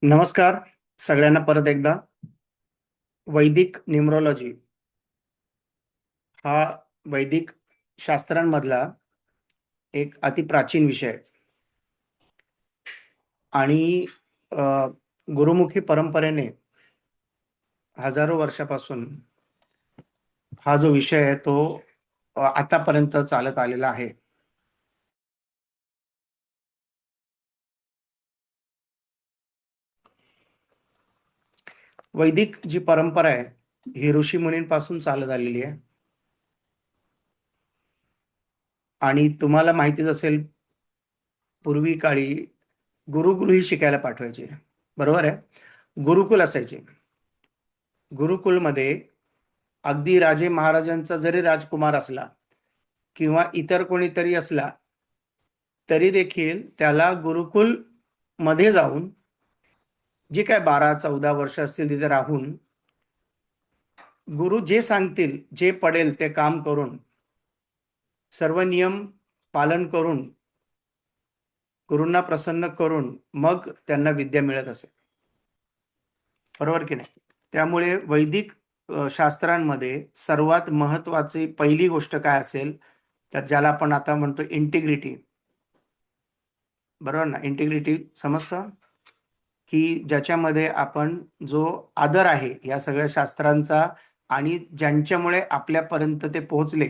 नमस्कार सगळ्यांना परत एकदा. वैदिक न्यूमरोलॉजी हा वैदिक शास्त्रांमधला एक अतिप्राचीन विषय आहे आणि अ, गुरुमुखी परंपरेने हजारो वर्षापासून हा जो विषय आहे तो आतापर्यंत चालत आलेला आहे. वैदिक जी परंपरा आहे ही ऋषी मुनींपासून चालत आलेली आहे आणि तुम्हाला माहितीच असेल, पूर्वी काळी गुरुकुलही शिकायला पाठवायचे. बरोबर आहे, गुरुकुल असायचे. गुरुकुलमध्ये अगदी राजे महाराजांचा जरी राजकुमार असला किंवा इतर कोणीतरी असला तरी देखील त्याला गुरुकुल मध्ये जाऊन जे काय 12-14 वर्ष असतील तिथे राहून गुरु जे सांगतील, जे पडेल ते काम करून, सर्व नियम पालन करून, गुरूंना प्रसन्न करून मग त्यांना विद्या मिळत असे. बरोबर की नाही? त्यामुळे वैदिक शास्त्रांमध्ये सर्वात महत्वाची पहिली गोष्ट काय असेल तर ज्याला आपण आता म्हणतो इंटिग्रिटी. बरोबर ना? इंटिग्रिटी समजतं की ज्याच्यामध्ये आपण जो आदर आहे या सगळ्या शास्त्रांचा आणि ज्यांच्यामुळे आपल्यापर्यंत ते पोहोचले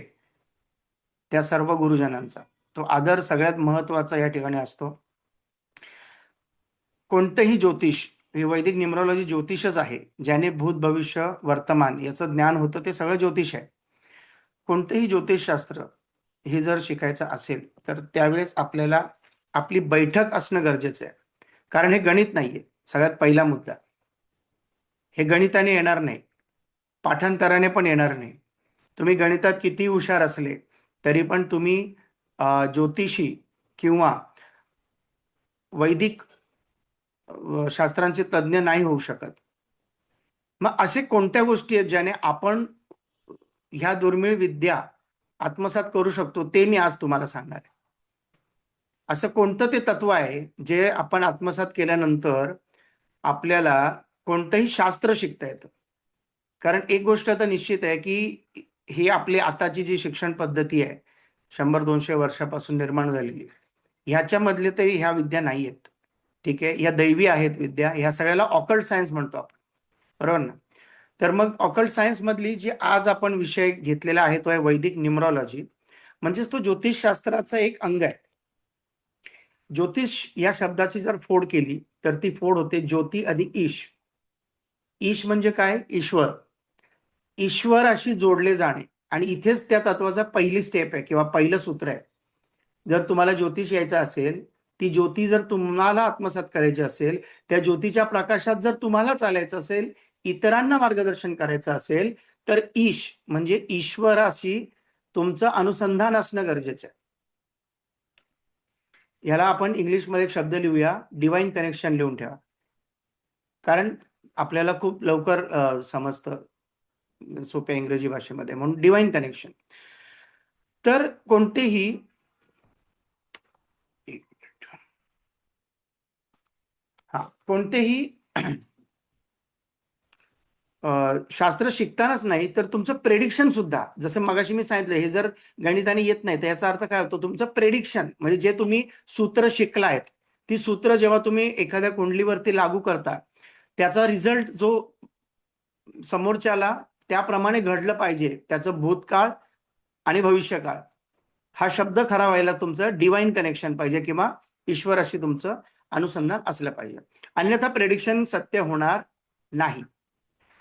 त्या सर्व गुरुजनांचा तो आदर सगळ्यात महत्वाचा या ठिकाणी असतो. कोणतेही ज्योतिष, हे वैदिक न्यूमरोलॉजी ज्योतिषच आहे, ज्याने भूत भविष्य वर्तमान याचं ज्ञान होतं ते सगळं ज्योतिष आहे. कोणतेही ज्योतिषशास्त्र हे जर शिकायचं असेल तर त्यावेळेस आपल्याला आपली बैठक असणं गरजेचं आहे. कारण हे गणित नाहीये. सगळ्यात पहिला मुद्दा, हे गणिताने येणार नाही, पाठांतराने पण येणार नाही. तुम्ही गणितात किती हुशार असले तरी पण तुम्ही ज्योतिषी किंवा वैदिक शास्त्रांचे तज्ज्ञ नाही होऊ शकत. मग असे कोणत्या गोष्टी आहेत ज्याने आपण ह्या दुर्मिळ विद्या आत्मसात करू शकतो ते मी आज तुम्हाला सांगणार आहे. असं कोणतं ते तत्व आहे जे आपण आत्मसात केल्यानंतर आपल्याला कोणतंही शास्त्र शिकता येतं. कारण एक गोष्ट तर निश्चित आहे की ही आपली आताची जी शिक्षण पद्धती आहे 100-200 वर्षापासून निर्माण झालेली, ह्याच्यामधले तरी ह्या विद्या नाही आहेत. ठीक आहे, ह्या दैवी आहेत विद्या. ह्या सगळ्याला ऑकल्ट सायन्स म्हणतो आपण. बरोबर ना? तर मग ऑकल्ट सायन्स मधली जी आज आपण विषय घेतलेला आहे तो आहे वैदिक न्यूमरोलॉजी. म्हणजेच तो ज्योतिषशास्त्राचा एक अंग आहे. ज्योतिष या शब्दाची जर फोड केली तर ती फोड होते ज्योती अधिक ईश. ईश म्हणजे काय? ईश्वर. ईश्वराशी जोडले जाणे. आणि इथेच त्या तत्वाचा पहिली स्टेप आहे किंवा पहिलं सूत्र आहे. जर तुम्हाला ज्योतिष यायचं असेल, ती ज्योती जर तुम्हाला आत्मसात करायची असेल, त्या ज्योतीच्या प्रकाशात जर तुम्हाला चालायचं असेल, इतरांना मार्गदर्शन करायचं असेल, तर ईश म्हणजे ईश्वराशी तुमचं अनुसंधान असणं गरजेचं आहे. ह्याला आपण इंग्लिशमध्ये एक शब्द लिहूया, डिवाइन कनेक्शन लिहून ठेवा. कारण आपल्याला खूप लवकर समजतं सोप्या इंग्रजी भाषेमध्ये, म्हणून डिवाइन कनेक्शन. तर कोणतेही कोणतेही शास्त्र शिकतानाच नाही तर तुमचं प्रेडिक्शन सुद्धा, जसं मगाशी मी सांगितलं, हे जर गणिताने येत नाही तर याचा अर्थ काय होतो? तुमचं प्रेडिक्शन म्हणजे जे तुम्ही सूत्र शिकलायत, ती सूत्र जेव्हा तुम्ही एखाद्या कुंडलीवरती लागू करता त्याचा रिझल्ट जो समोरच्याला त्याप्रमाणे घडलं पाहिजे, त्याचं भूतकाळ आणि भविष्यकाळ हा शब्द खरा व्हायला तुमचं डिवाइन कनेक्शन पाहिजे किंवा ईश्वराशी तुमचं अनुसंधान असलं पाहिजे. अन्यथा प्रेडिक्शन सत्य होणार नाही.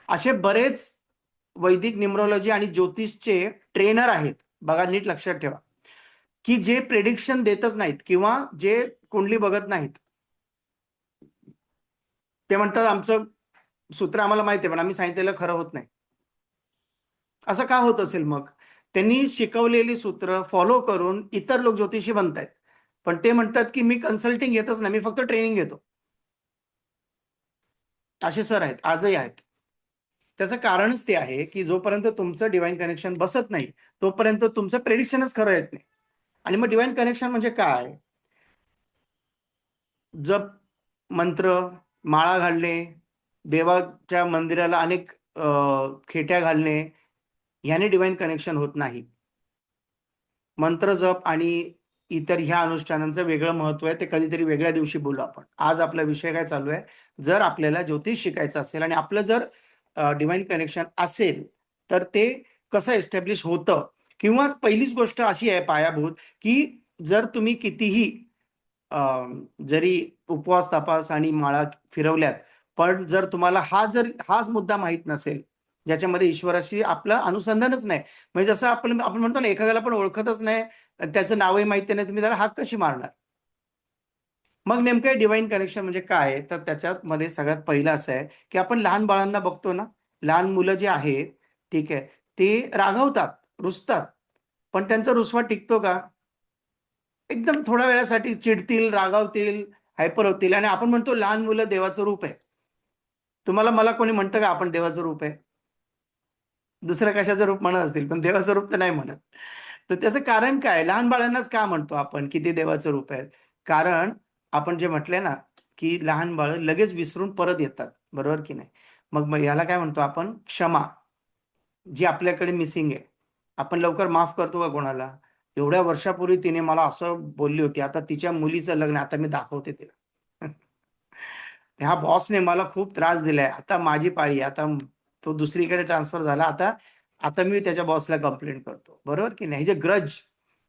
असे बरेच वैदिक न्यूमरोलॉजी आणि ज्योतिषचे ट्रेनर आहेत, बघा नीट लक्षात ठेवा, की जे प्रेडिक्शन देतच नाहीत किंवा जे कुंडली बघत नाहीत. ते म्हणतात आमचं सूत्र आम्हाला माहिती आहे पण आम्ही सांगितलेलं खरं होत नाही. असं का होत असेल? मग त्यांनी शिकवलेली सूत्र फॉलो करून इतर लोक ज्योतिषी बनतायत, पण ते म्हणतात की मी कन्सल्टिंग घेतच नाही, मी फक्त ट्रेनिंग घेतो. असे सर आहेत, आजही आहेत. त्याचं कारणच ते आहे की जोपर्यंत तुमचं डिवाइन कनेक्शन बसत नाही तोपर्यंत तुमचं प्रेडिक्शनच खरं येत नाही. आणि मग डिवाइन कनेक्शन म्हणजे काय? जप, मंत्र, माळा घालणे, देवाच्या मंदिराला अनेक खेट्या घालणे, ह्याने डिवाइन कनेक्शन होत नाही. मंत्र जप आणि इतर ह्या अनुष्ठानांचं वेगळं महत्व आहे, ते कधीतरी वेगळ्या दिवशी बोलू आपण. आज आपला विषय काय चालू आहे, जर आपल्याला ज्योतिष शिकायचं असेल आणि आपलं जर डिवाइन कनेक्शन असेल, तर ते कसं एस्टॅब्लिश होतं, किंवा पहिलीच गोष्ट अशी आहे पायाभूत, की जर तुम्ही कितीही जरी उपवास तपास आणि माळा फिरवल्यात, पण जर तुम्हाला हाच मुद्दा माहित नसेल, ज्याच्यामध्ये ईश्वराशी आपलं अनुसंधानच नाही, म्हणजे जसं आपण म्हणतो ना, एखाद्याला पण ओळखतच नाही, त्याचं नावही माहिती नाही, तुम्ही त्याला हाक कशी मारणार? मग नेमकं डिवाइन कनेक्शन म्हणजे काय? तर त्याच्यामध्ये सगळ्यात पहिलं असं आहे, की आपण लहान बाळांना बघतो ना, लहान मुलं जे आहेत, ठीक आहे, ते रागावतात, रुसतात, पण त्यांचा रुसवा टिकतो का? एकदम थोड्या वेळासाठी चिडतील, रागावतील, हायपर होतील, आणि आपण म्हणतो लहान मुलं देवाचं रूप आहे. तुम्हाला मला कोणी म्हणतं का आपण देवाचं रूप आहे? दुसरं कशाचं रूप म्हणत असतील, पण देवाचं रूप तर नाही म्हणत. तर त्याचं कारण काय? लहान बाळांनाच का म्हणतो आपण की ते देवाचं रूप आहे? कारण आपण जे म्हटलंय ना, की लहान बाळं लगेच विसरून परत येतात. बरोबर की नाही? मग मग याला काय म्हणतो आपण? क्षमा, जी आपल्याकडे मिसिंग आहे. आपण लवकर माफ करतो का कोणाला? एवढ्या वर्षापूर्वी तिने मला असं बोलली होती, आता तिच्या मुलीचं लग्न, आता मी दाखवते तिला. ह्या बॉसने मला खूप त्रास दिलाय, आता माझी पाळी आहे. आता तो दुसरीकडे ट्रान्सफर झाला, आता आता मी त्याच्या बॉसला कंप्लेंट करतो. बरोबर की नाही? हे जे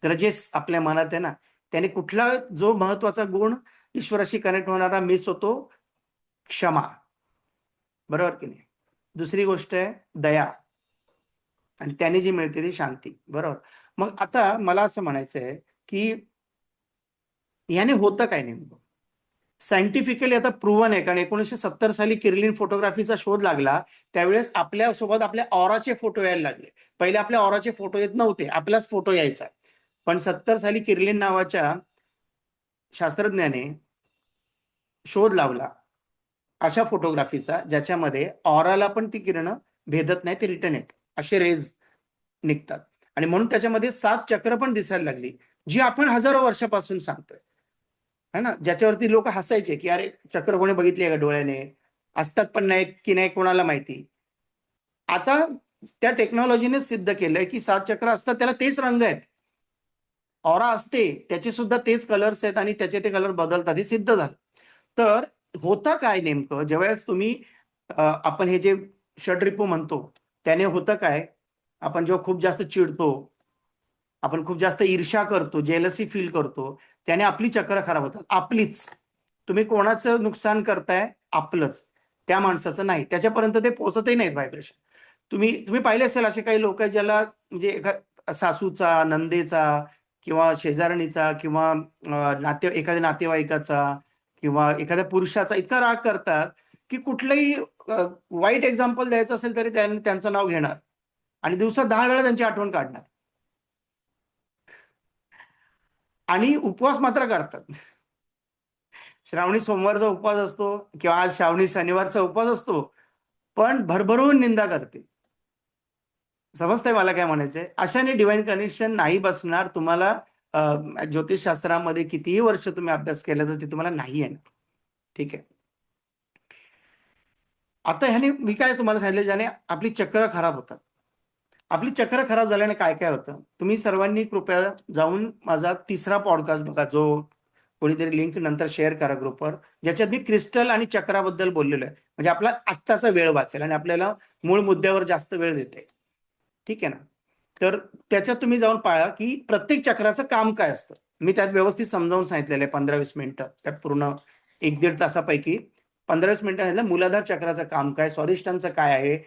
ग्रजेस आपल्या मनात आहे ना, त्याने कुठला जो महत्वाचा गुण ईश्वराशी कनेक्ट होणारा मिस होतो? क्षमा. बरोबर की नाही? दुसरी गोष्ट आहे दया, आणि त्याने जी मिळते ती शांती. बरोबर. मग आता मला असं म्हणायचंय, की याने होतं काय नेमकं? सायंटिफिकली आता प्रूव्हन आहे, कारण 1970 साली किर्लिन फोटोग्राफीचा शोध लागला, त्यावेळेस आपल्यासोबत आपल्या ऑराचे फोटो यायला लागले. पहिले आपल्या ऑराचे फोटो येत नव्हते, आपलाच फोटो यायचा. पण 70 साली किर्लिन नावाच्या शास्त्रज्ञाने शोध लावला अशा फोटोग्राफीचा, ज्याच्यामध्ये ऑराला पण ती किरणं भेदत नाही, ते रिटर्न येत, असे रेज निघतात. आणि म्हणून त्याच्यामध्ये 7 चक्र पण दिसायला लागली, जी आपण हजारो वर्षापासून सांगतोय, है ना, ज्याच्यावरती लोक हसायचे की अरे चक्र कोणी बघितली का डोळ्याने, असतात पण नाही की नाही कोणाला माहिती. आता त्या टेक्नॉलॉजीने सिद्ध केलंय की 7 चक्र असतात, त्याला तेच रंग आहेत, ऑरा असते त्याचे सुद्धा तेच कलर्स आहेत, आणि त्याचे ते कलर बदलतात, हे सिद्ध झालं. तर होतं काय नेमकं ज्यावेळेस तुम्ही आपण हे जे षड्रिपू म्हणतो, त्याने होतं काय, आपण जेव्हा खूप जास्त चिडतो, आपण खूप जास्त ईर्ष्या करतो, जेलसी फील करतो, त्याने आपली चक्र खराब होतात, आपलीच. तुम्ही कोणाचं नुकसान करताय? आपलंच, त्या माणसाचं नाही. त्याच्यापर्यंत ते पोहोचतही नाहीत व्हायब्रेशन. तुम्ही तुम्ही पाहिले असेल असे काही लोक ज्याला म्हणजे सासूचा, नंदेचा, किंवा शेजारणीचा, किंवा एखाद्या नातेवाईकाचा, किंवा एखाद्या पुरुषाचा इतका राग करतात, की कुठलंही वाईट एक्झाम्पल द्यायचं असेल तरी त्यांचं नाव घेणार, आणि दिवसात 10 वेळा त्यांची आठवण काढणार, आणि उपवास मात्र करतात. श्रावणी सोमवारचा उपवास असतो, किंवा आज श्रावणी शनिवारचा उपवास असतो, पण भरभरून निंदा करते. समजतंय मला काय म्हणायचंय? अशाने डिवाइन कनेक्शन नाही बसणार तुम्हाला. ज्योतिषशास्त्रामध्ये कितीही वर्ष तुम्ही अभ्यास केला तर ते तुम्हाला नाही येणार. ठीक आहे. आता ह्याने मी काय तुम्हाला सांगितलं, ज्याने आपली चक्र खराब होतात. आपली चक्र खराब झाल्याने काय काय होतं? तुम्ही सर्वांनी कृपया जाऊन माझा 3रा पॉडकास्ट बघा, जो कोणीतरी लिंक नंतर शेअर करा ग्रुपवर, ज्याच्यात मी क्रिस्टल आणि चक्राबद्दल बोललेलो आहे. म्हणजे आपला आत्ताचा वेळ वाचेल आणि आपल्याला मूळ मुद्द्यावर जास्त वेळ देते. ठीक आहे ना? तर त्याच्यात तुम्ही जाऊन पाहा की प्रत्येक चक्राचं काम काय असतं. मी त्यात व्यवस्थित समजावून सांगितलेलं आहे 15-20 मिनिटं. त्यात पूर्ण 1-1.5 तासापैकी 15-20 मिनिटं सांगितलं. मूलाधार चक्राचं काम काय, स्वादिष्टांचं काय आहे,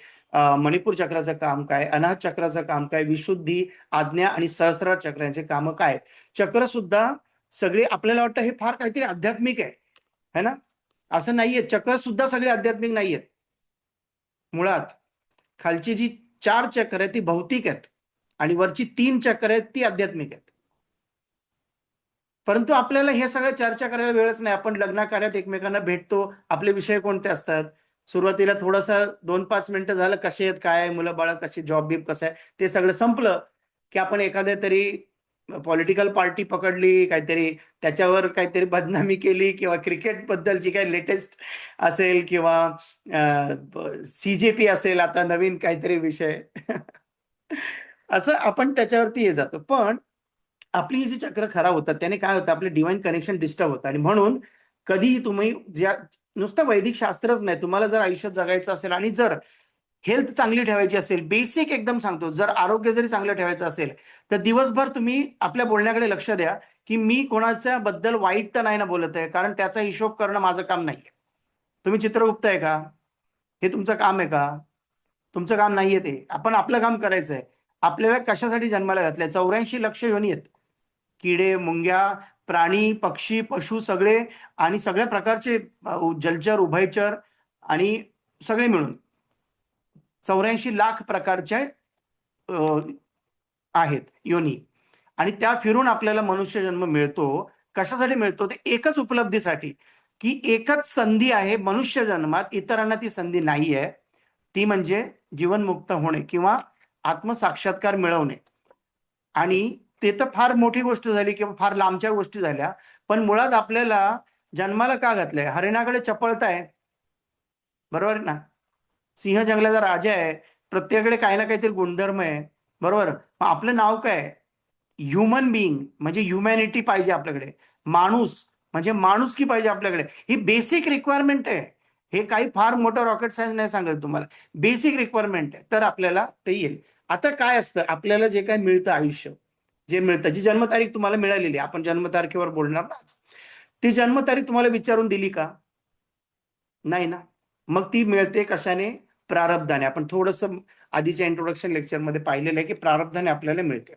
मणिपूर चक्राचं काम काय, अनाहत चक्राचं काम काय, विशुद्धी, आज्ञा आणि सहस्रार चक्रांचे काम काय. चक्र सुद्धा सगळे आपल्याला वाटतं हे फार काहीतरी आध्यात्मिक आहे, है ना? असं नाहीये. चक्र सुद्धा सगळे आध्यात्मिक नाहीयेत. मुळात खालची जी 4 चक्र आहेत ती भौतिक आहेत, आणि वरची 3 चक्र आहेत ती आध्यात्मिक आहेत. परंतु आपल्याला हे सगळं चर्चा करायला वेळच नाही. आपण लग्न कार्यात एकमेकांना भेटतो. आपले विषय कोणते असतात? सुरुवातीला थोडंसं 2-5 मिनिटं झालं, कसे आहेत, काय आहे, मुलं बाळ कशी, जॉब बीब कसं आहे, ते सगळं संपलं की आपण एखाद्या तरी पॉलिटिकल पार्टी पकडली, काहीतरी त्याच्यावर काहीतरी बदनामी केली, किंवा क्रिकेट बद्दलची काही लेटेस्ट असेल, किंवा CJP असेल आता नवीन काहीतरी विषय असं आपण त्याच्यावरती हे जातो. पण आपली जी चक्र खराब होतात त्याने काय होतं, आपले डिवाइन कनेक्शन डिस्टर्ब होतं. आणि म्हणून कधीही तुम्ही ज्या नुसतं वैदिक शास्त्रच नाही, तुम्हाला जर आयुष्यात जगायचं असेल आणि जर हेल्थ चांगली ठेवायची असेल, बेसिक एकदम सांगतो, जर आरोग्य जरी चांगलं ठेवायचं असेल, तर दिवसभर तुम्ही आपल्या बोलण्याकडे लक्ष द्या, की मी कोणाच्या बद्दल वाईट तर नाही ना बोलत आहे, कारण त्याचा हिशोब करणं माझं काम नाहीये. तुम्ही चित्र गुप्ताय का? हे तुमचं काम आहे का? तुमचं काम नाहीये ते. आपण आपलं काम करायचंय. आपल्याला कशासाठी जन्माला घातलंय? 84 लक्ष योनी आहेत. किडे, मुंग्या, प्राणी, पक्षी, पशु सगळे, आणि सगळ्या प्रकारचे जलचर, उभयचर आणि सगळे मिळून 84 लाख प्रकारचे आहेत योनी. आणि त्या फिरून आपल्याला मनुष्य जन्म मिळतो. कशासाठी मिळतो? ते एकच उपलब्धीसाठी, की एकच संधी आहे मनुष्य जन्मात, इतरांना ती संधी नाहीये. ती म्हणजे जीवनमुक्त होणे किंवा आत्मसाक्षात्कार मिळवणे. आणि ते तर फार मोठी गोष्ट झाली किंवा फार लांबच्या गोष्टी झाल्या, पण मुळात आपल्याला जन्माला का घातलंय? हरिणाकडे चपळताय, बरोबर आहे ना? सिंह जंगलाचा राजा आहे, प्रत्येकाकडे काही ना काहीतरी गुणधर्म आहे, बरोबर? मग आपलं नाव काय? ह्युमन बिईंग, म्हणजे ह्युमॅनिटी पाहिजे आपल्याकडे. माणूस म्हणजे माणुसकी पाहिजे आपल्याकडे. ही बेसिक रिक्वायरमेंट आहे. हे काही फार मोठं रॉकेट सायन्स नाही सांगत तुम्हाला, बेसिक रिक्वायरमेंट आहे, तर आपल्याला ते येईल. आता काय असतं, आपल्याला जे काय मिळतं आयुष्य, जे मिळतं, जी जन्मतारीख तुम्हाला मिळालेली, आपण जन्मतारखेवर बोलणार ना आज, ती जन्मतारीख तुम्हाला विचारून दिली का? नाही ना. मग ती मिळते कशाने? प्रारब्धाने. आपण थोडस आधीच्या इंट्रोडक्शन लेक्चरमध्ये पाहिलेलं आहे की प्रारब्धाने आपल्याला मिळते.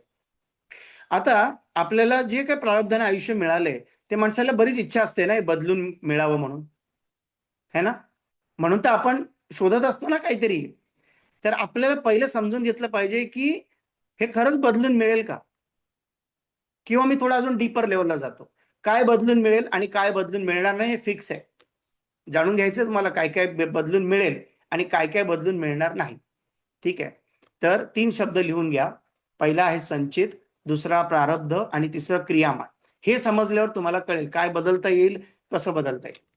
आता आपल्याला जे काही प्रारब्धाने आयुष्य मिळालंय, ते माणसाला बरीच इच्छा असते ना, बदलून मिळावं म्हणून, है ना? म्हणून तर आपण शोधत असतो ना काहीतरी. तर आपल्याला पहिलं समजून घेतलं पाहिजे की हे खरंच बदलून मिळेल का? किंवा मी थोडा अजून डीपर लेवलला जातो. काय बदलून मिळेल आणि काय बदलून मिळणार नाही हे फिक्स आहे. जाणून घ्यायचं तुम्हाला काय काय बदलून मिळेल आणि काय काय बदलून मिळणार नाही. ठीक आहे. तर 3 शब्द लिहून घ्या. पहिला आहे संचित, दुसरा प्रारब्ध आणि तिसरं क्रियामान. हे समजल्यावर तुम्हाला कळेल काय बदलता येईल, कसं बदलता येईल.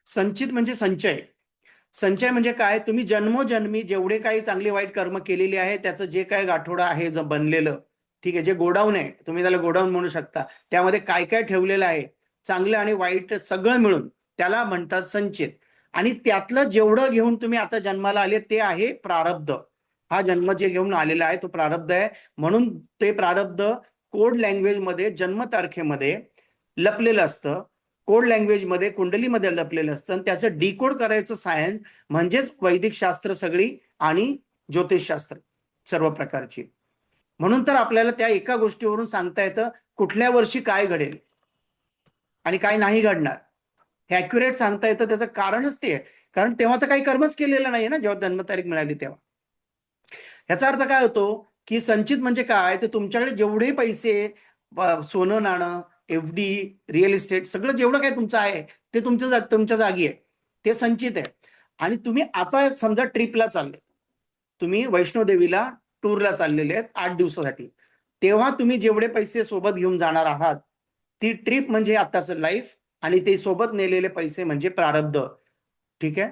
संचित म्हणजे संचय. संचय म्हणजे काय? तुम्ही जन्मोजन्मी जेवढे काही चांगली वाईट कर्म केलेली आहे, त्याचं जे काय गाठोडं आहे बनलेलं, ठीक आहे, जे गोडाऊन आहे, तुम्ही त्याला गोडाऊन म्हणू शकता, त्यामध्ये काय काय ठेवलेलं आहे, चांगलं आणि वाईट सगळं मिळून, त्याला म्हणतात संचित. आणि त्यातलं जेवढं घेऊन तुम्ही आता जन्माला आले ते आहे प्रारब्ध. हा जन्म जे घेऊन आलेला आहे तो प्रारब्ध आहे. म्हणून ते प्रारब्ध कोड लँग्वेजमध्ये, जन्मतारखेमध्ये लपलेलं असतं. कोड लँग्वेजमध्ये, कुंडलीमध्ये लपलेलं असतं, आणि त्याचं डिकोड करायचं सायन्स म्हणजेच वैदिक शास्त्र सगळी आणि ज्योतिषशास्त्र सर्व प्रकारची. म्हणून तर आपल्याला त्या एका गोष्टीवरून सांगता येतं कुठल्या वर्षी काय घडेल आणि काय नाही घडणार. हे अॅक्युरेट सांगता येतं, त्याचं कारणच ते आहे. कारण तेव्हा तर काही कर्मच केलेलं नाहीये ना, जेव्हा जन्मतारीख मिळाली तेव्हा. याचा अर्थ काय होतो, की संचित म्हणजे काय? तर तुमच्याकडे जेवढे पैसे, सोनं नाणं, FD, रिअल इस्टेट, सगळं जेवढं काय तुमचं आहे ते तुमच्या जागी आहे, ते संचित आहे. आणि तुम्ही आता समजा ट्रिपला चालले, तुम्ही वैष्णोदेवीला टूरला चाललेले आहेत 8 दिवसासाठी, तेव्हा तुम्ही जेवढे पैसे सोबत घेऊन जाणार आहात, ती ट्रिप म्हणजे आताचं लाईफ, आणि ते सोबत नेलेले पैसे म्हणजे प्रारब्ध. ठीक आहे.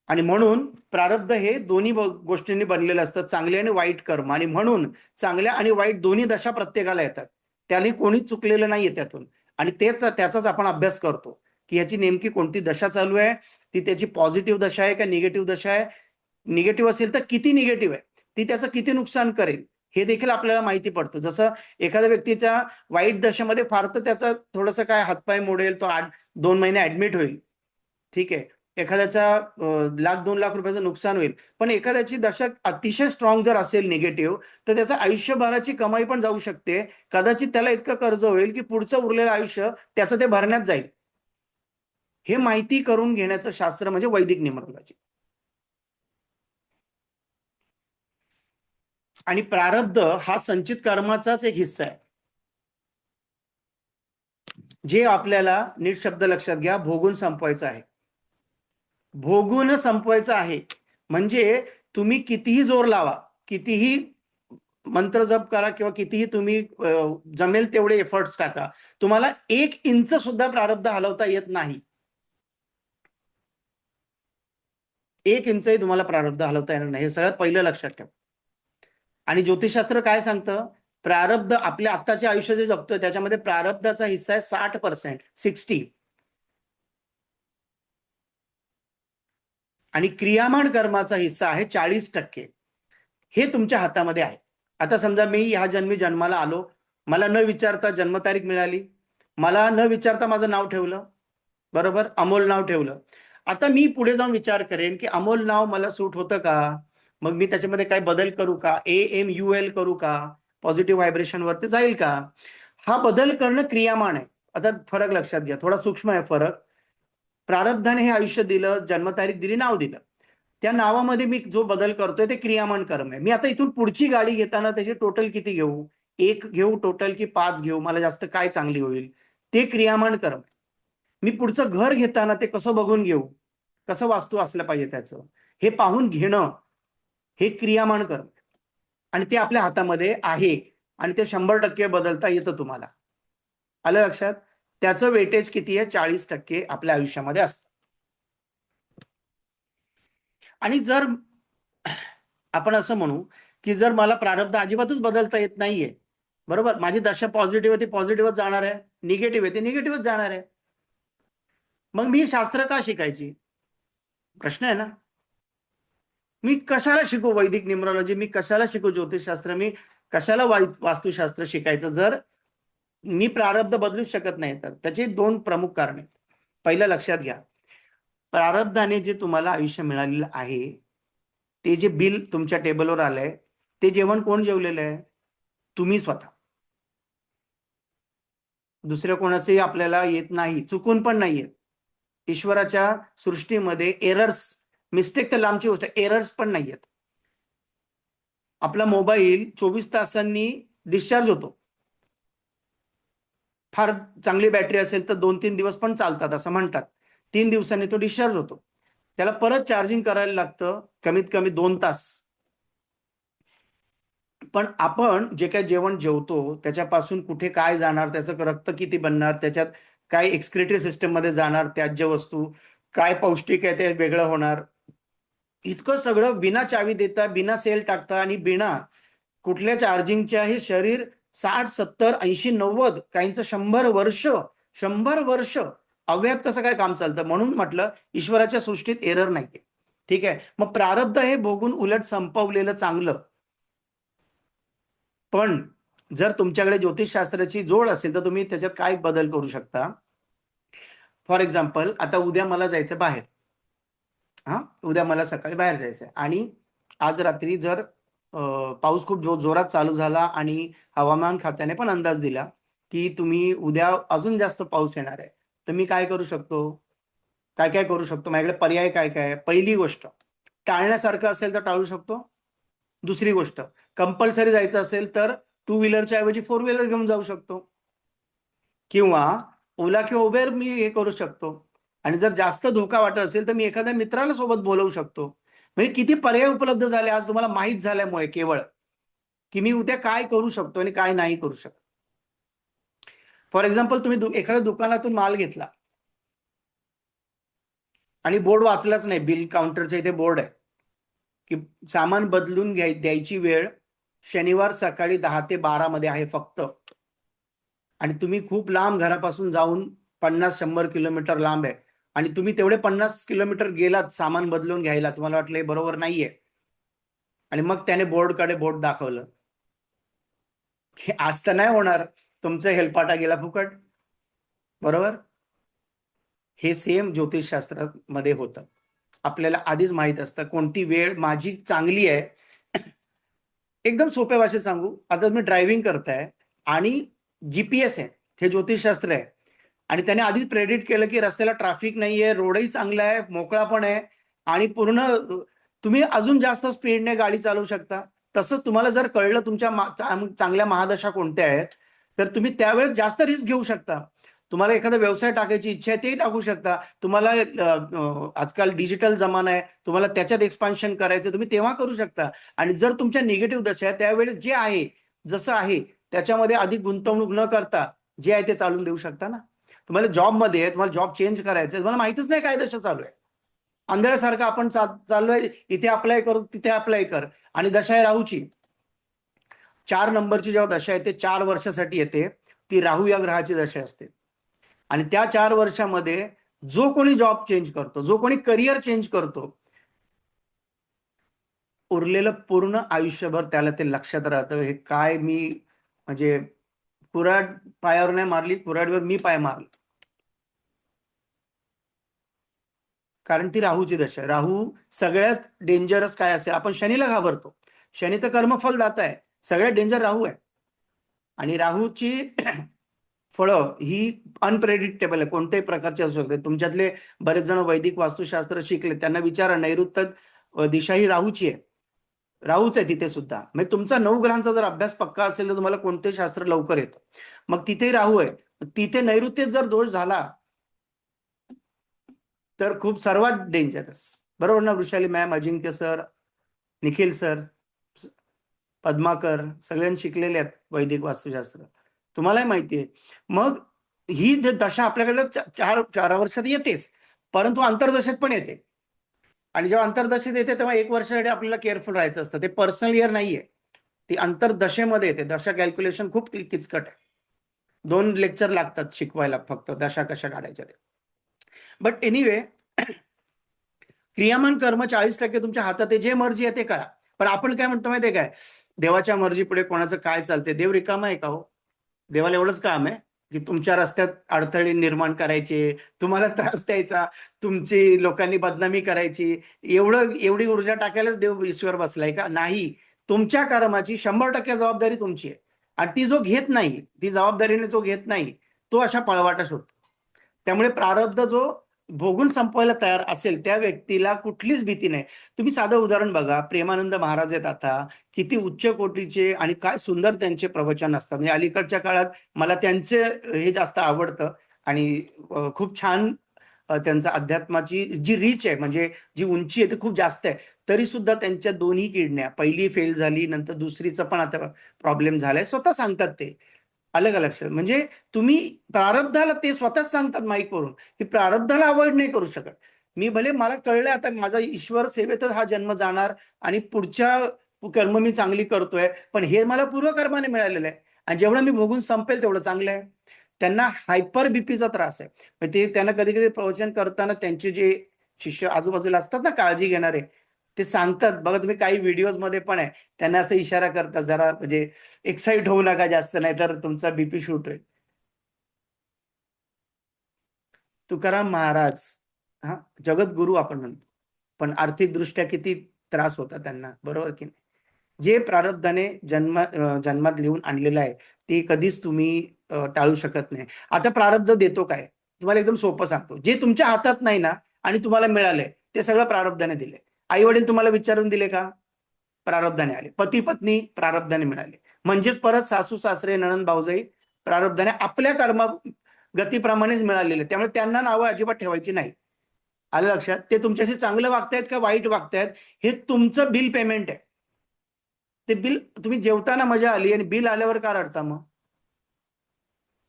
आणि म्हणून प्रारब्ध हे दोन्ही गोष्टींनी बनलेलं असतं, चांगले आणि वाईट कर्म. आणि म्हणून चांगल्या आणि वाईट दोन्ही दशा प्रत्येकाला येतात, त्याने कोणीच चुकलेलं नाहीये त्यातून. आणि त्याचाच आपण अभ्यास करतो की ह्याची नेमकी कोणती दशा चालू आहे, ती त्याची पॉझिटिव्ह दशा आहे का निगेटिव्ह दशा आहे. निगेटिव्ह असेल तर किती निगेटिव्ह आहे, ती त्याचं किती नुकसान करेल हे देखील आपल्याला माहिती पडतं. जसं एखाद्या व्यक्तीच्या वाईट दशेमध्ये फार तर त्याचा थोडंसं काय हातपाय मोडेल, तो 2 महिने ऍडमिट होईल, ठीक आहे, एखाद्याचा 1,00,000-2,00,000 रुपयाचं नुकसान होईल. पण एखाद्याची दशा अतिशय स्ट्रॉंग जर असेल निगेटिव्ह, तर त्याचं आयुष्यभराची कमाई पण जाऊ शकते. कदाचित त्याला इतकं कर्ज होईल की पुढचं उरलेलं आयुष्य त्याचं ते भरण्यात जाईल. हे माहिती करून घेण्याचं शास्त्र म्हणजे वैदिक न्यूमरोलॉजी. आणि प्रारब्ध हा संचित कर्माचाच एक हिस्सा आहे. जे आपल्याला नीट शब्द लक्षात घ्या, भोगून संपवायचं आहे. भोगून संपवायचं आहे. म्हणजे तुम्ही कितीही जोर लावा, कितीही मंत्र जप करा किंवा कितीही तुम्ही जमेल तेवढे एफर्ट्स टाका, तुम्हाला 1 इंच सुद्धा प्रारब्ध हलवता येत नाही. 1 इंचही तुम्हाला प्रारब्ध हलवता येणार नाही, हे सगळ्यात पहिलं लक्षात ठेवा. आणि ज्योतिषशास्त्र काय सांगतं, प्रारब्ध आपल्या आत्ताचे आयुष्य जे जगतोय त्याच्यामध्ये प्रारब्धाचा हिस्सा आहे 60%, 60. आणि क्रियामान कर्माचा हिस्सा आहे 40%. हे तुमच्या हातामध्ये आहे. आता समजा मी ह्या जन्मी जन्माला आलो, मला न विचारता जन्मतारीख मिळाली, मला न विचारता माझं नाव ठेवलं, बरोबर, अमोल नाव ठेवलं. आता मी पुढे जाऊन विचार करेन की अमोल नाव मला सूट होतं का, मग मी त्याच्यामध्ये काही बदल करू का, AMUL करू का, पॉझिटिव्ह व्हायब्रेशन वरती जाईल का. हा बदल करणं क्रियामान आहे. आता फरक लक्षात घ्या, थोडा सूक्ष्म आहे फरक. प्रारब्धाने हे आयुष्य दिलं, जन्मतारीख दिली, नाव दिलं, त्या नावामध्ये मी जो बदल करतोय ते क्रियामान कर्म आहे. मी आता इथून पुढची गाडी घेताना त्याची टोटल किती घेऊ, 1 घेऊ टोटल की 5 घेऊ, मला जास्त काय चांगली होईल, ते क्रियामान कर्म. मी पुढचं घर घेताना ते कसं बघून घेऊ, कसं वास्तू असलं पाहिजे त्याचं, हे पाहून घेणं, हे क्रियामान कर्म. आणि ते आपल्या हातामध्ये आहे आणि ते 100% बदलता येतं तुम्हाला. आलं लक्षात. त्याचं वेटेज किती आहे, 40% आपल्या आयुष्यामध्ये असतं. आणि जर आपण असं म्हणू की जर मला प्रारब्ध अजिबातच बदलता येत नाहीये, बरोबर, माझी दशा पॉझिटिव्ह आहे ती पॉझिटिव्हच जाणार आहे, निगेटिव्ह आहे ती निगेटिव्हच जाणार आहे, मग मी शास्त्र का शिकायची, प्रश्न आहे ना. मी कशाला शिकू वैदिक न्यूमरॉलॉजी, मी कशाला शिकू ज्योतिषशास्त्र, मी कशाला वास्तुशास्त्र शिकायचं जर मी प्रारब्ध बदलू शकत नाही तर. त्याचे 2 प्रमुख कारण आहेत. पहिलं लक्षात घ्या, प्रारब्धाने जे तुम्हाला आयुष्य मिळालेलं आहे, ते जे बिल तुमच्या टेबलवर आलंय, ते जेवण कोण जेवलेलं आहे, तुम्ही स्वतः. दुसऱ्या कोणाचंही आपल्याला येत नाही, चुकून पण नाही येत. ईश्वराच्या सृष्टीमध्ये एरर्स, मिस्टेक तर लांबची गोष्ट, एरर्स पण नाही येत. आपला मोबाईल 24 तासांनी डिस्चार्ज होतो. फार चांगली बॅटरी असेल तर 2-3 दिवस पण चालतात असं म्हणतात. 3 दिवसांनी तो डिस्चार्ज होतो. त्याला परत चार्जिंग करायला लागतं कमीत कमी 2 तास. पण आपण जे काही जेवण जेवतो त्याच्यापासून कुठे काय जाणार, त्याचं रक्त किती बनणार, त्याच्यात काय एक्सक्रिटरी सिस्टम मध्ये जाणार, त्याज्य वस्तू काय पौष्टिक आहे ते वेगळं होणार, इतकं सगळं बिना चावी देता, बिना सेल टाकता आणि बिना कुठल्या चार्जिंगच्या हे शरीर 60-70-80-90 काहींचं 100 वर्ष, 100 वर्ष अव्यात कसं काय काम चालतं. म्हणून म्हटलं ईश्वराच्या सृष्टीत एरर नाहीये. ठीक आहे, मग प्रारब्ध हे भोगून उलट संपवलेलं चांगलं. पण जर तुमच्याकडे ज्योतिषशास्त्राची जोड असेल तर तुम्ही त्याच्यात काय बदल करू शकता. फॉर एक्झाम्पल, आता उद्या मला जायचं बाहेर, उद्या मला सकाळी बाहेर जायचंय आणि आज रात्री जर पाऊस खूप जोरात चालू झाला आणि हवामान खात्याने पण अंदाज दिला की तुम्ही उद्या अजून जास्त पाऊस येणार आहे, तर मी काय करू शकतो, काय काय करू शकतो, माझ्याकडे पर्याय काय काय आहे. पहिली गोष्ट, टाळण्यासारखं असेल तर टाळू शकतो. दुसरी गोष्ट, कंपल्सरी जायचं असेल तर 2 व्हीलरच्या ऐवजी 4 व्हीलर घेऊन जाऊ शकतो, किंवा ओला किंवा उबेर मी हे करू शकतो. आणि जर जास्त धोका वाटत असेल तर मी एखाद्या मित्राला सोबत बोलवू शकतो. म्हणजे किती पर्याय उपलब्ध झाले आज तुम्हाला माहित झाल्यामुळे केवळ, की मी उद्या काय करू शकतो आणि काय नाही करू शकतो. फॉर एक्झाम्पल, तुम्ही एखाद्या दुकानातून माल घेतला आणि बोर्ड वाचलाच नाही, बिल काउंटरच्या इथे बोर्ड आहे की सामान बदलून द्यायची वेळ शनिवार सकाळी 10 ते 12 मध्ये आहे फक्त, आणि तुम्ही खूप लांब घरापासून जाऊन 50-100 किलोमीटर लांब आहे आणि तुम्ही तेवढे 50 किलोमीटर गेलात सामान बदलून घ्यायला, तुम्हाला वाटलं हे बरोबर नाहीये, आणि मग त्याने बोर्डकडे बोट दाखवलं, की आज तर नाही होणार, तुमचा हेलपाटा गेला फुकट, बरोबर. हे सेम ज्योतिषशास्त्रामध्ये होतं. आपल्याला आधीच माहित असतं कोणती वेळ माझी चांगली आहे. एकदम सोप्या भाषेत सांगू, आता तुम्ही ड्रायव्हिंग करताय आणि जीपीएस आहे, हे ज्योतिषशास्त्र आहे, आणि त्याने आधीच प्रेडिक्ट केलं की रस्त्याला ट्रॅफिक नाहीये, रोडही चांगला आहे, मोकळा पण आहे, आणि पूर्ण तुम्ही अजून जास्त स्पीडने गाडी चालवू शकता. तसंच तुम्हाला जर कळलं तुमच्या चांगल्या महादशा कोणत्या आहेत, तर तुम्ही त्यावेळेस जास्त रिस्क घेऊ शकता. तुम्हाला एखादा व्यवसाय टाकायची इच्छा आहे, तेही टाकू शकता. तुम्हाला आजकाल डिजिटल जमाना आहे, तुम्हाला त्याच्यात एक्सपान्शन करायचं, तुम्ही तेव्हा करू शकता. आणि जर तुमच्या निगेटिव्ह दशा आहे, त्यावेळेस जे आहे जसं आहे त्याच्यामध्ये अधिक गुंतवणूक न करता जे आहे ते चालून देऊ शकता ना. तुम्हाला जॉबमध्ये आहे, तुम्हाला जॉब चेंज करायचं आहे, तुम्हाला माहितीच नाही काय दशा चालू आहे, आंधळ्यासारखं आपण चाललोय, इथे अप्लाय करू तिथे अप्लाय कर. आणि दशा आहे राहूची. 4 नंबरची जेव्हा दशा येते 4 वर्षासाठी येते, ती राहू या ग्रहाची दशा असते. आणि त्या 4 वर्षामध्ये जो कोणी जॉब चेंज करतो, जो कोणी करिअर चेंज करतो, उरलेलं पूर्ण आयुष्यभर त्याला ते लक्षात राहतं, हे काय मी म्हणजे कुऱ्हाड पायावर नाही मारली, कुऱ्हाडीवर मी पाय मारला. कारण ती राहूची दशा आहे. राहू सगळ्यात डेंजरस काय असेल, आपण शनीला घाबरतो, शनी तर कर्मफल दाता आहे, सगळ्यात डेंजर राहू आहे. आणि राहूची फळं ही अनप्रेडिक्टेबल आहे, कोणत्याही प्रकारची असू शकते. तुमच्यातले बरेच जण वैदिक वास्तुशास्त्र शिकले, त्यांना विचारा, नैऋत्य दिशा ही राहूची आहे, राहूच आहे तिथे सुद्धा. म्हणजे तुमचा 9 ग्रहांचा जर अभ्यास पक्का असेल तर तुम्हाला कोणते शास्त्र लवकर येतं. मग तिथे राहू आहे, तिथे नैऋत्य जर दोष झाला तर खूप सर्वात डेंजरस. बरोबर ना वृषाली मॅम, अजिंक्य सर, निखिल सर, पद्माकर, सगळ्यांनी शिकलेले आहेत वैदिक वास्तुशास्त्र, तुम्हालाही माहिती आहे. मग ही दशा आपल्याकडे 4 वर्षात येतेच, परंतु अंतर्दशेत पण येते. आणि जेव्हा अंतर्दशेत येते तेव्हा 1 वर्षासाठी आपल्याला केअरफुल राहायचं असतं. ते पर्सनल इयर नाहीये, ती अंतर्दशेमध्ये येते. दशा कॅल्क्युलेशन खूप किचकट आहे, 2 लेक्चर लागतात शिकवायला फक्त दशा कशा काढायच्या ते. बट एनिवे, क्रियामान कर्म 40% तुमच्या हातात आहे, जे मर्जी आहे ते करा. पण आपण काय म्हणतो माहितीये काय, देवाच्या मर्जी पुढे कोणाचं काय चालते, देव रिकामा आहे का हो? देवाला एवढंच काम आहे की तुमच्या रस्त्यात अडथळे निर्माण करायचे, तुम्हाला त्रास द्यायचा, तुमची लोकांनी बदनामी करायची, एवढी ऊर्जा टाकायलाच देव ईश्वर बसलाय का? नाही. तुमच्या कर्माची 100% जबाबदारी तुमची आहे. आणि ती जो घेत नाही, ती जबाबदारीने जो घेत नाही, तो अशा पळवाटा सोडतो. त्यामुळे प्रारब्ध जो भोगून संपवायला तयार असेल त्या व्यक्तीला कुठलीच भीती नाही. तुम्ही साधं उदाहरण बघा, प्रेमानंद महाराज आहेत आता, किती उच्च कोटीचे आणि काय सुंदर त्यांचे प्रवचन असतात. म्हणजे अलीकडच्या काळात मला त्यांचे हे जास्त आवडतं. आणि खूप छान त्यांचा अध्यात्माची जी रीच आहे, म्हणजे जी उंची आहे ती खूप जास्त आहे. तरी सुद्धा त्यांच्या दोन्ही किडण्या, पहिली फेल झाली, नंतर दुसरीचा पण आता प्रॉब्लेम झालाय, स्वतः सांगतात ते. आलं का लक्षात? म्हणजे तुम्ही प्रारब्धाला, ते स्वतःच सांगतात माईकवरून, की प्रारब्धाला अवॉइड नाही करू शकत. मी भले मला कळलंय आता माझा ईश्वर सेवेतच हा जन्म जाणार आणि पुढच्या कर्म मी चांगली करतोय, पण हे मला पूर्वकर्माने मिळालेलं आहे आणि जेवढं मी भोगून संपेल तेवढं चांगलं आहे. त्यांना हायपर बीपीचा त्रास आहे. ते त्यांना कधी कधी प्रवचन करताना त्यांचे जे शिष्य आजूबाजूला असतात ना काळजी घेणारे, ते सांगतात बघा, तुम्ही काही व्हिडिओज मध्ये पण आहे, त्यांना असं इशारा करतात, जरा म्हणजे एक्साइट होऊ नका जास्त, नाही तर तुमचा बीपी शूट होईल. तुकाराम महाराज, हा, जगद्गुरु आपण म्हणतो, पण आर्थिक दृष्ट्या किती त्रास होता त्यांना, बरोबर की नाही? जे प्रारब्धाने जन्मात लिहून आणलेलं आहे ते कधीच तुम्ही टाळू शकत नाही. आता प्रारब्ध देतो काय, तुम्हाला एकदम सोपं सांगतो. जे तुमच्या हातात नाही ना आणि तुम्हाला मिळालंय ते सगळं प्रारब्धाने दिले. आई वडील तुम्हाला विचारून दिले का? प्रारब्धाने आले. पती पत्नी प्रारब्धाने मिळाले. म्हणजेच परत सासू सासरे नणंद भाऊजाई प्रारब्धाने आपल्या कर्म गतीप्रमाणेच मिळालेले, त्यामुळे त्यांना नावं अजिबात ठेवायची नाही. आलं लक्षात? ते तुमच्याशी चांगलं वागतायत का वाईट वागतायत हे तुमचं बिल पेमेंट आहे. ते बिल तुम्ही जेवताना मजा आली आणि बिल आल्यावर का रडता मग?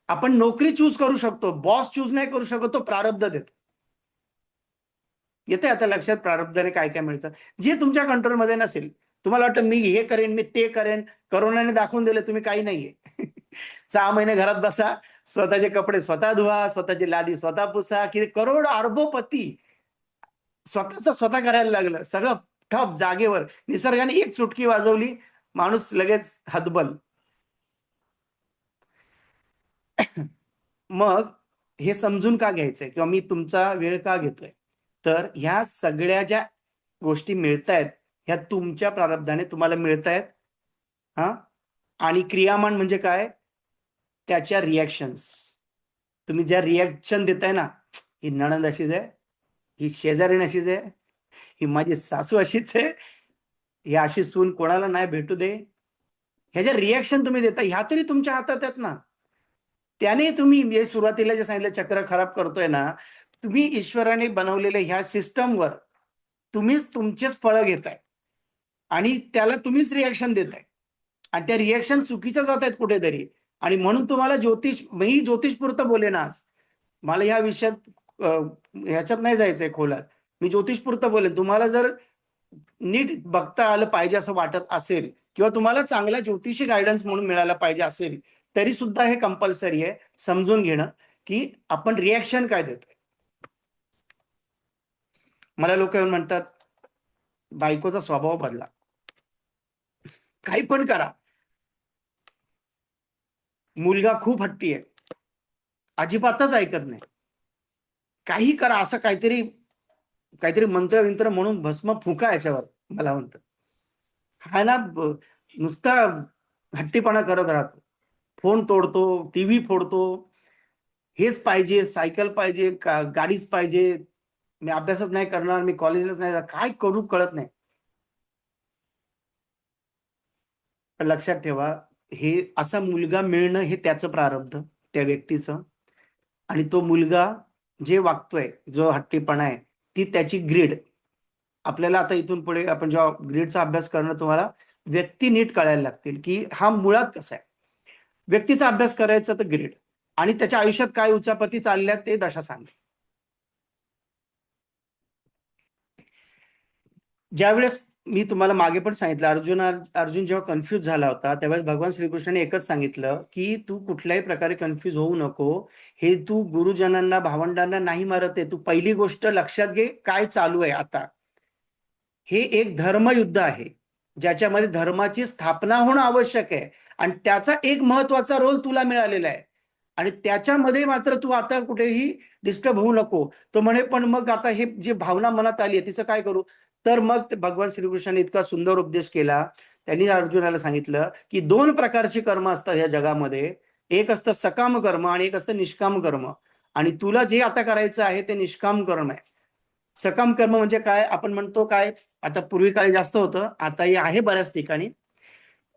आपण नोकरी चूज करू शकतो, बॉस चूज नाही करू शकतो, तो प्रारब्ध देतो. येते आता लक्षात प्रारब्धाने काय काय मिळतं, जे तुमच्या कंट्रोलमध्ये नसेल. तुम्हाला वाटतं मी हे करेन, मी ते करेन, करोनाने दाखवून दिलं तुम्ही काही नाहीये. 6 महिने घरात बसा, स्वतःचे कपडे स्वतः धुवा, स्वतःची लादी स्वतः पुसा, की करोड अरबोपती स्वतःच स्वतः करायला लागलं, सगळं ठप जागेवर. निसर्गाने एक चुटकी वाजवली, माणूस लगेच हतबल. मग हे समजून का घ्यायचंय किंवा मी तुमचा वेळ का घेतोय, तर ह्या सगळ्या ज्या गोष्टी मिळतायत ह्या तुमच्या प्रारब्धाने तुम्हाला मिळतायत. हा, आणि क्रियामान म्हणजे काय, त्याच्या रिॲक्शन्स. तुम्ही ज्या रिॲक्शन देताय ना, ही नणंद अशीच आहे, ही शेजारीण अशीच आहे, ही माझी सासू अशीच आहे, ही अशी सून कोणाला नाही भेटू दे, ह्या ज्या रिॲक्शन तुम्ही देता ह्या तरी तुमच्या हातात आहेत ना. त्याने तुम्ही म्हणजे सुरुवातीला जे सांगितलं चक्र खराब करतोय ना, तुम्ही ईश्वराने बनवलेल्या ह्या सिस्टमवर तुम्हीच तुमचेच फळं घेताय आणि त्याला तुम्हीच रिॲक्शन देताय आणि त्या रिॲक्शन चुकीच्या जात आहेत कुठेतरी. आणि म्हणून तुम्हाला मी ज्योतिषपुरतं बोलेन आज. मला ह्या विषयात ह्याच्यात नाही जायचंय खोलात. मी ज्योतिषपुरतं बोलेन. तुम्हाला जर नीट बघता आलं पाहिजे असं वाटत असेल किंवा तुम्हाला चांगला ज्योतिषी गायडन्स म्हणून मिळाला पाहिजे असेल, तरी सुद्धा हे कंपल्सरी आहे समजून घेणं की आपण रिॲक्शन काय देतोय. मला लोक येऊन म्हणतात बायकोचा स्वभाव बदला, काही पण करा. मुलगा खूप हट्टी आहे, अजिबातच ऐकत नाही. काही करा, असं काहीतरी काहीतरी मंत्र विंत्र म्हणून भस्म फुका याच्यावर. मला म्हणतात हा ना नुसता हट्टीपणा करत राहतो, फोन तोडतो, टीव्ही फोडतो, हेच पाहिजे, सायकल पाहिजे, गाडीच पाहिजे, मी अभ्यासच नाही करणार, मी कॉलेजलाच नाही जाणार, काय करू कळत नाही. पण लक्षात ठेवा, हे असा मुलगा मिळणं हे त्याचं प्रारब्ध, त्या व्यक्तीचं. आणि तो मुलगा जे वागतोय, जो हट्टीपणा आहे, ती त्याची ग्रीड. आपल्याला आता इथून पुढे आपण जेव्हा ग्रीडचा अभ्यास करणं, तुम्हाला व्यक्ती नीट कळायला लागतील की हा मुळात कसा आहे. व्यक्तीचा अभ्यास करायचा तर ग्रीड, आणि त्याच्या आयुष्यात काय उचापती चालल्या ते दशा सांगते. ज्यावेळेस मी तुम्हाला मागे पण सांगितलं, अर्जुन जेव्हा कन्फ्यूज झाला होता, त्यावेळेस भगवान श्रीकृष्णाने एकच सांगितलं की तू कुठल्याही प्रकारे कन्फ्यूज होऊ नको. हे तू गुरुजनांना, भावंडांना नाही मारत आहे. तू पहिली गोष्ट लक्षात घे काय चालू आहे आता. हे एक धर्मयुद्ध आहे, ज्याच्यामध्ये धर्माची स्थापना होणं आवश्यक आहे, आणि त्याचा एक महत्वाचा रोल तुला मिळालेला आहे. आणि त्याच्यामध्ये मात्र तू आता कुठेही डिस्टर्ब होऊ नको. तो म्हणे पण मग आता हे जे भावना मनात आली आहे तिचं काय करू. तर मग भगवान श्रीकृष्णाने इतका सुंदर उपदेश केला. त्यांनी अर्जुनाला सांगितलं की दोन प्रकारची कर्म असतात या जगामध्ये. एक असतं सकाम कर्म आणि एक असतं निष्काम कर्म. आणि तुला जे आता करायचं आहे ते निष्काम कर्म आहे. सकाम कर्म म्हणजे काय, आपण म्हणतो काय, आता पूर्वी काळी जास्त होतं, आताही आहे बऱ्याच ठिकाणी.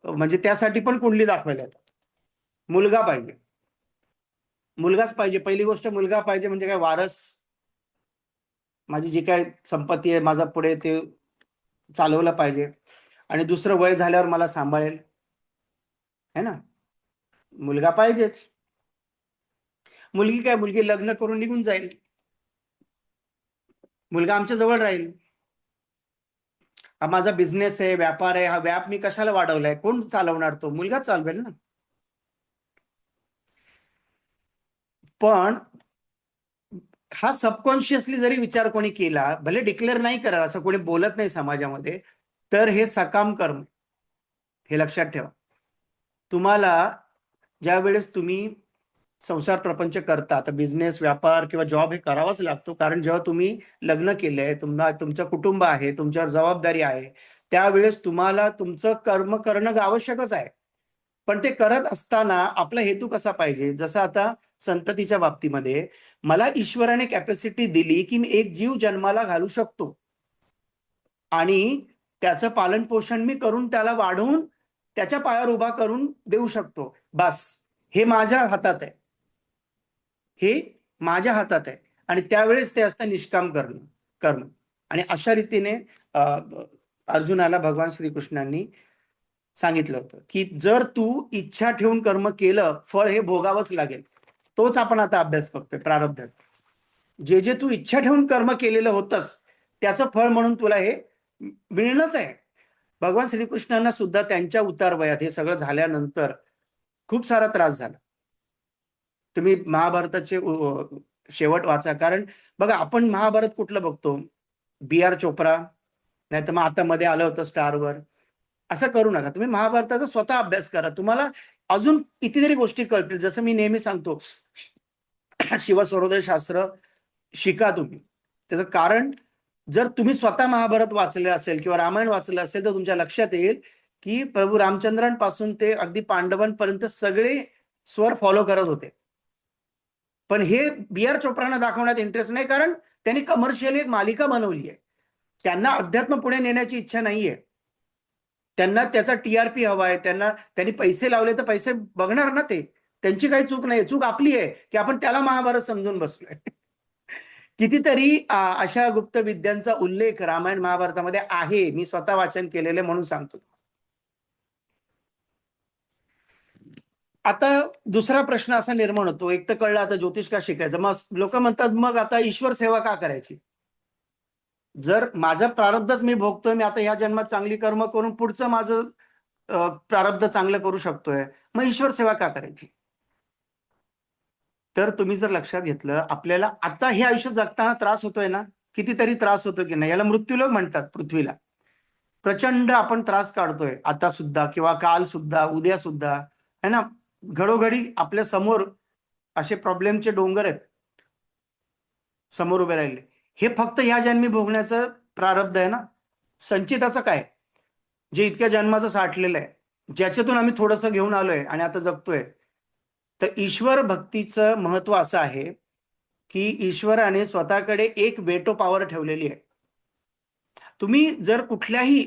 म्हणजे त्यासाठी पण कुंडली दाखवायला येतात. मुलगा पाहिजे, मुलगाच पाहिजे. पहिली गोष्ट मुलगा पाहिजे म्हणजे काय, वारस. माझी जी काय संपत्ती आहे माझा पुढे ते चालवलं पाहिजे. आणि दुसरं, वय झाल्यावर मला सांभाळेल, है ना. मुलगा पाहिजेच. मुलगी काय, मुलगी लग्न करून निघून जाईल, मुलगा आमच्या जवळ राहील. हा माझा बिझनेस आहे, व्यापार आहे, हा व्याप मी कशाला वाढवलाय, कोण चालवणार, तो मुलगाच चालवेल ना. पण हा सबकॉन्शियसली जरी विचार कोणी केला, भले डिक्लेअर नाही करत, असं कोणी बोलत नाही समाजामध्ये, तर हे सकाम कर्म. हे लक्षात ठेवा. तुम्हाला ज्या वेळेस तुम्ही संसार प्रपंच करता, तर बिझनेस, व्यापार किंवा जॉब हे करावाच लागतो. कारण जेव्हा तुम्ही लग्न केलंय, तुमचं कुटुंब आहे, तुमच्यावर जबाबदारी आहे, त्यावेळेस तुम्हाला तुमचं कर्म करणं आवश्यकच आहे. पण ते करत असताना आपला हेतू कसा पाहिजे. जसं आता संततीच्या बाबतीमध्ये मला ईश्वराने कॅपॅसिटी दिली की मी एक जीव जन्माला घालू शकतो आणि त्याचं पालन पोषण मी करून त्याला वाढवून त्याच्या पायावर उभा करून देऊ शकतो. बस, हे माझ्या हातात आहे, हे माझ्या हातात आहे. आणि त्यावेळेस ते असतं निष्काम कर्म. आणि अशा रीतीने अर्जुनाला भगवान श्रीकृष्णांनी सांगितलं होतं की जर तू इच्छा ठेवून कर्म केलं, फळ हे भोगावंच लागेल. तोच आपण आता अभ्यास करतोय, प्रारब्ध. जे जे तू इच्छा ठेवून कर्म केलेलं होतंस, त्याचं फळ म्हणून तुला हे मिळणंच आहे. भगवान श्रीकृष्णांना सुद्धा त्यांच्या उतार वयात हे सगळं झाल्यानंतर खूप सारा त्रास झाला. तुम्ही महाभारताचे शेवट वाचा. कारण बघा, आपण महाभारत कुठलं बघतो, B.R. चोप्रा, नाही तर मग आता मध्ये आलं होतं स्टारवर. असं करू नका. तुम्ही महाभारताचा स्वतः अभ्यास करा, तुम्हाला अजून कितीतरी गोष्टी कळतील. जसं मी नेहमी सांगतो, शिवस्वरोदय शास्त्र शिका तुम्ही. त्याचं कारण, जर तुम्ही स्वतः महाभारत वाचले असेल किंवा रामायण वाचलं असेल, तर तुमच्या लक्षात येईल की प्रभू रामचंद्रांपासून ते अगदी पांडवांपर्यंत सगळे स्वर फॉलो करत होते. पण हे B.R. चोप्रांना दाखवण्यात इंटरेस्ट नाही, कारण त्यांनी कमर्शियल एक मालिका बनवली आहे. त्यांना अध्यात्म पुढे नेण्याची इच्छा नाहीये. त्यांना त्याचा TRP हवा आहे. त्यांनी पैसे लावले तर पैसे बघणार ना ते. त्यांची काही चूक नाही, चूक आपली आहे की आपण त्याला महाभारत समजून बसलोय. कितीतरी अशा गुप्त विद्यांचा उल्लेख रामायण महाभारतामध्ये आहे, मी स्वतः वाचन केलेले म्हणून सांगतो. आता दुसरा प्रश्न असा निर्माण होतो, एक तर कळलं आता ज्योतिष का शिकायचं, मग लोक म्हणतात मग आता ईश्वर सेवा का करायची? जर माझं प्रारब्धच मी भोगतोय, मी आता ह्या जन्मात चांगली कर्म करून पुढचं माझं प्रारब्ध चांगलं करू शकतोय, मग ईश्वर सेवा का करायची? तर तुम्ही जर लक्षात घेतलं, आपल्याला आता हे आयुष्य जगताना त्रास होतोय ना, कितीतरी त्रास होतो की नाही, याला मृत्यूलोक म्हणतात. पृथ्वीला प्रचंड आपण त्रास काढतोय आता सुद्धा, किंवा काल सुद्धा, उद्या सुद्धा, है ना. घडोघडी आपल्या समोर असे प्रॉब्लेमचे डोंगर आहेत समोर उभे राहिले. हे फक्त ह्या जन्मी भोगण्याचं प्रारब्ध आहे ना. संचिताचं काय, जे इतक्या जन्माचं साठलेलं आहे, ज्याच्यातून आम्ही थोडंसं घेऊन आलोय आणि आता जगतोय. तर ईश्वर भक्तीचं महत्व असं आहे की ईश्वराने स्वतःकडे एक वेटो पॉवर ठेवलेली आहे. तुम्ही जर कुठल्याही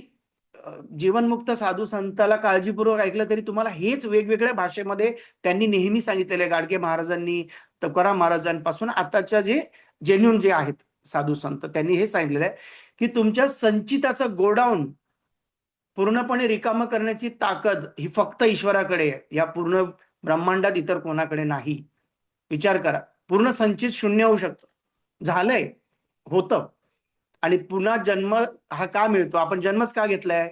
जीवनमुक्त साधू संताला काळजीपूर्वक ऐकलं तरी तुम्हाला हेच वेगवेगळ्या भाषेमध्ये त्यांनी नेहमी सांगितलेलं आहे. गाडगे महाराजांनी, तुकाराम महाराजांपासून आताच्या जे जेन्युन जे आहेत साधू संत, त्यांनी हे सांगितलेलं आहे की तुमच्या संचिताचं गोडाऊन पूर्णपणे रिकाम करण्याची ताकद ही फक्त ईश्वराकडे आहे, या पूर्ण ब्रह्मांडात इतर कोणाकडे नाही. विचार करा, पूर्ण संचित शून्य होऊ शकतो, झालंय, होतं. आणि पुन्हा जन्म हा का मिळतो? आपण जन्मच का घेतलाय?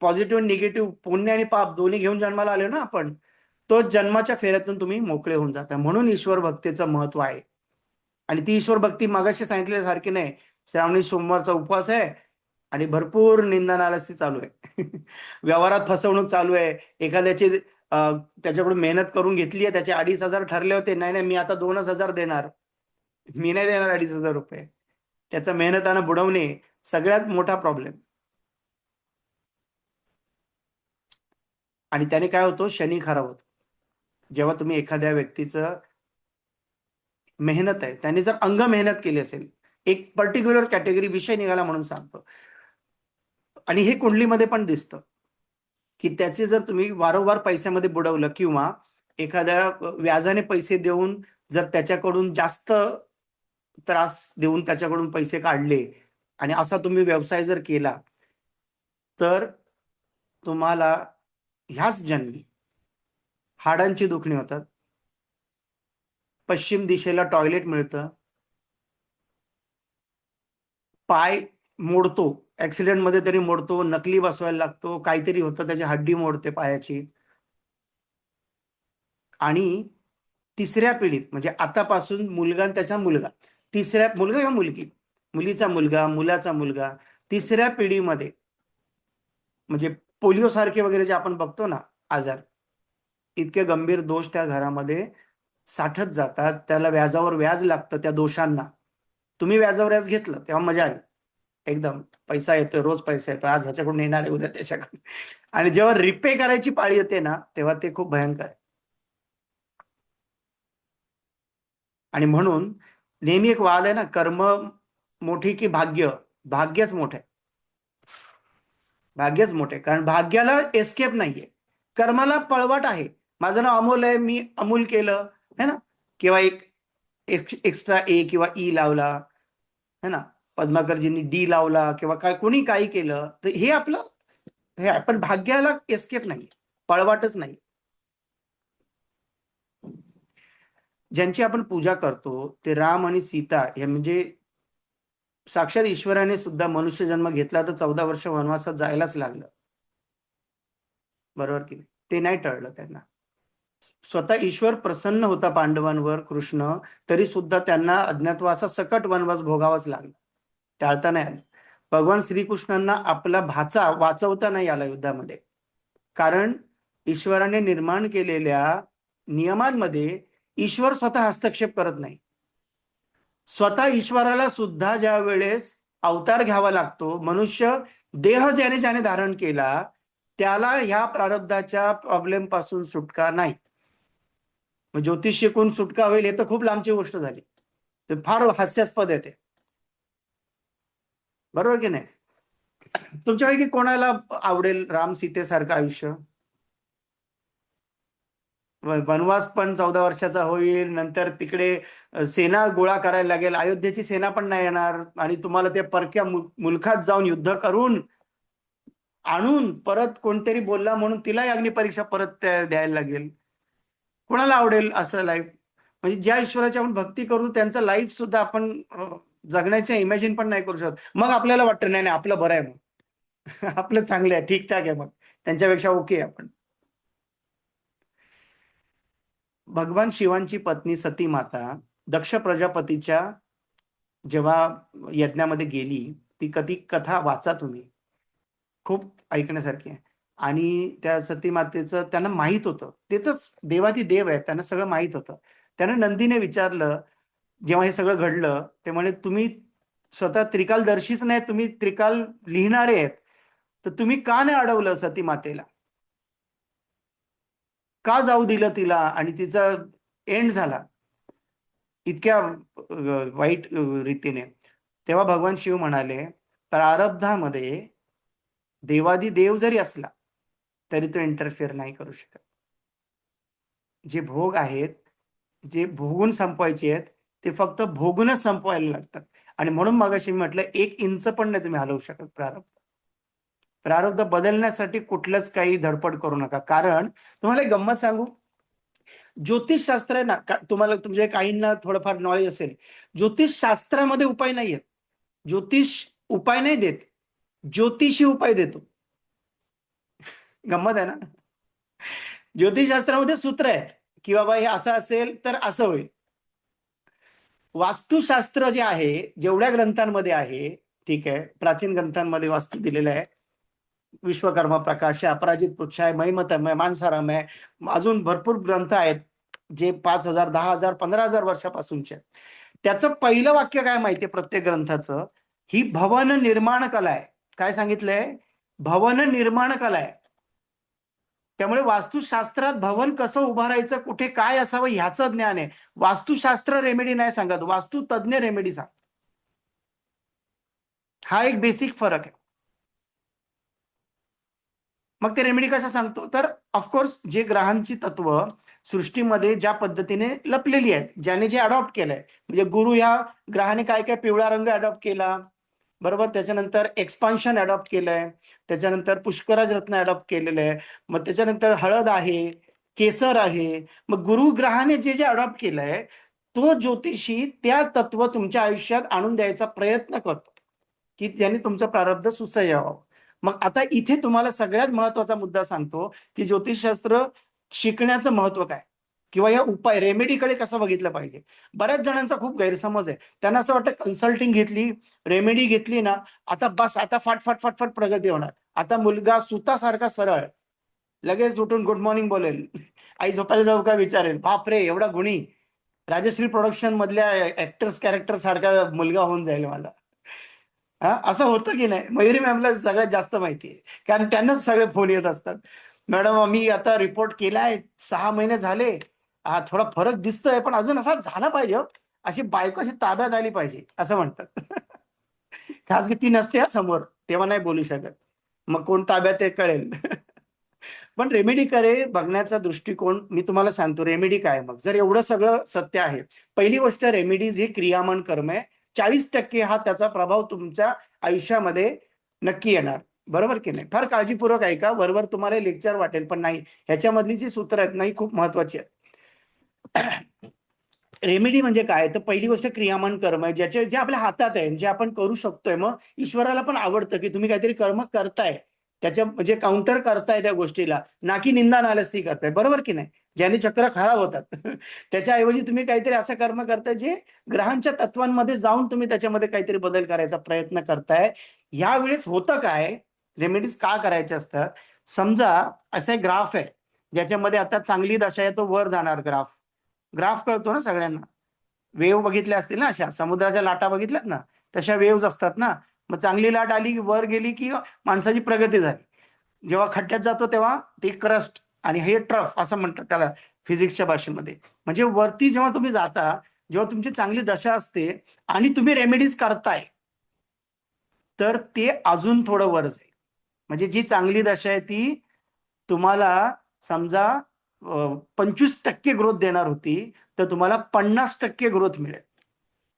पॉझिटिव्ह निगेटिव्ह, पुण्य आणि पाप दोन्ही घेऊन जन्माला आले ना आपण. तो जन्माच्या फेऱ्यातून तुम्ही मोकळे होऊन जाता. म्हणून ईश्वर भक्तीचं महत्व आहे. आणि ती ईश्वर भक्ती मागाशी सांगितल्यासारखी नाही. श्रावणी सोमवारचा उपवास आहे आणि भरपूर निंदा नालस्ती चालू आहे. व्यवहारात फसवणूक चालू आहे. एखाद्याची त्याच्याकडून मेहनत करून घेतली आहे, त्याचे 2,500 ठरले होते, नाही नाही मी आता 2,000 देणार, मी नाही देणार 2,500 रुपये. त्याचा मेहनतानं बुडवणे सगळ्यात मोठा प्रॉब्लेम. आणि त्याने काय होतो, शनी खराब होतो. जेव्हा तुम्ही एखाद्या व्यक्तीचं मेहनत आहे, त्याने जर अंग मेहनत केली असेल, एक पर्टिक्युलर कॅटेगरी विषय निघाला म्हणून सांगतो, आणि हे कुंडलीमध्ये पण दिसतं की त्याचे जर तुम्ही वारंवार पैशामध्ये बुडवलं किंवा एखाद्या व्याजाने पैसे देऊन जर त्याच्याकडून जास्त त्रास देऊन त्याच्याकडून पैसे काढले आणि असा तुम्ही व्यवसाय जर केला, तर तुम्हाला ह्याच जन्मी हाडांची दुखणी होतात, पश्चिम दिशेला टॉयलेट मिळतं, पाय मोडतो, ऍक्सिडेंट मध्ये तरी मोडतो, नकली बसवायला लागतो, काहीतरी होतं, त्याची हड्डी मोडते पायाची. आणि तिसऱ्या पिढीत म्हणजे आतापासून मुलगा आणि त्याचा मुलगा, तिसऱ्या मुलगा किंवा मुलगी, मुलीचा मुलगा, मुलाचा मुलगा, तिसऱ्या पिढीमध्ये म्हणजे पोलिओ सारखे वगैरे जे आपण बघतो ना आजार, इतके गंभीर दोष त्या घरामध्ये साठत जातात. त्याला व्याजावर व्याज लागतं त्या दोषांना. तुम्ही व्याजावर व्याज घेतलं तेव्हा मजा आली, एकदम पैसा येतोय, रोज पैसा येतो, आज ह्याच्याकडून येणार आहे, उद्या त्याच्याकडून. आणि जेव्हा रिपे करायची पाळी येते ना, तेव्हा ते खूप भयंकर आहे. आणि म्हणून नेहमी एक वाद आहे ना, कर्म मोठी की भाग्य? भाग्यच मोठे, भाग्यच मोठे, कारण भाग्याला एस्केप नाहीये, कर्माला पळवाट आहे. माझं नाव अमोल आहे, मी अमूल केलं है ना, किंवा एक एक्स्ट्रा ए किंवा ई लावला है ना, पद्माकरजींनी डी लावला किंवा काय कोणी काही केलं, तर हे आपलं हे आहे. पण भाग्याला एस्केप नाही, पळवाटच नाही. ज्यांची आपण पूजा करतो ते राम आणि सीता हे म्हणजे साक्षात ईश्वराने सुद्धा मनुष्य जन्म घेतला तर 14 वर्ष वनवासात जायलाच लागलं, बरोबर की नाही? ते नाही टळलं त्यांना. स्वतः ईश्वर प्रसन्न होता पांडवांवर, कृष्ण, तरी सुद्धा त्यांना अज्ञातवासा सकट वनवास भोगावाच लागला, टाळता नाही आलं. भगवान श्रीकृष्णांना आपला भाचा वाचवता नाही आला युद्धामध्ये, कारण ईश्वराने निर्माण केलेल्या नियमांमध्ये ईश्वर स्वतः हस्तक्षेप करत नाही. स्वतः ईश्वराला सुद्धा ज्या वेळेस अवतार घ्यावा लागतो, मनुष्य देह ज्याने ज्याने धारण केला त्याला ह्या प्रारब्धाच्या प्रॉब्लेम पासून सुटका नाही. मग ज्योतिष शिकून सुटका होईल हे तर खूप लांबची गोष्ट झाली, ते फार हास्यास्पद आहे ते, बरोबर की नाही? तुमच्यापैकी कोणाला आवडेल राम सीतेसारखं आयुष्य? वनवास पण 14 वर्षाचा होईल, नंतर तिकडे सेना गोळा करायला लागेल, अयोध्येची सेना पण नाही येणार, आणि तुम्हाला ते परक्या मुलखात जाऊन युद्ध करून आणून परत कोणतरी बोलला म्हणून तिलाही अग्निपरीक्षा परत द्यायला लागेल. कोणाला आवडेल असं लाईफ? म्हणजे ज्या ईश्वराची आपण भक्ती करू त्यांचं लाईफ सुद्धा आपण जगण्याचं इमॅजिन पण नाही करू शकत. मग आपल्याला वाटतं नाही नाही आपलं बरं आहे, मग आपलं चांगलं आहे, ठीकठाक आहे, मग त्यांच्यापेक्षा ओके आहे आपण. भगवान शिवांची पत्नी सती माता दक्ष प्रजापतीच्या जेव्हा यज्ञामध्ये गेली, ती कधी कथा वाचा तुम्ही, खूप ऐकण्यासारखी आहे. आणि त्या सती मातेचं त्यांना माहित होतं, ते तर देवाती देव आहे, त्यांना सगळं माहित होतं. त्यानं नंदीने विचारलं, जेव्हा हे सगळं घडलं, ते म्हणे तुम्ही स्वतः त्रिकालदर्शीच नाही, तुम्ही त्रिकाल लिहिणारे आहेत, तर तुम्ही का नाही अडवलं सती मातेला, का जाऊ दिलं तिला, आणि तिचा एंड झाला इतक्या वाईट रीतीने. तेव्हा भगवान शिव म्हणाले, प्रारब्धामध्ये देवादी देव जरी असला तरी तो इंटरफिअर नाही करू शकत. जे भोग आहेत, जे भोगून संपवायचे आहेत, ते फक्त भोगूनच संपवायला लागतात. आणि म्हणून मगाशी मी म्हटलं 1 इंच पण नाही तुम्ही हलवू शकत प्रारब्ध. प्रारब्ध बदलण्यासाठी कुठलंच काही धडपड करू नका. कारण तुम्हाला एक गंमत सांगू, ज्योतिषशास्त्र आहे ना, तुम्हाला तुमच्या काहींना थोडंफार नॉलेज असेल, ज्योतिषशास्त्रामध्ये उपाय नाही आहेत. ज्योतिष उपाय नाही देत, ज्योतिषी उपाय देतो. गंमत आहे ना. ज्योतिषशास्त्रामध्ये सूत्र आहेत की बाबा हे असं असेल तर असं होईल. वास्तुशास्त्र जे आहे, जेवढ्या ग्रंथांमध्ये आहे, ठीक आहे, प्राचीन ग्रंथांमध्ये वास्तू दिलेलं आहे, विश्वकर्मा प्रकाश आहे, अपराजित पुच्छ आहे, महिमतम आहे, मानसाराम आहे, अजून भरपूर ग्रंथ आहेत जे 5,000, 10,000, 15,000 वर्षापासूनचे. त्याचं पहिलं वाक्य काय माहितीये प्रत्येक ग्रंथाचं? ही भवन निर्माण कला आहे. काय सांगितलंय? भवन निर्माण कला आहे. त्यामुळे वास्तुशास्त्रात भवन कसं उभारायचं, कुठे काय असावं ह्याचं ज्ञान आहे. वास्तुशास्त्र रेमेडी नाही सांगत, वास्तु तज्ञ रेमेडी सांग. हा एक बेसिक फरक आहे. मग ते रेमेडी कशा सांगतो, तर ऑफकोर्स जे ग्रहांची तत्व सृष्टीमध्ये ज्या पद्धतीने लपलेली आहेत, ज्याने जे अडॉप्ट केलंय, म्हणजे गुरु ह्या ग्रहाने काय काय पिवळा रंग अडॉप्ट केला, बरोबर, त्याच्यानंतर एक्सपान्शन अडॉप्ट केलंय, त्याच्यानंतर पुष्कराज रत्न अडॉप्ट केलेलं आहे, मग त्याच्यानंतर हळद आहे, केसर आहे. मग गुरुग्रहाने जे जे अडॉप्ट केलंय, तो ज्योतिषी त्या तत्व तुमच्या आयुष्यात आणून द्यायचा प्रयत्न करतो की ज्याने तुमचं प्रारब्ध सुसह्य व्हावं. मग आता इथे तुम्हाला सगळ्यात महत्वाचा मुद्दा सांगतो की ज्योतिषशास्त्र शिकण्याचं महत्व काय, किंवा या उपाय रेमेडीकडे कसं बघितलं पाहिजे. बऱ्याच जणांचा खूप गैरसमज आहे, त्यांना असं वाटतं कन्सल्टिंग घेतली, रेमेडी घेतली ना, आता बस, आता फाट फाट फाट फाट प्रगती होणार, आता मुलगा सुतासारखा सरळ लगेच उठून गुड मॉर्निंग बोलेल, आई झोपायला जाऊ का विचारेल, बापरे एवढा गुणी, राजश्री प्रोडक्शन मधल्या ऍक्टर्स कॅरेक्टर सारखा मुलगा होऊन जाईल मला. हा, असं होतं की नाही? मयुरी मॅमला सगळ्यात जास्त माहिती आहे, कारण त्यांनाच सगळे फोन येत असतात, मॅडम आम्ही आता रिपोर्ट केलाय, 6 महिने झाले, हा थोडा फरक दिसतोय, पण अजून असा झाला पाहिजे हो. अशी बायको अशी ताब्यात आली पाहिजे असं म्हणतात. खास की ती नसते हा समोर, तेव्हा नाही बोलू शकत, मग कोण ताब्यात आहे कळेल. पण रेमेडीकडे बघण्याचा दृष्टिकोन मी तुम्हाला सांगतो. रेमेडी काय, मग जर एवढं सगळं सत्य आहे, पहिली गोष्ट रेमेडीज ही क्रियामान कर्म आहे. 40% हा त्याचा प्रभाव तुमच्या आयुष्यामध्ये नक्की येणार, बरोबर की नाही? फार काळजीपूर्वक ऐका, बरोबर तुम्हाला लेक्चर वाटेल पण नाही, ह्याच्यामधली जी सूत्र आहेत नाही खूप महत्वाची आहेत. रेमेडी म्हणजे काय, तर पहिली गोष्ट क्रियामान कर्म आहे, ज्याचे जे आपल्या हातात आहे, जे आपण करू शकतोय. मग ईश्वराला पण आवडतं की तुम्ही काहीतरी कर्म करताय, त्याच्या म्हणजे काउंटर करताय त्या गोष्टीला, ना की निंदा नालस्ती करताय, बरोबर की नाही? ज्याने चक्र खराब होतात. त्याच्याऐवजी तुम्ही काहीतरी असं कर्म करताय जे ग्रहांच्या तत्वांमध्ये जाऊन तुम्ही त्याच्यामध्ये काहीतरी बदल करायचा प्रयत्न करताय. यावेळेस होतं काय, रेमेडीज का करायचे असतात, समजा असा एक ग्राफ आहे ज्याच्यामध्ये आता चांगली दशा आहे, तो वर जाणार ग्राफ. ग्राफ कळतो ना सगळ्यांना? वेव्ह बघितल्या असतील ना, अशा समुद्राच्या लाटा बघितल्यात ना, तशा वेव्ह असतात ना. मग चांगली लाट आली वर गेली की माणसाची प्रगती झाली, जेव्हा खड्ड्यात जातो तेव्हा ते क्रस्ट, आणि हे ट्रफ असं म्हणतात त्याला फिजिक्सच्या भाषेमध्ये. म्हणजे वरती जेव्हा तुम्ही जाता, जेव्हा तुमची चांगली दशा असते आणि तुम्ही रेमेडीज करताय, तर ते अजून थोडं वर जाईल. म्हणजे जी चांगली दशा आहे ती तुम्हाला समजा 25% ग्रोथ देणार होती, तर तुम्हाला 50% ग्रोथ मिळेल.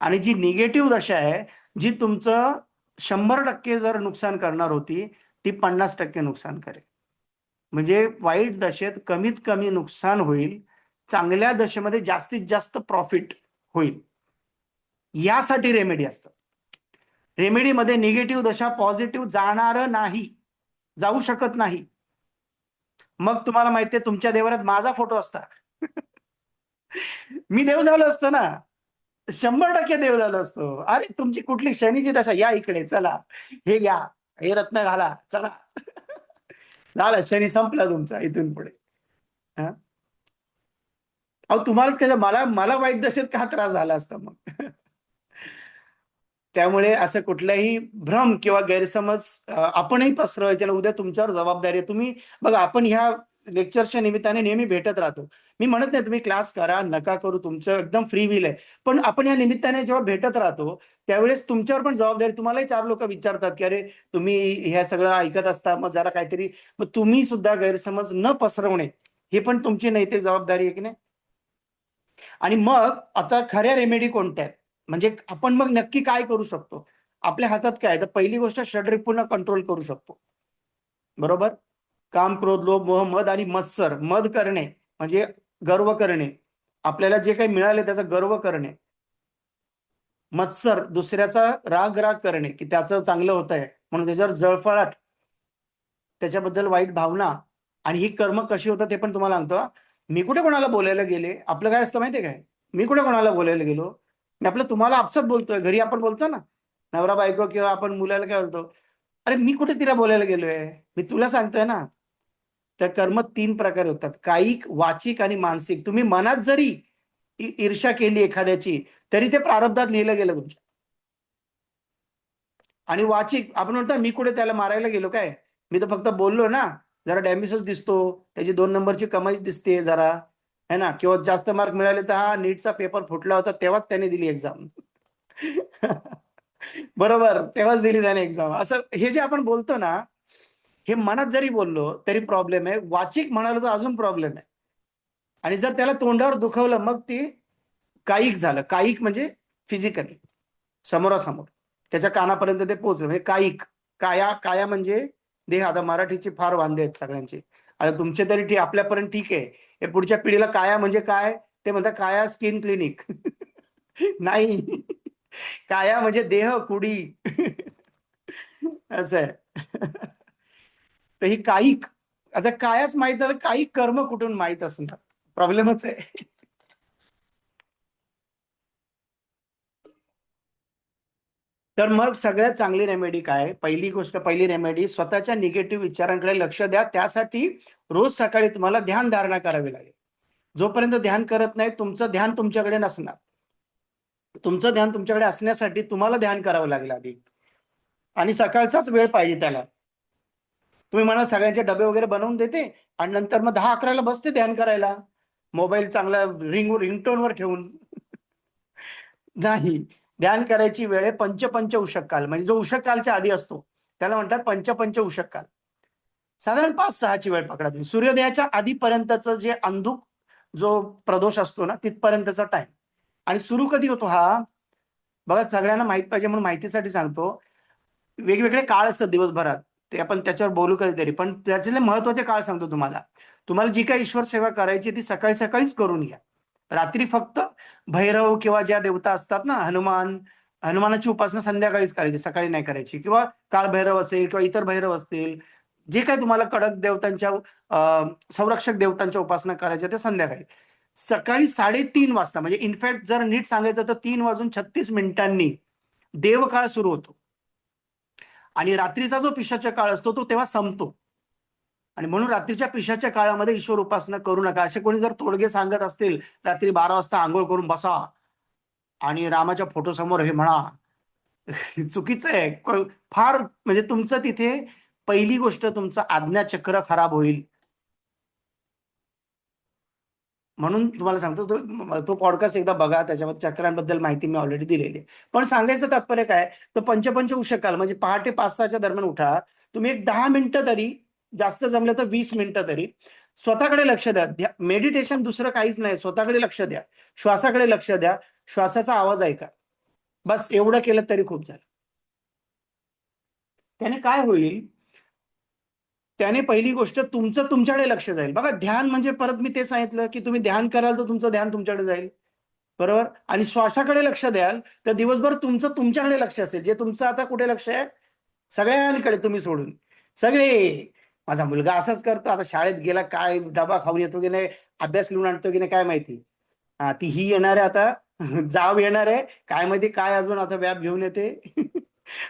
आणि जी निगेटिव्ह दशा आहे, जी तुमचं 100% जर नुकसान करणार होती, ती 50% नुकसान करेल. म्हणजे वाईट दशेत कमीत कमी नुकसान होईल, चांगल्या दशेमध्ये जास्तीत जास्त प्रॉफिट होईल. यासाठी रेमेडी असतं. रेमेडीमध्ये निगेटिव्ह दशा पॉझिटिव्ह जाणार नाही, जाऊ शकत नाही. मग तुम्हाला माहितीये तुमच्या देवाऱ्यात माझा फोटो असता. मी देव झालो असतो ना. 100% देव झालो असतो. अरे तुमची कुठली शनीची दशा, या इकडे चला, हे घ्या, हे रत्न घाला, चला. झालं, शनी संपला तुमचा इथून पुढे. हा? अहो तुम्हालाच कसं, मला मला वाईट दशेत का त्रास झाला असता मग. त्यामुळे असं कुठलाही भ्रम किंवा गैरसमज आपणही पसरवायचे ना. उद्या तुमच्यावर जबाबदारी आहे. तुम्ही बघा, आपण ह्या लेक्चर्सच्या निमित्ताने नेहमी भेटत राहतो. मी म्हणत नाही तुम्ही क्लास करा, नका करू, तुमचं एकदम फ्री विल आहे. पण आपण या निमित्ताने जेव्हा भेटत राहतो, त्यावेळेस तुमच्यावर पण जबाबदारी. तुम्हालाही 4 लोक विचारतात की अरे तुम्ही ह्या सगळं ऐकत असता, मग जरा काहीतरी, मग तुम्ही सुद्धा गैरसमज न पसरवणे हे पण तुमची नैतिक जबाबदारी आहे की नाही. आणि मग आता खऱ्या रेमेडी कोणत्या आहेत, म्हणजे आपण मग नक्की काय करू शकतो. आपल्या हातात काय, तर पहिली गोष्ट षड्रिपूंना कंट्रोल करू शकतो. बरोबर. काम, क्रोध, लोभ, मोह, मद आणि मत्सर. मद करणे म्हणजे गर्व करणे, आपल्याला जे काही मिळाले त्याचा गर्व करणे. मत्सर, दुसऱ्याचा राग करणे की त्याचं चांगलं होत आहे म्हणून त्याच्यावर जळफळाट, त्याच्याबद्दल वाईट भावना. आणि ही कर्म कशी होतात ते पण तुम्हाला सांगतो. मी कुठे कोणाला बोलायला गेले, आपलं काय असतं माहितीये काय, मी कुठे कोणाला बोलायला गेलो, मी आपलं तुम्हाला आपसात बोलतोय. घरी आपण बोलतो ना, नवरा बायको किंवा आपण मुलाला काय बोलतो, अरे मी कुठे तिला बोलायला गेलोय, मी तुला सांगतोय ना. तर कर्म 3 प्रकारे होतात, कायिक, वाचिक आणि मानसिक. तुम्ही मनात जरी ईर्ष्या केली एखाद्याची, तरी ते प्रारब्धात लिहिलं गेलं तुमच्या. आणि वाचिक, आपण म्हणतो मी कुठे त्याला मारायला गेलो काय, मी तर फक्त बोललो ना, जरा डॅमेजच दिसतो, त्याची 2 नंबरची कमाईच दिसते जरा, है ना. किंवा जास्त मार्क मिळाले तर हा नीटचा पेपर फुटला होता तेव्हाच त्याने दिली एक्झाम. बरोबर, तेव्हाच दिली त्याने एक्झाम. असं हे जे आपण बोलतो ना, हे मनात जरी बोललो तरी प्रॉब्लेम आहे. वाचिक म्हणालो तर अजून प्रॉब्लेम आहे. आणि जर त्याला तोंडावर दुखवलं मग ती कायिक झालं. कायिक म्हणजे फिजिकली, समोरासमोर त्याच्या कानापर्यंत ते पोहोचलं म्हणजे कायिक. काया, काया म्हणजे देह. आता मराठीचे फार वांदे आहेत सगळ्यांचे. आता तुमचे तरी ठीक, आपल्यापर्यंत ठीक आहे. हे पुढच्या पिढीला काया म्हणजे काय ते म्हणतात, काया स्किन क्लिनिक. नाही, काया म्हणजे देह, कुडी. असं आहे. तर ही कायिक, आता कायाच माहित नाही, कायिक कर्म कुठून माहित असणार, प्रॉब्लेमच आहे. तर मग सगळ्यात चांगली रेमेडी काय, पहिली गोष्ट, पहिली रेमेडी, स्वतःच्या निगेटिव्ह विचारांकडे लक्ष द्या. त्यासाठी रोज सकाळी तुम्हाला ध्यान धारणा करावी लागेल. जोपर्यंत ध्यान करत नाही, तुमचं ध्यान तुमच्याकडे नसणार. तुमचं ध्यान तुमच्याकडे असण्यासाठी तुम्हाला ध्यान करावं लागेल आधी. आणि सकाळचाच वेळ पाहिजे त्याला. तुम्ही म्हणा सगळ्यांचे डबे वगैरे बनवून देते आणि नंतर मग 10-11ला बसते ध्यान करायला, मोबाईल चांगला रिंगटोनवर ठेवून. नाही, ध्यान करायची वेळ आहे पंचपंच उषक काल, म्हणजे जो उषक कालच्या आधी असतो त्याला म्हणतात पंचपंच उषक काल. साधारण 5-6ची वेळ पकडा तुम्ही. सूर्योदयाच्या आधीपर्यंतचं जे अंधुक जो प्रदोष असतो ना, तिथपर्यंतचा टाइम. आणि सुरू कधी होतो हा, बघा सगळ्यांना माहित पाहिजे म्हणून माहितीसाठी सांगतो. वेगवेगळे काळ असतात दिवसभरात, ते आपण त्याच्यावर बोलू कधीतरी. पण त्याचे महत्वाचे काळ सांगतो तुम्हाला. तुम्हाला जी काही ईश्वर सेवा करायची ती सकाळी सकाळीच करून घ्या. रात्री फक्त भैरव किंवा ज्या देवता असतात ना, हनुमानाची उपासना संध्याकाळीच करायची, सकाळी नाही करायची. किंवा काळ भैरव असेल किंवा इतर भैरव असतील, जे काही तुम्हाला कडक देवतांच्या, संरक्षक देवतांच्या उपासना करायच्या त्या संध्याकाळी. सकाळी 3:30 वाजता, म्हणजे इनफॅक्ट जर नीट सांगायचं तर 3:36 देवकाळ सुरू होतो. आणि रात्रीचा जो पिशाचा काळ असतो तो तेव्हा संपतो. आणि म्हणून रात्रीच्या पिशाच्या काळामध्ये ईश्वर उपासना करू नका. असे कोणी जर तोडगे सांगत असतील, रात्री 12 वाजता आंघोळ करून बसा आणि रामाच्या फोटो समोर हे म्हणा, चुकीचं आहे. फार म्हणजे तुमचं तिथे पहिली गोष्ट तुमचं आज्ञाचक्र खराब होईल. म्हणून तुम्हाला सांगतो, तो पॉडकास्ट एकदा बघा, त्याच्यामध्ये चक्रांबद्दल माहिती मी ऑलरेडी दिलेली आहे. पण सांगायचं तात्पर्य काय, तर पंचपंच उषकाल म्हणजे पहाटे 5-6च्या दरम्यान उठा. तुम्ही एक 10 मिनिटं तरी, जास्त जमलं तर 20 मिनिटं तरी स्वतःकडे लक्ष द्या. मेडिटेशन दुसरं काहीच नाही, स्वतःकडे लक्ष द्या, श्वासाकडे लक्ष द्या, श्वासाचा आवाज ऐका. बस एवढं केलं तरी खूप झालं. त्याने काय होईल, त्याने पहिली गोष्ट तुमचं तुमच्याकडे लक्ष जाईल. बघा, ध्यान म्हणजे परत मी ते सांगितलं की तुम्ही ध्यान कराल तर तुमचं ध्यान तुमच्याकडे जाईल, बरोबर. आणि श्वासाकडे लक्ष द्याल तर दिवसभर तुमचं तुमच्याकडे लक्ष असेल. जे तुमचं आता कुठे लक्ष आहे, सगळ्यांकडे तुम्ही सोडून. सगळे, माझा मुलगा असाच करतो, आता शाळेत गेला काय डबा खाऊन येतो की नाही, अभ्यास लिहून आणतो की नाही काय माहिती. ती ही येणार आहे आता, जाव येणार आहे काय माहिती, काय अजून आता व्याप घेऊन येते.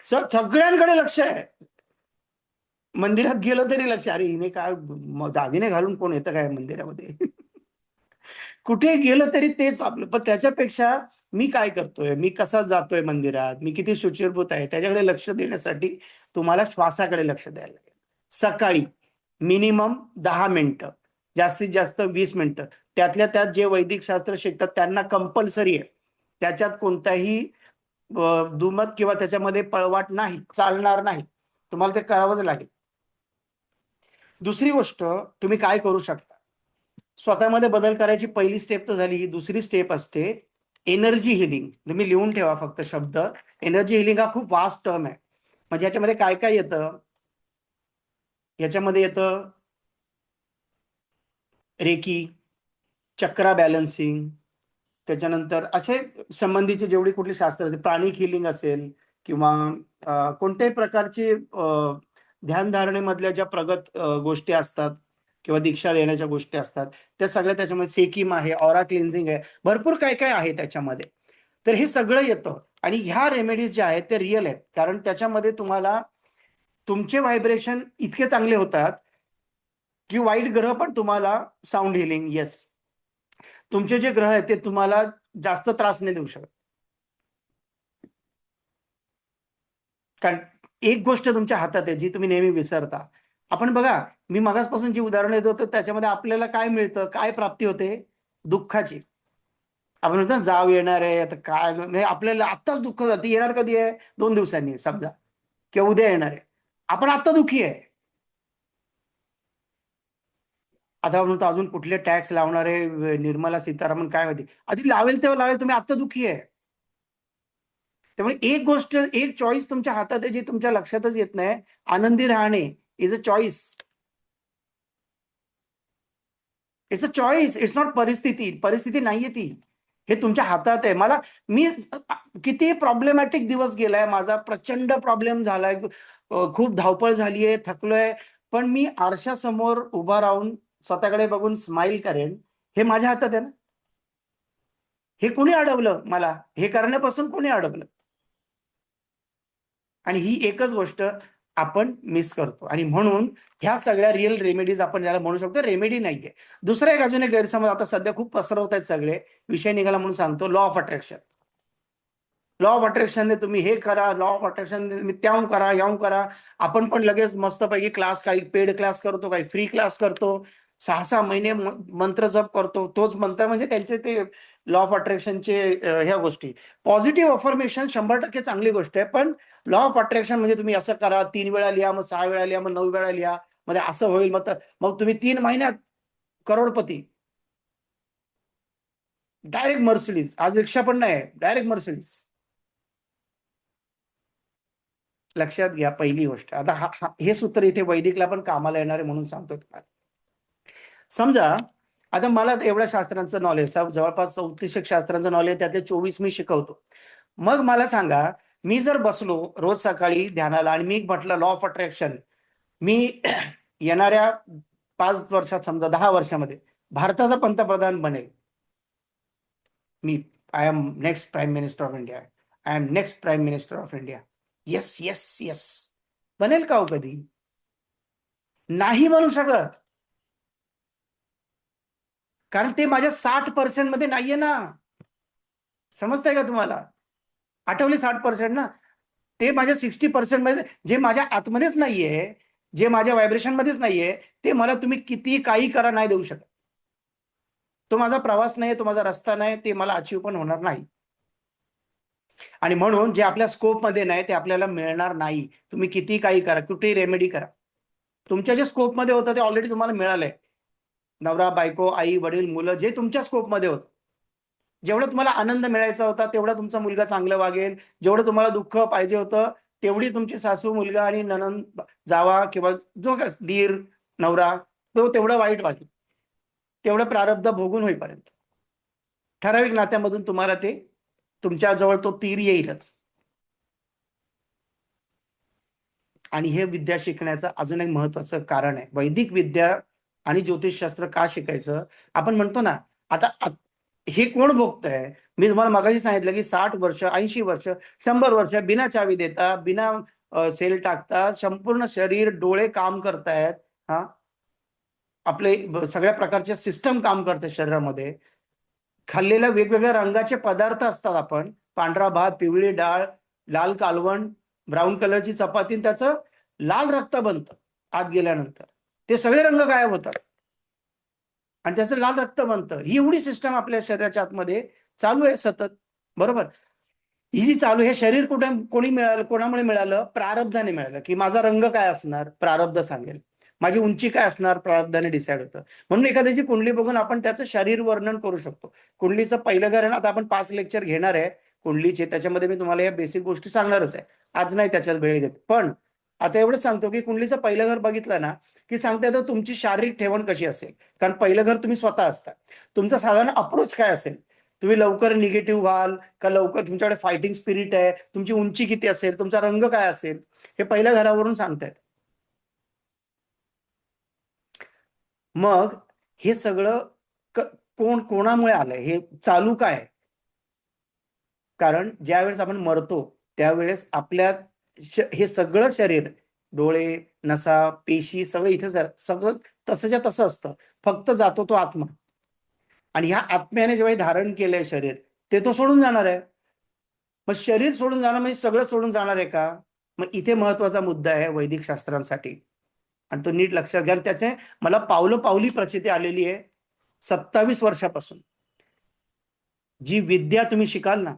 सगळ्यांकडे लक्ष आहे. मंदिरात गेलो तरी लक्ष, अरे हिने काय दागिने घालून कोण येतं काय मंदिरामध्ये. कुठे गेलो तरी तेच आपलं. पण त्याच्यापेक्षा मी काय करतोय, मी कसा जातोय मंदिरात, मी किती शुचिर्भूत आहे, त्याच्याकडे लक्ष देण्यासाठी तुम्हाला श्वासाकडे लक्ष द्यायला लागेल. सकाळी मिनिमम 10 मिनिटं, जास्तीत जास्त 20 मिनिटं. त्यातल्या त्यात जे वैदिक शास्त्र शिकतात त्यांना कंपल्सरी आहे, त्याच्यात कोणताही दुमत किंवा त्याच्यामध्ये पळवाट नाही, चालणार नाही, तुम्हाला ते करावंच लागेल. दुसरी गोष्ट तुम्ही काय करू शकता, स्वतःमध्ये बदल करायची पहिली स्टेप तर झाली. दुसरी स्टेप असते एनर्जी हिलिंग. तुम्ही लिहून ठेवा फक्त शब्द. एनर्जी हिलिंग हा खूप वास्ट टर्म आहे. म्हणजे याच्यामध्ये काय काय येतं, याच्यामध्ये येतं रेकी, चक्रा बॅलन्सिंग, त्याच्यानंतर असे संबंधीचे जेवढी कुठली शास्त्र असेल, प्राणिक हिलिंग असेल किंवा कोणत्याही प्रकारची ध्यानधारणेमधल्या ज्या प्रगत गोष्टी असतात किंवा दीक्षा देण्याच्या गोष्टी असतात, त्या सगळ्या त्याच्यामध्ये सेकिम आहे, ऑरा क्लिन्झिंग आहे, भरपूर काय काय आहे त्याच्यामध्ये. तर हे सगळं येतं. आणि ह्या रेमेडीज ज्या आहेत ते रिअल आहेत, कारण त्याच्यामध्ये तुम्हाला तुमचे व्हायब्रेशन इतके चांगले होतात की वाईट ग्रह पण तुम्हाला साऊंड हिलिंग, येस, तुमचे जे ग्रह आहेत ते तुम्हाला जास्त त्रास नाही देऊ शकत. कारण एक गोष्ट तुमच्या हातात आहे जी तुम्ही नेहमी विसरता. आपण बघा, मी मगासपासून जी उदाहरणं देत होतो त्याच्यामध्ये आपल्याला काय मिळतं, काय प्राप्ती होते, दुःखाची. आपण म्हणतो ना, जाव येणार आहे आता काय, म्हणजे आपल्याला आत्ताच दुःख जाते. येणार कधी आहे, 2 दिवसांनी समजा, किंवा उद्या येणार आहे. आपण आत्ता दुःखी आहे. आता म्हणतो अजून कुठले टॅक्स लावणार आहे निर्मला सीतारामन काय माहिती, आधी लावेल तेव्हा लावेल, तुम्ही आत्ता दुःखी आहे. त्यामुळे एक गोष्ट, एक चॉईस तुमच्या हातात आहे जी तुमच्या लक्षातच येत नाही. आनंदी राहणे is a choice. It's a choice, it's not परिस्थिती. परिस्थिती नाहीये ती, हे तुमच्या हातात आहे. मी किती प्रॉब्लेमॅटिक दिवस गेलाय माझा, प्रचंड प्रॉब्लेम झालाय, खूप धावपळ झालीये, थकलोय, पण मी आरशासमोर उभा राहून स्वतःकडे बघून स्माइल करेन, हे माझ्या हातात आहे ना. हे कोणी अडवलं मला, हे करण्यापासून कोणी अडवलं. आणि ही एकच गोष्ट आपण मिस करतो. आणि म्हणून ह्या सगळ्या रिअल रेमेडीज आपण ज्याला म्हणू शकतो, रेमेडी नाहीये. दुसऱ्या एक अजून एक गैरसमज आता सध्या खूप पसरवत आहेत सगळे, विषय निघाला म्हणून सांगतो, law of attraction. Law of अट्रॅक्शनने तुम्ही हे करा, लॉ ऑफ अट्रॅक्शन तुम्ही त्याहून करा, याहून करा. आपण पण लगेच मस्तपैकी क्लास, काही पेड क्लास करतो, काही फ्री क्लास करतो, 6 6 महिने मंत्र जप करतो. तोच मंत्र म्हणजे त्यांचे ते लॉ ऑफ अट्रॅक्शनचे ह्या गोष्टी. पॉझिटिव्ह अफर्मेशन 100% चांगली गोष्ट आहे, पण लॉ ऑफ अट्रॅक्शन म्हणजे तुम्ही असं करा, 3 वेळा लिहा, मग 6 वेळा लिहा, मग 9 वेळा लिहा, म्हणजे असं होईल, मग तुम्ही 3 महिन्यात करोडपती. डायरेक्ट मर्सिडीज, आज रिक्षा पण नाही, डायरेक्ट मर्सिडीज. लक्षात घ्या पहिली गोष्ट. आता हे सूत्र इथे वैदिकला पण कामाला येणार आहे म्हणून सांगतो तुम्हाला. समजा आता मला एवढ्या शास्त्रांचं नॉलेज, जवळपास 34 शास्त्रांचं नॉलेज, त्यातले 24 मी शिकवतो. मग मला सांगा, मी जर बसलो रोज सकाळी ध्यानाला आणि मी म्हटलं लॉ ऑफ अट्रॅक्शन, मी येणाऱ्या 5 वर्षात, समजा 10 वर्षामध्ये भारताचा पंतप्रधान बनेल, मी, I am next prime minister of India, I am next prime minister of India, yes yes yes, बनेल का हो कधी? नाही म्हणू शकत. कारण ते माझ्या 60% मध्ये नाहीये ना. समजतंय का तुम्हाला? आठवले 60% ना, ते माझ्या 60% मध्ये, जे माझ्या आतमध्येच नाहीये, जे माझ्या व्हायब्रेशन मध्येच नाहीये, ते मला तुम्ही किती काही करा नाही देऊ शकत. तो माझा प्रवास नाही, तो माझा रस्ता नाही, ते मला अचीव पण होणार नाही. आणि म्हणून जे आपल्या स्कोप मध्ये नाही ते आपल्याला मिळणार नाही. तुम्ही किती काही करा, कुठेही रेमेडी करा, तुमच्या जे स्कोप मध्ये होतं ते ऑलरेडी तुम्हाला मिळालंय. नवरा, बायको, आई, वडील, मुलं, जे तुमच्या स्कोपमध्ये होतं. जेवढं तुम्हाला आनंद मिळायचा होता तेवढा तुमचा मुलगा चांगलं वागेल, जेवढं तुम्हाला दुःख पाहिजे होतं तेवढी तुमची सासू, मुलगा आणि नणंद, जावा किंवा जो दीर, नवरा, तो तेवढं वाईट वागेल, तेवढं प्रारब्ध भोगून होईपर्यंत ठराविक नात्यामधून तुम्हाला ते तुमच्या जवळ तो तीर येईलच. आणि हे विद्या शिकण्याचं अजून एक महत्वाचं कारण आहे. वैदिक विद्या आणि ज्योतिषशास्त्र का शिकायचं? आपण म्हणतो ना, आता हे कोण भोगतंय? मी तुम्हाला मगाशी सांगितलं की 60 वर्ष, 80 वर्ष, 100 वर्ष बिना चावी देता, बिना सेल टाकता संपूर्ण शरीर, डोळे काम करतायत. हा, आपले सगळ्या प्रकारचे सिस्टम काम करते शरीरामध्ये. खाल्लेल्या वेगवेगळ्या रंगाचे पदार्थ असतात. आपण पांढरा भात, पिवळी डाळ, लाल कालवण, ब्राऊन कलरची चपाती, त्याचं लाल रक्त बनतं आत गेल्यानंतर. ते सगळे रंग गायब होतात आणि त्याचं लाल रक्त बनतं. ही एवढी सिस्टम आपल्या शरीराच्या आतमध्ये चालू आहे सतत. बरोबर? ही जी चालू, हे शरीर कुठे कोणी मिळालं, कोणामुळे मिळालं? प्रारब्धाने मिळालं. की माझा रंग काय असणार? प्रारब्ध सांगेल. माझी उंची काय असणार? प्रारब्धाने डिसाईड होतं. म्हणून एखाद्याची कुंडली बघून आपण त्याचं शरीर वर्णन करू शकतो. कुंडलीचं पहिलं घर आहे ना, आता आपण 5 लेक्चर घेणार आहे कुंडलीचे, त्याच्यामध्ये मी तुम्हाला या बेसिक गोष्टी सांगणारच आहे. आज नाही त्याच्यात वेळ घेत, पण आता एवढंच सांगतो की कुंडलीचं पहिलं घर बघितलं ना की सांगता येतं तुमची शारीरिक ठेवण कशी असेल. कारण पहिलं घर तुम्ही स्वतः असता. तुमचा साधारण अप्रोच काय असेल? तुम्ही लवकर निगेटिव्ह व्हाल का लवकर तुमच्याकडे फायटिंग स्पिरिट आहे, तुमची उंची किती असेल, तुमचा रंग काय असेल, हे पहिल्या घरावरून सांगतायत. मग हे सगळं कोणामुळे आलंय? हे चालू काय? कारण ज्यावेळेस आपण मरतो त्यावेळेस आपल्या हे सगळं शरीर, डोळे, नसा, पेशी सगळं इथे सगळं तसंच्या तसं असतं. फक्त जातो तो आत्मा. आणि ह्या आत्म्याने जेव्हा धारण केलंय शरीर, ते तो सोडून जाणार आहे. मग शरीर सोडून जाणं म्हणजे सगळं सोडून जाणार आहे का? मग इथे महत्वाचा मुद्दा आहे वैदिक शास्त्रांसाठी, आणि तो नीट लक्षात घ्या. त्याचे मला पावलं पावली प्रचिती आलेली आहे 27 वर्षापासून. जी विद्या तुम्ही शिकाल ना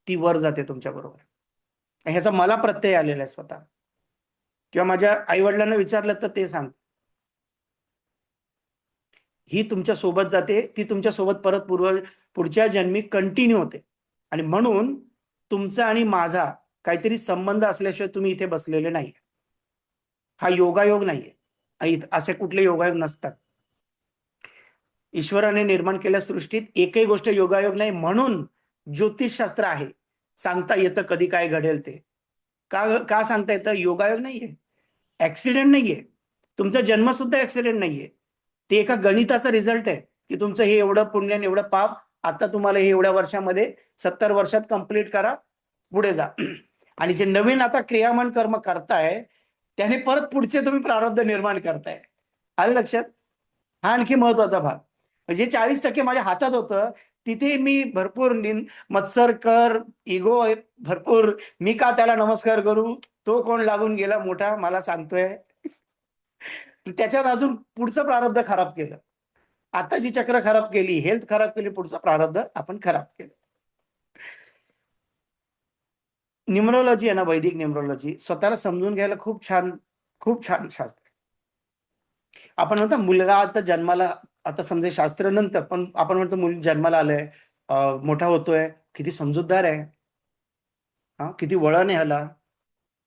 ती वर जाते तुमच्या बरोबर. ह्याचा मला प्रत्यय आलेला आहे स्वतः, किंवा माझ्या आई वडिलांना विचारलं तर ते सांग, ही तुमच्या सोबत जाते, ती तुमच्या सोबत परत पुढच्या जन्मी कंटिन्यू होते. आणि म्हणून तुमचा आणि माझा काहीतरी संबंध असल्याशिवाय तुम्ही इथे बसलेले नाही. हा योगायोग नाहीये, आणि असे कुठले योगायोग नसतात. ईश्वराने निर्माण केल्या सृष्टीत एकही गोष्ट योगायोग नाही. म्हणून ज्योतिषशास्त्र आहे. सांगता येतं कधी काय घडेल ते. का सांगता येतं? योगायोग नाहीये, ऍक्सिडेंट नाहीये. तुमचा जन्म सुद्धा ऍक्सिडेंट नाहीये. ते एका गणिताचा रिझल्ट आहे की तुमचं हे एवढं पुण्य आणि एवढं पाप, आता तुम्हाला हे एवढ्या वर्षामध्ये 70 वर्षात कंप्लीट करा, पुढे जा. आणि जे नवीन आता क्रियामान कर्म करताय त्याने परत पुढचे तुम्ही प्रारब्ध निर्माण करताय. आलं लक्षात? हा आणखी महत्वाचा भाग. म्हणजे 40% माझ्या हातात होतं, तिथे मी भरपूर मत्सर कर, इगो भरपूर, मी का त्याला नमस्कार करू, तो कोण लागून गेला मोठा मला सांगतोय. त्याच्यात अजून पुढचं प्रारब्ध खराब केलं. आताची चक्र खराब केली, हेल्थ खराब केली, पुढचं प्रारब्ध आपण खराब केलं. न्यूमरोलॉजी आहे ना, वैदिक न्यूमरोलॉजी स्वतःला समजून घ्यायला खूप छान, खूप छान शास्त्र. आपण म्हणतो मुलगा आता जन्माला, आता समजा शास्त्र नंतर, पण आपण म्हणतो मुल जन्माला आलंय, मोठा होतोय, किती समजूतदार आहे, हा किती वळण आहे ह्याला,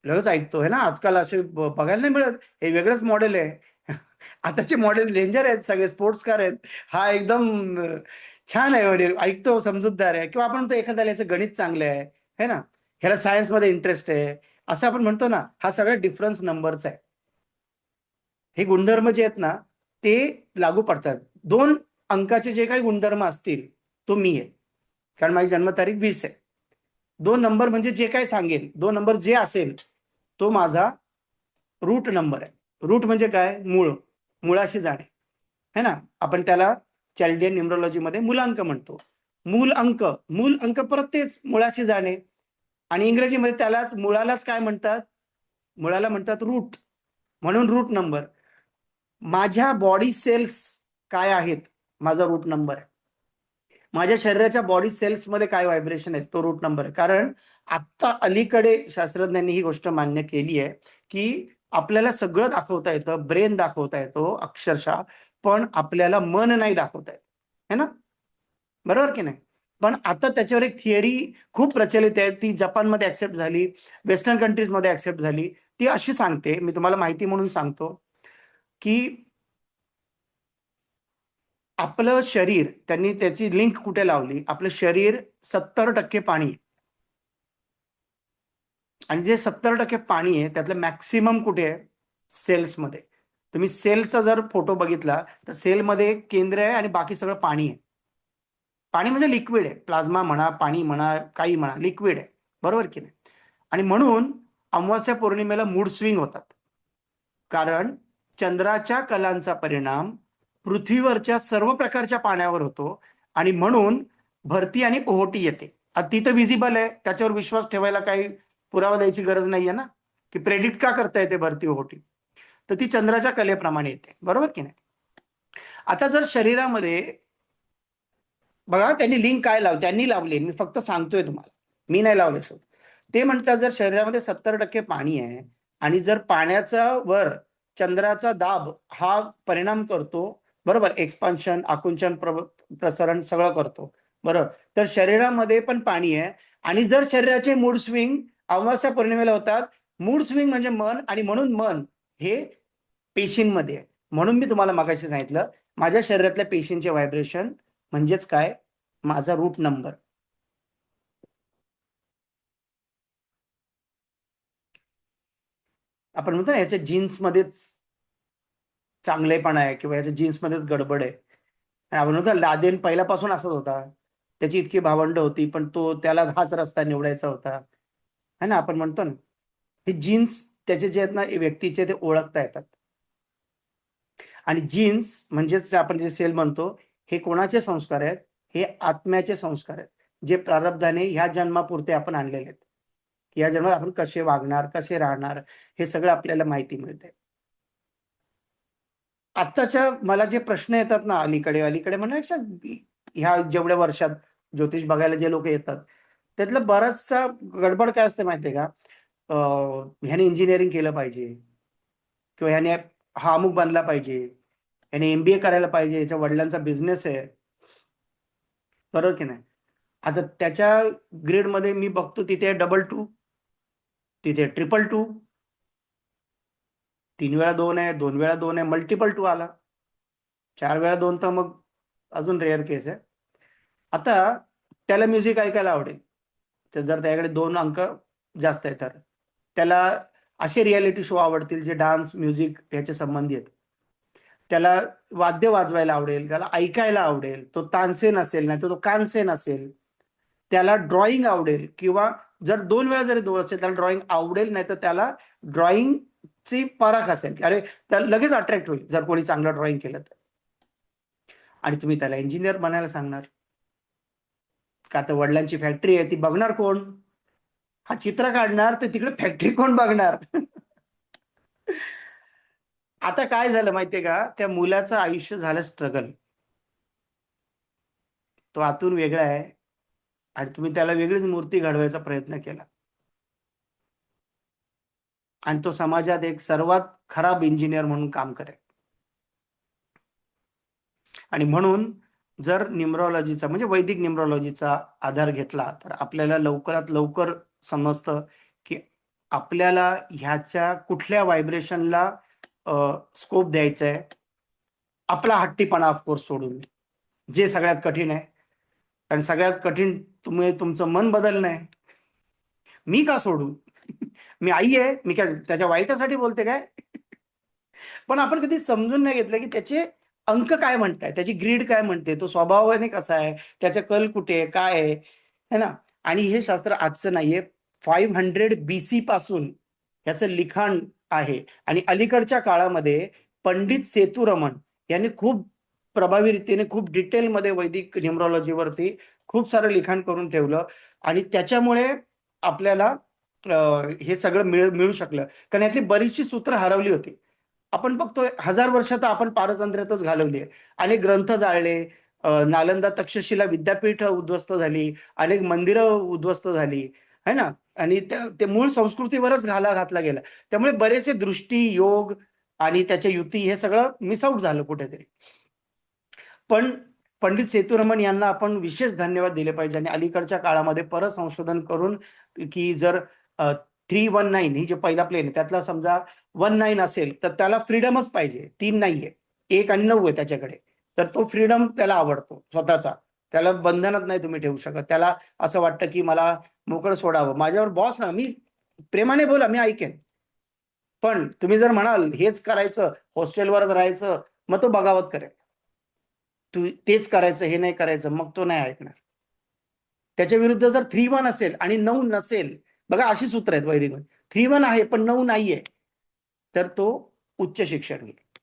लगेच ऐकतो है ना. आजकाल असे बघायला नाही मिळत. हे वेगळंच मॉडेल आहे. आताचे मॉडेल डेंजर आहेत, सगळे स्पोर्ट्स कार आहेत. हा एकदम छान आहे, म्हणजे ऐकतो, समजूतदार आहे. किंवा आपण म्हणतो एखाद्याला याचं गणित चांगलं आहे है ना, ह्याला सायन्समध्ये इंटरेस्ट आहे, असं आपण म्हणतो ना. हा सगळा डिफरन्स नंबरचा आहे. हे गुणधर्म जे आहेत ना ते लागू पडतात. 2 अंकाचे जे काही गुणधर्म असतील तो मी आहे, कारण माझी जन्मतारीख 20 आहे. 2 नंबर म्हणजे जे काही सांगेल, 2 नंबर जे असेल तो माझा रूट नंबर आहे. रूट म्हणजे काय? मूळ, मुळाशी जाणे है ना. आपण त्याला चॅल्डियन न्यूमरोलॉजी मध्ये मूलांक म्हणतो. मूल अंक, मूल अंक परत तेच मुळाशी जाणे. आणि इंग्रजीमध्ये त्यालाच, मुळालाच काय म्हणतात? मुळाला म्हणतात रूट. म्हणून रूट नंबर. माझ्या बॉडी सेल्स काय आहेत? माझा रूट नंबर आहे. माझ्या शरीराच्या बॉडी सेल्स मध्ये काय व्हायब्रेशन आहे? तो रूट नंबर आहे. कारण आता अलीकडे शास्त्रज्ञांनी ही गोष्ट मान्य केली आहे की आपल्याला सगळं दाखवता येतं, ब्रेन दाखवता येतो अक्षरशः, पण आपल्याला मन नाही दाखवता येत, है ना? बरोबर की नाही? पण आता त्याच्यावर एक थिअरी खूप प्रचलित आहे, ती जपानमध्ये ऍक्सेप्ट झाली, वेस्टर्न कंट्रीजमध्ये ऍक्सेप्ट झाली. ती अशी सांगते, मी तुम्हाला माहिती म्हणून सांगतो, की आपलं शरीर, त्यांनी त्याची लिंक कुठे लावली, आपलं शरीर 70% पाणी आहे. आणि जे 70% पाणी आहे त्यातलं मॅक्सिमम कुठे आहे? सेल्समध्ये. तुम्ही सेलचा जर फोटो बघितला तर सेलमध्ये केंद्र आहे आणि बाकी सगळं पाणी आहे. पाणी म्हणजे लिक्विड आहे, प्लाझ्मा म्हणा, पाणी म्हणा, काही म्हणा, लिक्विड आहे. बरोबर की नाही? आणि म्हणून अमावास्या पौर्णिमेला मूड स्विंग होतात, कारण चंद्राच्या कलांचा परिणाम पृथ्वीवरच्या सर्व प्रकारच्या पाण्यावर होतो आणि म्हणून भरती आणि ओहोटी येते. ती तर विजिबल आहे, त्याच्यावर विश्वास ठेवायला काही पुरावा द्यायची गरज नाहीये ना, की प्रेडिक्ट का करता येते भरती ओहोटी. तर ती चंद्राच्या कलेप्रमाणे येते. बरोबर की नाही? आता जर शरीरामध्ये, बघा त्यांनी लिंक काय त्यांनी लावली, मी फक्त सांगतोय तुम्हाला, मी नाही लावले शोध. ते म्हणतात जर शरीरामध्ये 70% पाणी आहे आणि जर पाण्याचा वर चंद्राचा दाब हा परिणाम करतो, बरोबर, एक्सपान्शन, आकुंचन, प्रसरण सगळं करतो, बरोबर, तर शरीरामध्ये पण पाणी आहे. आणि जर शरीराचे मूड स्विंग अमावास्या पौर्णिमेला होतात, मूड स्विंग म्हणजे मन, आणि म्हणून मन हे पेशींमध्ये आहे. म्हणून मी तुम्हाला मागाशी सांगितलं, माझ्या शरीरातल्या पेशींचे व्हायब्रेशन म्हणजेच काय, माझा रूट नंबर. आपण म्हणतो ना याच्या जीन्समध्येच चांगलेपणा आहे किंवा याच्या जीन्समध्येच गडबड आहे. आपण म्हणतो लादेन पहिल्यापासून असंच होता, त्याची इतकी भावंड होती पण तो, त्याला हाच रस्ता निवडायचा होता, है ना? आपण म्हणतो ना, हे जीन्स त्याचे जे आहेत ना व्यक्तीचे, ते ओळखता येतात. आणि जीन्स म्हणजेच आपण जे सेल म्हणतो, हे कोणाचे संस्कार आहेत? हे आत्म्याचे संस्कार आहेत, जे प्रारब्धाने ह्या जन्मापुरते आपण आणलेले आहेत. या जन्मात आपण कसे वागणार, कसे राहणार, हे सगळं आपल्याला माहिती मिळते. आत्ताच्या मला जे प्रश्न येतात ना अलीकडे अलीकडे म्हणण्यापेक्षा ह्या जेवढ्या वर्षात ज्योतिष बघायला जे लोक येतात, त्यातलं बराचसा गडबड काय असते माहितीये का? ह्याने इंजिनिअरिंग केलं पाहिजे, किंवा ह्याने हा अमुक बनला पाहिजे, ह्याने MBA करायला पाहिजे, याच्या वडिलांचा बिझनेस आहे, बरोबर की नाही? आता त्याच्या ग्रेडमध्ये मी बघतो तिथे 222, तिथे 222, 3 वेळा 2 आहे, 2 वेळा 2 आहे, मल्टिपल 2 आला, 4 वेळा 2 तर मग अजून रेअर केस आहे. आता त्याला म्युझिक ऐकायला आवडेल, तर जर त्याकडे 2 अंक जास्त आहे तर त्याला असे रियालिटी शो आवडतील जे डान्स, म्युझिक याच्या संबंधी आहेत. त्याला वाद्य वाजवायला आवडेल, त्याला ऐकायला आवडेल, तो तानसेन असेल नाही तर तो कानसेन असेल. त्याला ड्रॉइंग आवडेल, किंवा जर 2 वेळा जरी 2 असेल त्याला ड्रॉइंग आवडेल, नाही तर त्याला ड्रॉइंगची परख असेल, अरे त्याला लगेच अट्रॅक्ट होईल जर कोणी चांगलं ड्रॉइंग केलं तर. आणि तुम्ही त्याला इंजिनियर बनायला सांगणार का? तर वडिलांची फॅक्टरी आहे, ती बघणार कोण? हा चित्र काढणार, तर तिकडे फॅक्टरी कोण बघणार? आता काय झालं माहितीये का, त्या मुलाचं आयुष्य झालं स्ट्रगल. तो आतून वेगळा आहे आणि तुम्ही त्याला वेगळीच मूर्ती घडवायचा प्रयत्न केला, आणि तो समाजात एक सर्वात खराब इंजिनियर म्हणून काम करेल. आणि म्हणून जर न्यूमरॉलॉजीचा म्हणजे वैदिक न्यूमरॉलॉजीचा आधार घेतला तर आपल्याला लवकरात लवकर समजतं की आपल्याला ह्याच्या कुठल्या व्हायब्रेशनला स्कोप द्यायचा आहे. आपला हट्टीपणा ऑफकोर्स सोडून, जे सगळ्यात कठीण आहे, कारण सगळ्यात कठीण तुम्ही तुमचं मन बदलणं आहे. मी का सोडू? मी आई आहे, मी काय त्याच्या वाईटासाठी बोलते काय? पण आपण कधी समजून नाही घेतलं की त्याचे अंक काय म्हणताय, त्याची ग्रीड काय म्हणते, तो स्वभावाने कसा आहे, त्याचा कल कुठे आहे, काय आहे, है ना? आणि हे शास्त्र आजचं नाहीये, 500 BC पासून याचं लिखाण आहे. आणि अलीकडच्या काळामध्ये पंडित सेतुरमण यांनी खूप प्रभावी रीतीने, खूप डिटेलमध्ये वैदिक न्यूमरॉलॉजीवरती खूप सारं लिखाण करून ठेवलं. आणि त्याच्यामुळे आपल्याला हे सगळं मिळू शकलं, कारण यातली बरीचशी सूत्र हरवली होती. आपण बघतोय 1000 वर्ष तर आपण पारतंत्र्यातच घालवली आहे. अनेक ग्रंथ जाळले, नालंदा तक्षशिला विद्यापीठ उद्ध्वस्त झाली, अनेक मंदिरं उद्ध्वस्त झाली, है ना? आणि ते मूळ संस्कृतीवरच घाला घातला गेला. त्यामुळे बरेचसे दृष्टी, योग आणि त्याच्या युती हे सगळं मिस आउट झालं कुठेतरी. पण पंडित सेतुरमण यांना आपण विशेष धन्यवाद दिले पाहिजे आणि अलीकडच्या काळामध्ये परत संशोधन करून की जर 319 ही जो पहिला प्लेन आहे त्यातला समजा 19 असेल तर त्याला फ्रीडमच पाहिजे, 3 नाहीये, 1 आणि 9 आहे त्याच्याकडे. तर तो फ्रीडम त्याला आवडतो स्वतःचा. त्याला बंधनात नाही तुम्ही ठेवू शकत. त्याला असं वाटतं की मला मोकळं सोडावं. माझ्यावर बॉस ना, मी प्रेमाने बोला, मी ऐकेन. पण तुम्ही जर म्हणाल हेच करायचं, हॉस्टेलवरच राहायचं, मग तो बगावत करेल. तू तेच करायचं, हे नाही करायचं, मग तो नाही ऐकणार. त्याच्या विरुद्ध जर 3-1 असेल आणि 9 नसेल, बघा अशी सूत्र आहेत वैदिक मध्ये, 3-1 आहे पण 9 नाहीये, तर तो उच्च शिक्षण घेईल.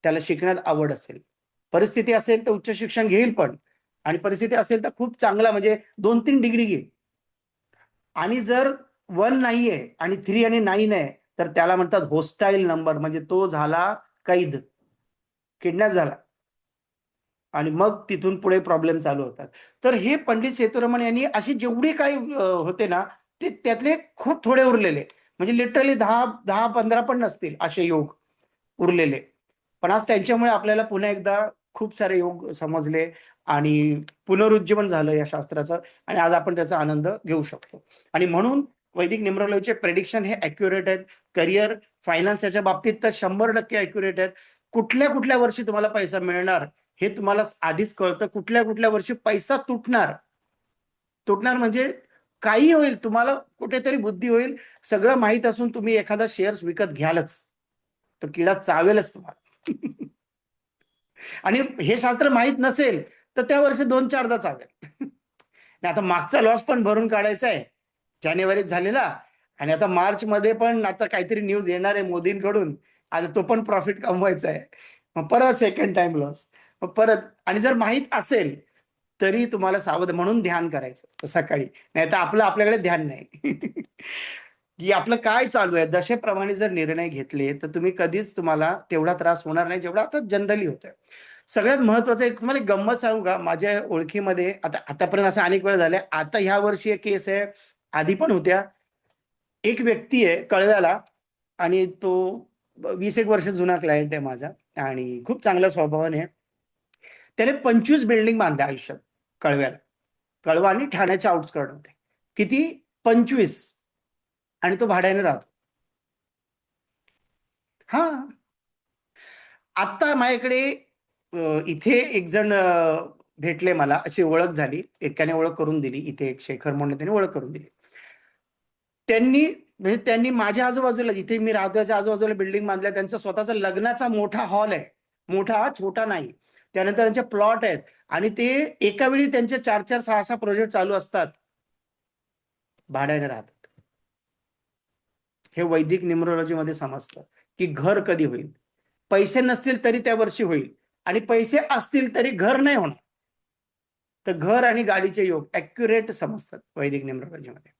त्याला शिकण्यात आवड असेल, परिस्थिती असेल तर उच्च शिक्षण घेईल पण, आणि परिस्थिती असेल तर खूप चांगला म्हणजे 2-3 डिग्री घेईल. आणि जर 1 नाहीये आणि 3 आणि 9 आहे, तर त्याला म्हणतात होस्टाईल नंबर, म्हणजे तो झाला कैद, किडनॅप झाला. आणि मग तिथून पुढे प्रॉब्लेम चालू होतात. तर हे पंडित सेतुरमण यांनी अशी जेवढी काही होते ना, ते त्यातले खूप थोडे उरलेले, म्हणजे लिटरली 10-15 पण नसतील असे योग उरलेले. पण आज त्यांच्यामुळे आपल्याला पुन्हा एकदा खूप सारे योग समजले आणि पुनरुज्जीवन झालं या शास्त्राचं, आणि आज आपण त्याचा आनंद घेऊ शकतो. आणि म्हणून वैदिक न्यूमरोलॉजीचे प्रेडिक्शन हे ॲक्युरेट आहेत. करिअर, फायनान्स याच्या बाबतीत तर 100% ॲक्युरेट आहेत. कुठल्या कुठल्या वर्षी तुम्हाला पैसा मिळणार हे तुम्हाला आधीच कळतं. कुठल्या कुठल्या वर्षी पैसा तुटणार, तुटणार म्हणजे काही होईल, तुम्हाला कुठेतरी बुद्धी होईल, सगळं माहित असून तुम्ही एखादा शेअर्स विकत घ्यालच, तो किडा चावेलच तुम्हाला. आणि हे शास्त्र माहित नसेल तर त्या वर्षी 2-4दा चावेल. आता मागचा लॉस पण भरून काढायचा आहे जानेवारीत झालेला, आणि आता मार्च मध्ये पण आता काहीतरी न्यूज येणार आहे मोदींकडून, आता तो पण प्रॉफिट कमवायचा आहे. मग परत सेकंड टाइम लॉस, मग परत. आणि जर माहित असेल तरी तुम्हाला सावध म्हणून ध्यान करायचं सकाळी, नाही तर आपल्याकडे ध्यान नाही. की आपलं काय चालू आहे दशेप्रमाणे जर निर्णय घेतले तर तुम्ही कधीच, तुम्हाला तेवढा त्रास होणार नाही जेवढा आता जनरली होतोय. सगळ्यात महत्वाचं एक तुम्हाला एक गंमत सांगू का, माझ्या ओळखीमध्ये आता आतापर्यंत असं अनेक वेळा झालंय, आता ह्या वर्षी एक केस आहे, आधी पण होत्या. एक व्यक्ती आहे कळव्याला, आणि तो 20 एक वर्ष जुना क्लायंट आहे माझा, आणि खूप चांगल्या स्वभावाने आहे. त्याने 25 बिल्डिंग बांधल्या आयुष्यात कळव्याला. कळवा आणि ठाण्याच्या आउटस्कर्ट होते. किती? 25. आणि तो भाड्याने राहतो. हा. आता माझ्याकडे इथे एक जण भेटले मला, अशी ओळख झाली, एकाने ओळख करून दिली, इथे एक शेखर म्हणून त्यांनी ओळख करून दिली. त्यांनी म्हणजे त्यांनी माझ्या आजूबाजूला, जिथे मी राहतो त्याच्या आजूबाजूला बिल्डिंग बांधल्या, त्यांचा स्वतःचा लग्नाचा मोठा हॉल आहे, मोठा, छोटा नाही. त्यानंतर त्यांचे प्लॉट आहेत, आणि ते एका वेळी त्यांचे 4-4, 6-6 प्रोजेक्ट चालू असतात, भाड्याने राहतात. हे वैदिक न्यूमरोलॉजी मध्ये समजतं की घर कधी होईल. पैसे नसतील तरी त्या वर्षी होईल, आणि पैसे असतील तरी घर नाही होणार. तर घर आणि गाडीचे योग ॲक्युरेट समजतात वैदिक न्यूमरोलॉजीमध्ये.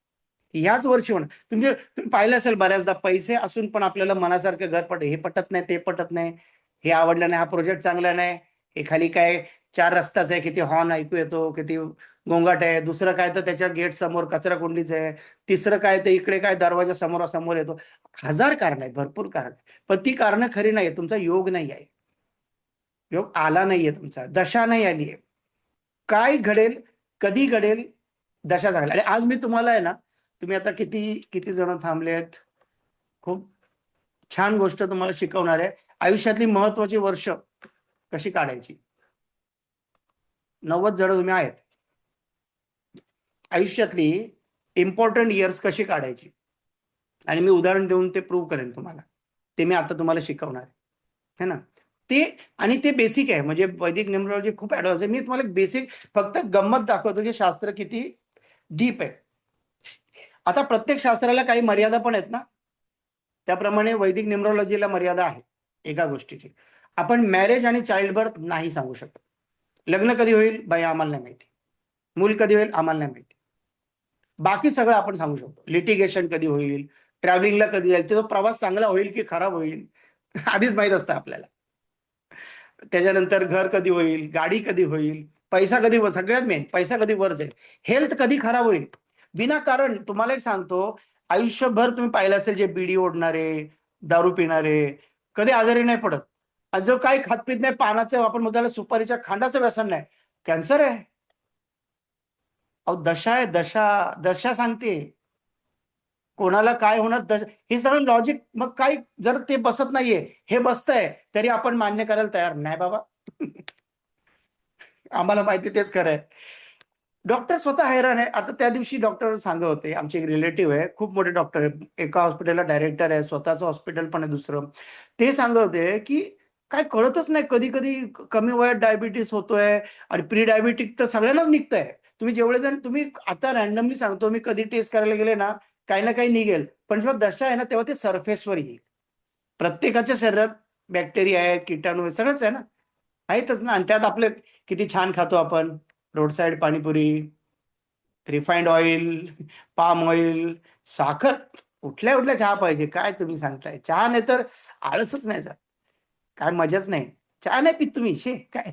ह्याच वर्षी होणार. तुम्ही पाहिलं असेल बऱ्याचदा, पैसे असून पण आपल्याला मनासारखं घर हे पटत नाही, ते पटत नाही, हे आवडलं नाही, हा प्रोजेक्ट चांगला नाही, हे खाली काय 4 रस्ताच आहे, किती हॉर्न ऐकू येतो, किती गोंगाट आहे, दुसरं काय तर त्याच्या गेट समोर कचरा कुंडीच आहे, तिसरं काय तर इकडे काय दरवाजा समोर येतो. 1000 कारण आहेत, भरपूर कारण आहेत. पण ती कारणं खरी नाहीये, तुमचा योग नाही आहे, योग आला नाहीये, तुमचा दशा नाही आली आहे. काय घडेल, कधी घडेल, दशा चांगल्या. आणि आज मी तुम्हाला आहे ना, तुम्ही आता किती किती जण थांबलेत, खूप छान गोष्ट तुम्हाला शिकवणार आहे. आयुष्यातली महत्वाची वर्ष कशी काढायची. 90 जण तुम्ही आहेत, आयुष्यातली इम्पॉर्टंट इयर्स कशी काढायची, आणि मी उदाहरण देऊन ते प्रूव्ह करेन तुम्हाला. ते मी आता तुम्हाला शिकवणार आहे ना. ते, आणि ते बेसिक आहे, म्हणजे वैदिक न्यूमरोलॉजी खूप ऍडव्हान्स आहे. मी तुम्हाला बेसिक फक्त गंमत दाखवतो की शास्त्र किती डीप आहे. आता प्रत्येक शास्त्राला काही मर्यादा पण आहेत ना, त्याप्रमाणे वैदिक न्यूमरोलॉजीला मर्यादा आहे एका गोष्टीची. आपण मॅरेज आणि चाइल्ड बर्थ नाही सांगू शकत. लग्न कधी होईल बाई आम्हाला नाही माहिती, मूल कधी होईल आम्हाला नाही माहिती. बाकी सगळं आपण सांगू शकतो. लिटिगेशन कधी होईल, ट्रॅव्हलिंगला कधी जाईल, तो प्रवास चांगला होईल की खराब होईल आधीच माहित असतं आपल्याला. त्याच्यानंतर घर कधी होईल, गाडी कधी होईल, पैसा कधी, सगळ्यात मेन पैसा कधी वर जाईल, हेल्थ कधी खराब होईल. विनाकारण तुम्हाला एक सांगतो, आयुष्यभर तुम्ही पाहिलं असेल जे बिडी ओढणारे, दारू पिणारे, कधी आजारी नाही पडत. आणि जो काही खात पित नाही, पानाचं आपण म्हणतो त्याला सुपारीच्या खांडाचं व्यसन नाही, कॅन्सर आहे. अहो दशा आहे, दशा. दशा सांगते कोणाला काय होणार, दशा. हे सगळं लॉजिक. मग काय जर ते बसत नाहीये, हे बसतंय, तरी आपण मान्य करायला तयार नाही बाबा. आम्हाला माहिती तेच खरं आहे. डॉक्टर स्वतः हैराण आहे. आता त्या दिवशी डॉक्टर सांगत होते, आमचे एक रिलेटिव्ह आहे, खूप मोठे डॉक्टर आहे, एका हॉस्पिटलला डायरेक्टर आहे, स्वतःचं हॉस्पिटल पण आहे दुसरं. ते सांगत होते की काय कळतच नाही, कधी कधी कमी वयात डायबिटीस होतोय. आणि प्री डायबिटिक तर सगळ्यांनाच निघतंय. तुम्ही जेवढे जण, तुम्ही आता रॅन्डमली सांगतो मी, कधी टेस्ट करायला गेले ना, काही ना काही निघेल. पण जेव्हा दशा आहे ना, तेव्हा ते सरफेसवर येईल. प्रत्येकाच्या शरीरात बॅक्टेरिया आहे, किटाणू आहे, सगळंच आहे ना. आहेतच ना. आणि त्यात आपले किती छान खातो आपण, road side panipuri, refined oil, palm oil, साखर. कुठल्या कुठल्या चहा पाहिजे, काय तुम्ही सांगताय. चहा नाही तर आळसच नाही जात. काय मजाच नाही. चहा नाही पित तुम्ही, शे काय.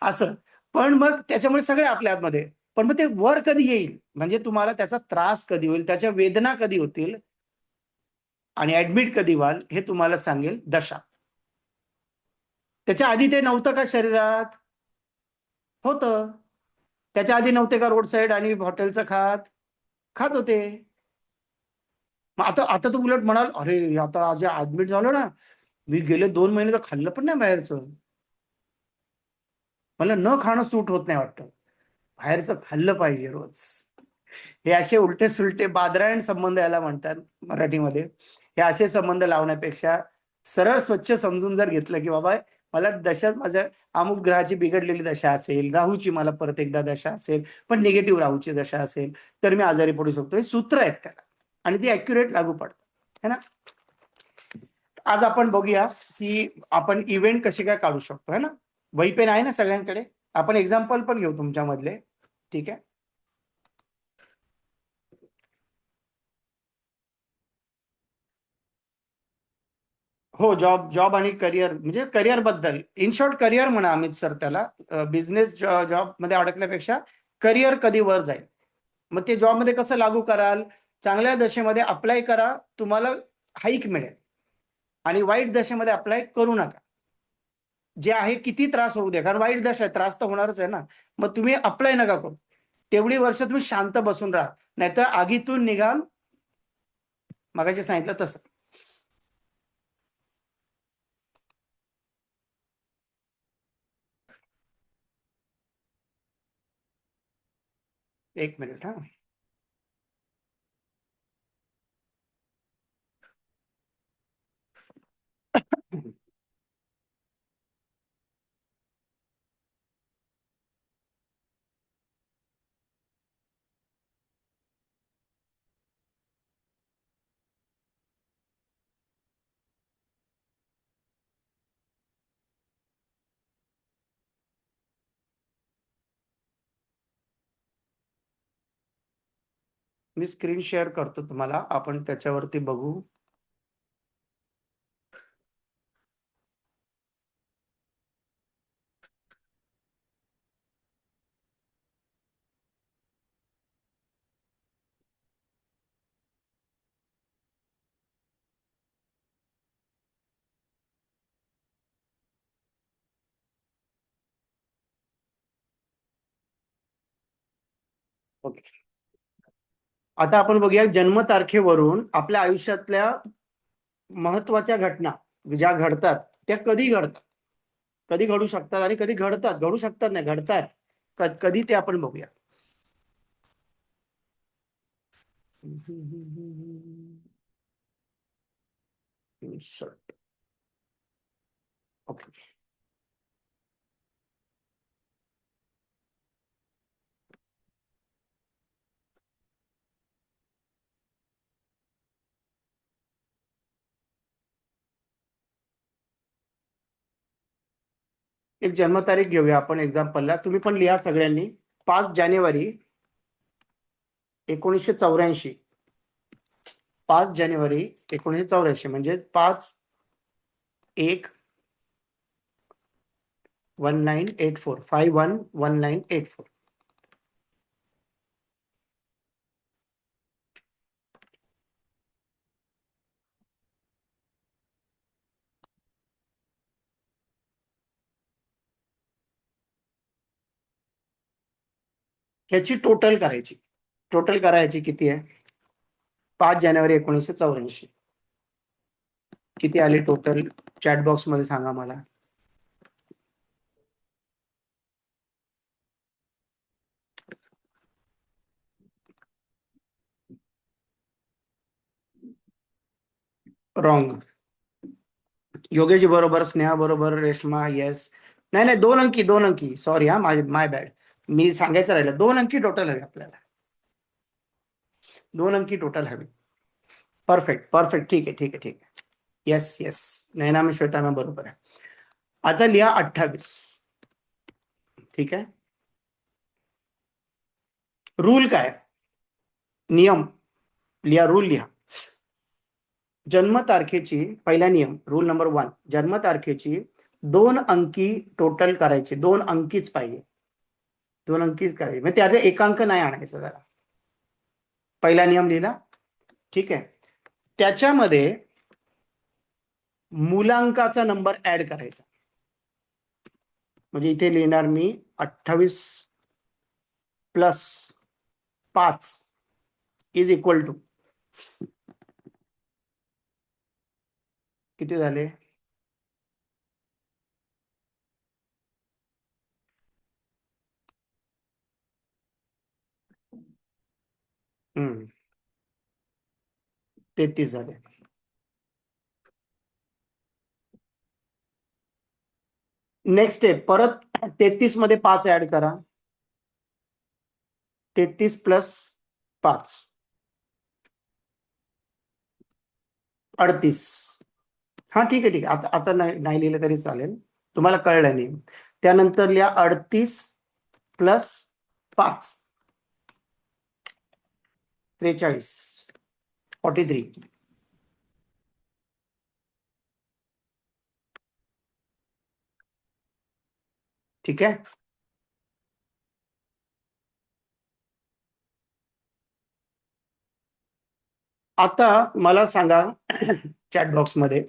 असं. पण मग त्याच्यामुळे सगळे आपल्या आतमध्ये. पण मग ते वर कधी येईल, म्हणजे तुम्हाला त्याचा त्रास कधी होईल, त्याच्या वेदना कधी होतील, आणि ऍडमिट कधी व्हाल, हे तुम्हाला सांगेल दशा. त्याच्या आधी ते नव्हतं का शरीरात? होतं. त्याच्या आधी नव्हते का रोड साईड आणि हॉटेलचं खात? खात होते. मग आता आता तर उलट म्हणाल, अरे आता आज ऍडमिट झालो ना, मी गेले 2 महिने तर खाल्लं पण नाही बाहेरचं. मला न खाणं सूट होत नाही वाटतं. बाहेरचं खाल्लं पाहिजे रोज. हे असे उलटे सुलटे बादरायण संबंध याला म्हणतात मराठीमध्ये. हे असे संबंध लावण्यापेक्षा सरळ स्वच्छ समजून जर घेतलं की बाबा, मला दशा, माझ्या अमुक ग्रहाची बिघडलेली दशा असेल, राहूची मला परत एकदा दशा असेल, पण निगेटिव्ह राहूची दशा असेल, तर मी आजारी पडू शकतो. हे सूत्र आहेत त्याला, आणि ती ऍक्युरेट लागू पडतात, है ना. आज आपण बघूया की आपण इव्हेंट कसे काय काढू शकतो, है ना. वही पेन आहे ना सगळ्यांकडे. आपण एक्झाम्पल पण घेऊ तुमच्यामधले. ठीक आहे. हो, जॉब जॉब आणि करिअर, म्हणजे करिअर बद्दल, इन शॉर्ट करिअर म्हणा अमित सर त्याला. बिझनेस जॉब मध्ये अडकण्यापेक्षा करिअर कधी वर जाईल. मग ते जॉब मध्ये कसं लागू कराल. चांगल्या दशेमध्ये अप्लाय करा, तुम्हाला हाईक मिळेल. आणि वाईट दशेमध्ये अप्लाय करू नका. जे आहे किती त्रास होऊ द्या, कारण वाईट दशा आहे, त्रास तर होणारच आहे ना. मग तुम्ही अप्लाय नका करू. तेवढी वर्ष तुम्ही शांत बसून राहा, नाहीतर आगीतून निघाल. मगाशी सांगितलं तसं. एक मिनिट हा. मी स्क्रीन शेअर करतो तुम्हाला, आपण त्याच्यावरती बघू. ओके. आता आपण बघूया, जन्मतारखेवरून आपल्या आयुष्यातल्या महत्वाच्या घटना ज्या घडतात, त्या कधी घडतात, कधी घडू शकतात, आणि कधी घडतात, घडू शकतात नाही, घडतात. कधी ते आपण बघूया. ओके. एक जन्मतारीख घेऊया आपण एक्झाम्पलला, तुम्ही पण लिहा सगळ्यांनी. 5 जानेवारी 1984. 5 जानेवारी 1984, म्हणजे 511984, 511984. ह्याची टोटल करायची. टोटल करायची किती आहे? 5 जानेवारी 1984. किती आले टोटल? चॅट बॉक्स मध्ये सांगा मला. रॉंग. योगेश बरोबर, स्नेहा बरोबर, रेश्मा येस. नाही नाही, 2 अंकी 2 अंकी, सॉरी हा, माय बॅड. मी सांगायचं राहिलं, 2 अंकी टोटल हवी आपल्याला. 2 अंकी टोटल हवी. परफेक्ट परफेक्ट, ठीक आहे ठीक आहे ठीक आहे. येस येस, नैना में श्वेता में बरोबर आहे. आता लिहा 28. ठीक आहे. रूल काय? नियम लिहा, रूल लिहा. जन्मतारखेची, पहिला नियम, रूल नंबर 1, जन्मतारखेची 2 अंकी टोटल करायची. 2 अंकीच पाहिजे, 2 अंकीच करायची, म्हणजे त्यात 1 अंक नाही आणायचं. जरा पहिला नियम लिहिला. ठीक आहे. त्याच्यामध्ये मूलांकाचा नंबर ऍड करायचा. म्हणजे इथे लिहिणार मी 28 प्लस 5 इज इक्वल टू किती झाले? हम्म, 33 झाले. नेक्स्ट स्टेप, परत 33 मध्ये 5 ऍड करा. 33 प्लस 5 38. हा ठीक आहे ठीक आहे, आता आता नाही लिहिलं तरी चालेल, तुम्हाला कळलं नाही. त्यानंतर लिहा 38 प्लस 5 43 43. ठीक आहे. आता मला सांगा चॅट बॉक्स मध्ये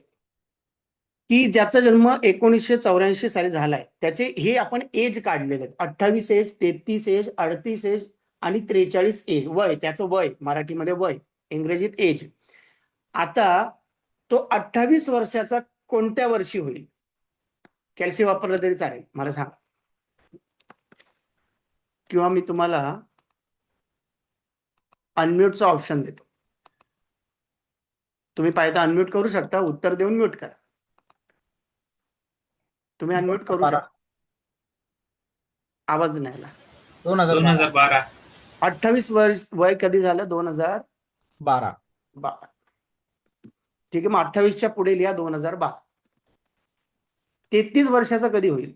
की ज्याचा जन्म 1984 साली झालाय, त्याचे हे आपण एज काढलेले आहेत. 28 एज, 33 एज, 38 एज आणि 43 एज. वय, त्याचं वय मराठीमध्ये वय, इंग्रजीत एज. आता तो 28 वर्षाचा कोणत्या वर्षी होईल? कॅल्सी वापरलं तरी चालेल, मला सांगा. किंवा मी तुम्हाला अनम्यूटचा ऑप्शन देतो. तुम्ही पाहिजे अनम्यूट करू शकता, उत्तर देऊन म्यूट करा. तुम्ही अनम्यूट करू 2012. शकता. आवाज नाही आला. 2012. 28 वर्ष वय कधी झालं? 2012. 12. ठीक आहे, मग 28च्या पुढे लिहा 2012. 33 वर्षाचा कधी होईल?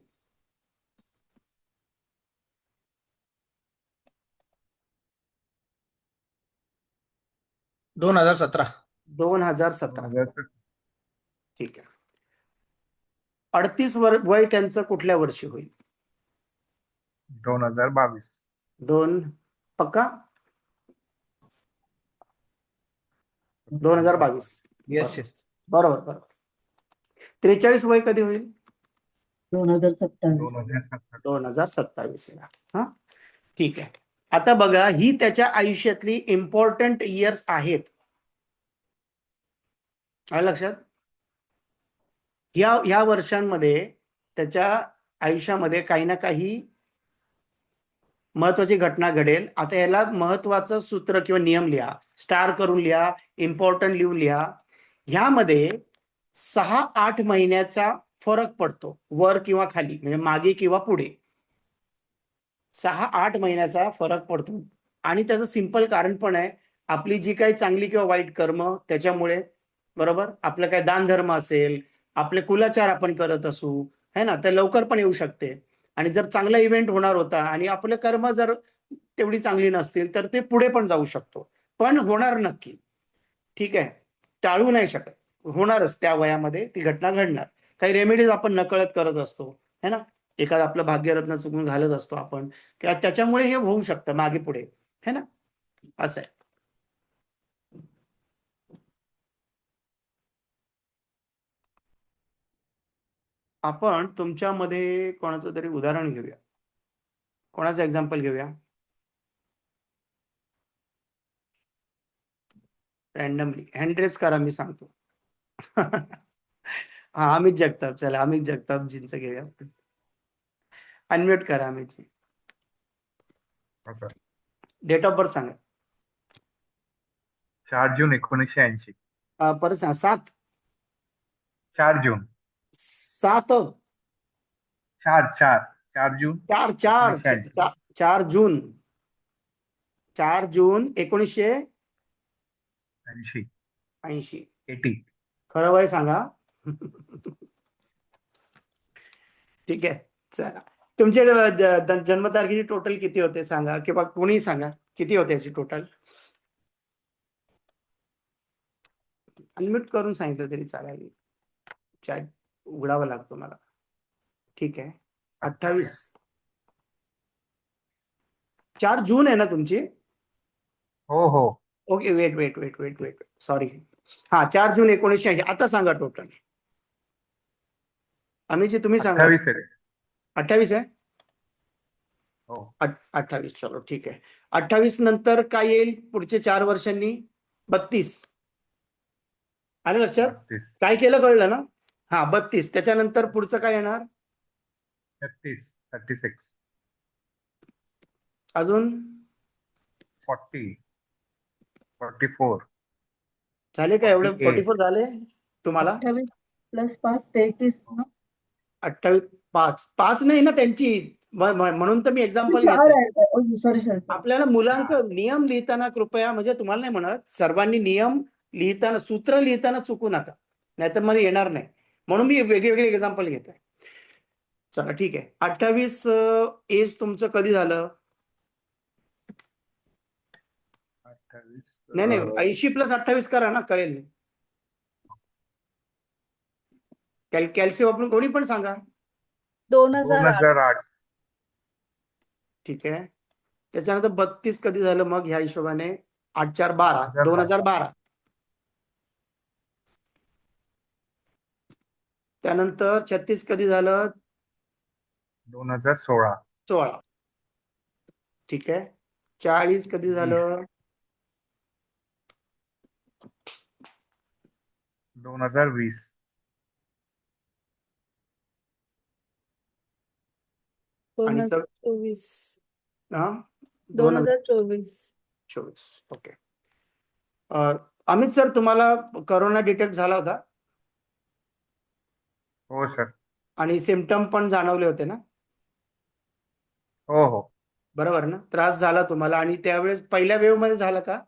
2017. 2017. ठीक आहे. 38 वय त्यांचं कुठल्या वर्षी होईल? 2022. 2 पक्का? 2022. Yes yes. बरोबर बरोबर. 43 वय कधी होईल? 2027. 2027 ला. हा, ठीक आहे. आता बघा, ही त्याच्या आयुष्यातली इम्पॉर्टंट इयर्स आहेत. आलं लक्षात? ह्या वर्षांमध्ये त्याच्या आयुष्यामध्ये काही ना काही महत्वाची घटना घडेल. आता याला महत्वाचं सूत्र किंवा नियम लिहा, स्टार करून लिहा, इम्पॉर्टंट लिहून लिहा. ह्यामध्ये 6-8 महिन्याचा फरक पडतो, वर किंवा खाली, म्हणजे मागे किंवा पुढे. 6-8 महिन्याचा फरक पडतो. आणि त्याचं सिंपल कारण पण आहे, आपली जी काही चांगली किंवा वाईट कर्म त्याच्यामुळे, बरोबर, आपलं काय दान धर्म असेल, आपले कुलाचार आपण करत असू, है ना, तर लवकर पण येऊ शकते. आणि जर चांगला इव्हेंट होणार होता आणि आपलं कर्म जर तेवढी चांगली नसतील तर ते पुढे पण जाऊ शकतो, पण होणार नक्की. ठीक आहे, टाळू नाही शकत, होणारच. त्या वयामध्ये ती घटना घडणार. काही रेमेडीज आपण नकळत करत असतो, है ना, एखादं आपलं भाग्यरत्न चुकून घालत असतो आपण, त्याच्यामुळे हे होऊ शकतं मागे पुढे, है ना, असं आहे. आपण तुमच्यामध्ये कोणाचं तरी उदाहरण घेऊया, कोणाचं एक्झाम्पल घेऊया? रॅन्डमली हँड रेस करा, मी सांगतो. हा, अमित जगताप. चला, अमित जगतापजींचं घेऊया आपण. अनम्यूट करा अमितजी. हो सर. डेट ऑफ बर्थ सांगा. 4 जून 1980. परत सांगा. 7 4 जून 7 चार चार 4 जून 4 1980. 4 जून 4 जून 1980. 80. खरं वय सांगा. ठीक आहे, चला. तुमचे जन्मतारखेची टोटल किती होते सांगा, किंवा कोणी सांगा किती होते याची टोटल. अनम्यूट करून सांगितलं तरी चालेल, चॅट उघडावं लागतो मला. ठीक आहे, 28. 4 जून आहे ना तुमची. हो हो. Okay, wait sorry. हा, 4 जून 1980. आता सांगा टोटल. अमितजी तुम्ही सांगा. 28 आहे. 28 आहे. हो. 28. चलो ठीक आहे. 28 नंतर काय येईल पुढचे 4 वर्षांनी? 32. आलं लक्षात? 32. काय केलं कळलं ना? हा, 32. त्याच्यानंतर पुढचं काय येणार? 36. 36. अजून 40. 44. झाले का एवढे? 48. 44 झाले तुम्हाला? 28 प्लस 5 33 ना. 28. 5 नाही ना त्यांची, म्हणून तर मी एक्झाम्पल चार घेतो. आहे. सॉरी आपल्याला मुलांक नियम लिहिताना कृपया, म्हणजे तुम्हाला नाही म्हणत, सर्वांनी नियम लिहिताना, सूत्र लिहिताना चुकू नका, नाहीतर मला येणार नाही. म्हणून मी वेगळे एक्झाम्पल घेत आहे. चला ठीक आहे. 28 एज तुमचं कधी झालं? 28. नाही 80 प्लस 28 करा ना, कळेल. कॅल्सी वापरून कोणी पण सांगा. 2008. ठीक आहे. त्याच्यानंतर 32 कधी झालं मग ह्या हिशोबाने? 8 4 12. 2012. त्यानंतर 36 कधी झालं? 2016. 16. ठीक आहे. 40 कधी झालं? 2020. आणि 2024. हा, 2024. ओके. अमित सर, तुम्हाला करोना डिटेक्ट झाला होता हो सर. आणि सिम्पटम पण जाणवले होते ना? हो हो. बरोबर ना? त्रास झाला तुम्हाला, आणि त्यावेळेस पहिल्या वेव्ह मध्ये झाला का?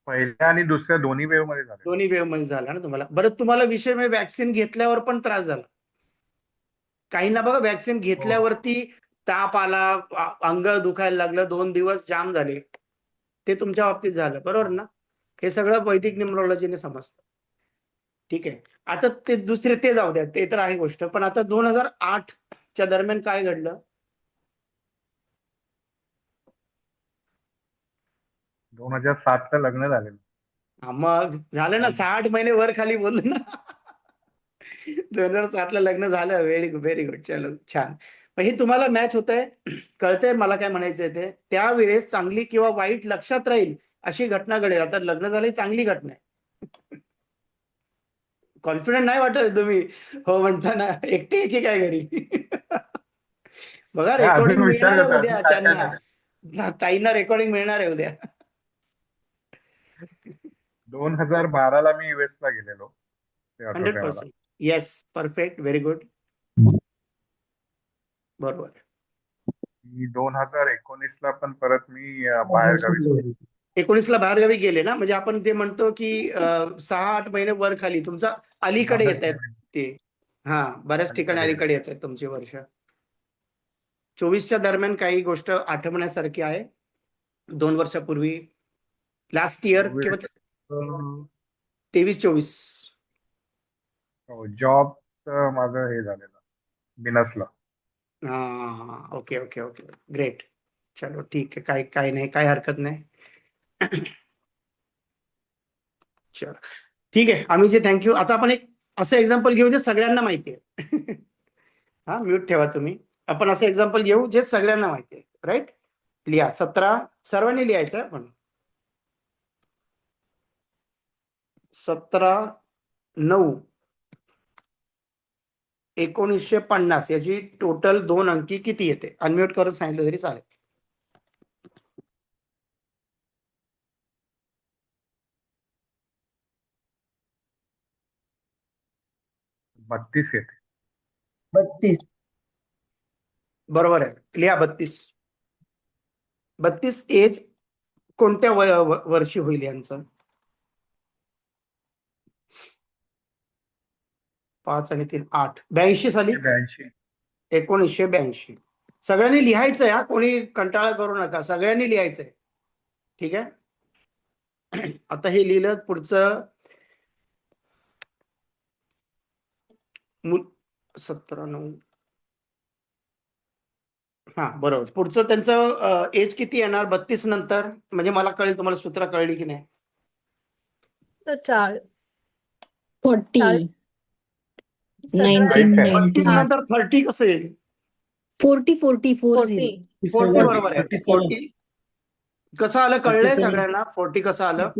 पहिल्या आणि दुसऱ्या दोन्ही वेव्ह मध्ये झाले. दोन्ही वेव्ह मध्ये झाला ना तुम्हाला? बरं, तुम्हाला विषय म्हणजे वॅक्सिन घेतल्यावर पण त्रास झाला? काहींना बघा, वॅक्सिन घेतल्यावरती ताप आला, अंग दुखायला लागलं, 2 दिवस जाम झाले. ते तुमच्या बाबतीत झालं, बरोबर ना? हे सगळं वैदिक न्यूमरोलॉजीने समजतं. ठीक आहे. आता ते दुसरे ते जाऊ द्या, ते तर आहे गोष्ट. पण आता 2008 च्या दरम्यान काय घडलं? 2007 ला लग्न झालेलं. मग झालं ना, 60 महिने वर खाली बोललो ना. 2007 ला लग्न झालं. Very good. चलो, छान. मग हे तुम्हाला मॅच होत आहे, कळतंय मला काय म्हणायचंय ते. त्यावेळेस चांगली किंवा वाईट लक्षात राहील अशी घटना घडेल. आता लग्न झाली, चांगली घटना आहे. कॉन्फिडंट नाही वाटत तुम्ही हो म्हणताना? एकटे की काय घरी? बघा, रेकॉर्डिंग मिळणार आहे उद्या त्यांना. ताईंना रेकॉर्डिंग मिळणार आहे उद्या. 2012 ला मी युएस ला गेलेलो. 100%. Yes, perfect, very good. बरोबर. 2019 ला पण परत मी बाहेरगावी 19 ला बाहेरगावी गेले ना, म्हणजे आपण ते म्हणतो की 6-8 महिने वर खाली तुमचा अलीकडे येत आहेत ते. हा, बऱ्याच ठिकाणी अलीकडे येत आहेत तुमची वर्ष. 24च्या दरम्यान काही गोष्ट आठवण्यासारखी आहे. 2 वर्षापूर्वी, लास्ट इयर किंवा 23-24. जॉब माझं हे झालेलं बिनसला. हा, ओके, ग्रेट. चलो ठीक आहे, काही नाही, काही हरकत नाही. चलो ठीक आहे. आम्ही जे थँक्यू. आता आपण एक असं एक्झाम्पल घेऊ जे सगळ्यांना माहिती आहे. हा, म्यूट ठेवा तुम्ही. आपण असं एक्झाम्पल घेऊ जे सगळ्यांना माहिती आहे, राईट? लिहा 17 सर्वांनी लिहायचं पण 17/9/1950 याची टोटल 2 अंकी किती येते? अनम्यूट करून सांगितलं तरी चालेल. बत्तीस येते. 32. बरोबर आहे. लिहा 32 एज कोणत्या वर्षी होईल यांचं? 5 आणि 3 8 82 साली 82. 1982. सगळ्यांनी लिहायचंय हा, कोणी कंटाळा करू नका, सगळ्यांनी लिहायचंय. ठीक आहे. आता हे लिहिलं. पुढचं 17/9. हा बरोबर. पुढचं त्यांचं एज किती येणार 32 नंतर? म्हणजे मला कळेल तुम्हाला सूत्र कळली की नाही. तर 40, 40. 32 1990, नंतर 30 कसं येईल? 40, 40, 40. 40 बरोबर आहे. 40 कसं आलं कळलंय सगळ्यांना? 40 कसं आलं?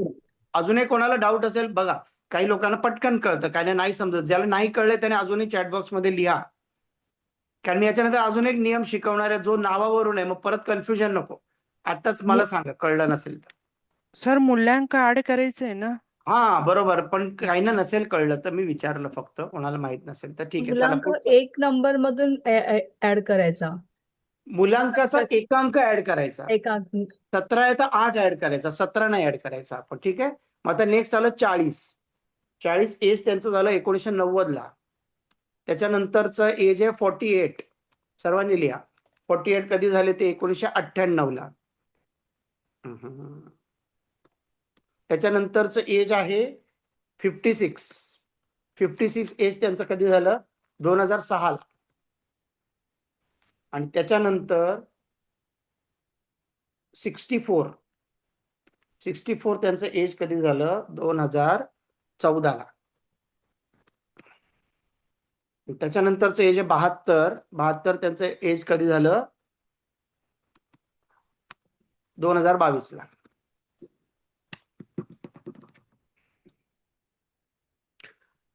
अजूनही कोणाला डाऊट असेल बघा. काही लोकांना पटकन कळतं, काही नाही समजत. ज्याला नाही कळलंय त्याने अजूनही चॅटबॉक्स मध्ये लिहा. कारण याच्यानंतर अजून एक नियम शिकवणार आहे जो नावावरून आहे, मग परत कन्फ्युजन नको. आताच मला सांगा कळलं नसेल तर. सर मूल्यांक ऍड करायचंय ना? हा बरोबर. पण काही ना नसेल कळलं तर मी विचारलं फक्त, कोणाला माहित नसेल तर. ठीक आहे चला मुलांक पुढचं. 1 नंबर मधून ऍड करायचा. मुलांकाचा एकांक ऍड करायचा. एकांक 17 आहे तर 8 ऍड करायचा, 17 नाही ऍड करायचा आपण. ठीक आहे. मग आता नेक्स्ट आलं 40 एज त्यांचं झालं 1990 ला. त्याच्यानंतरचं एज आहे 48. सर्वांनी लिहा. 48 कधी झाले ते 1998 ला. त्याच्यानंतरचं एज आहे 56 एज त्यांचं कधी झालं 2006 ला. आणि त्याच्यानंतर 64 त्यांचं एज कधी झालं 2014 ला. त्याच्यानंतरचं एज आहे 72 त्यांचं एज कधी झालं 2022 ला.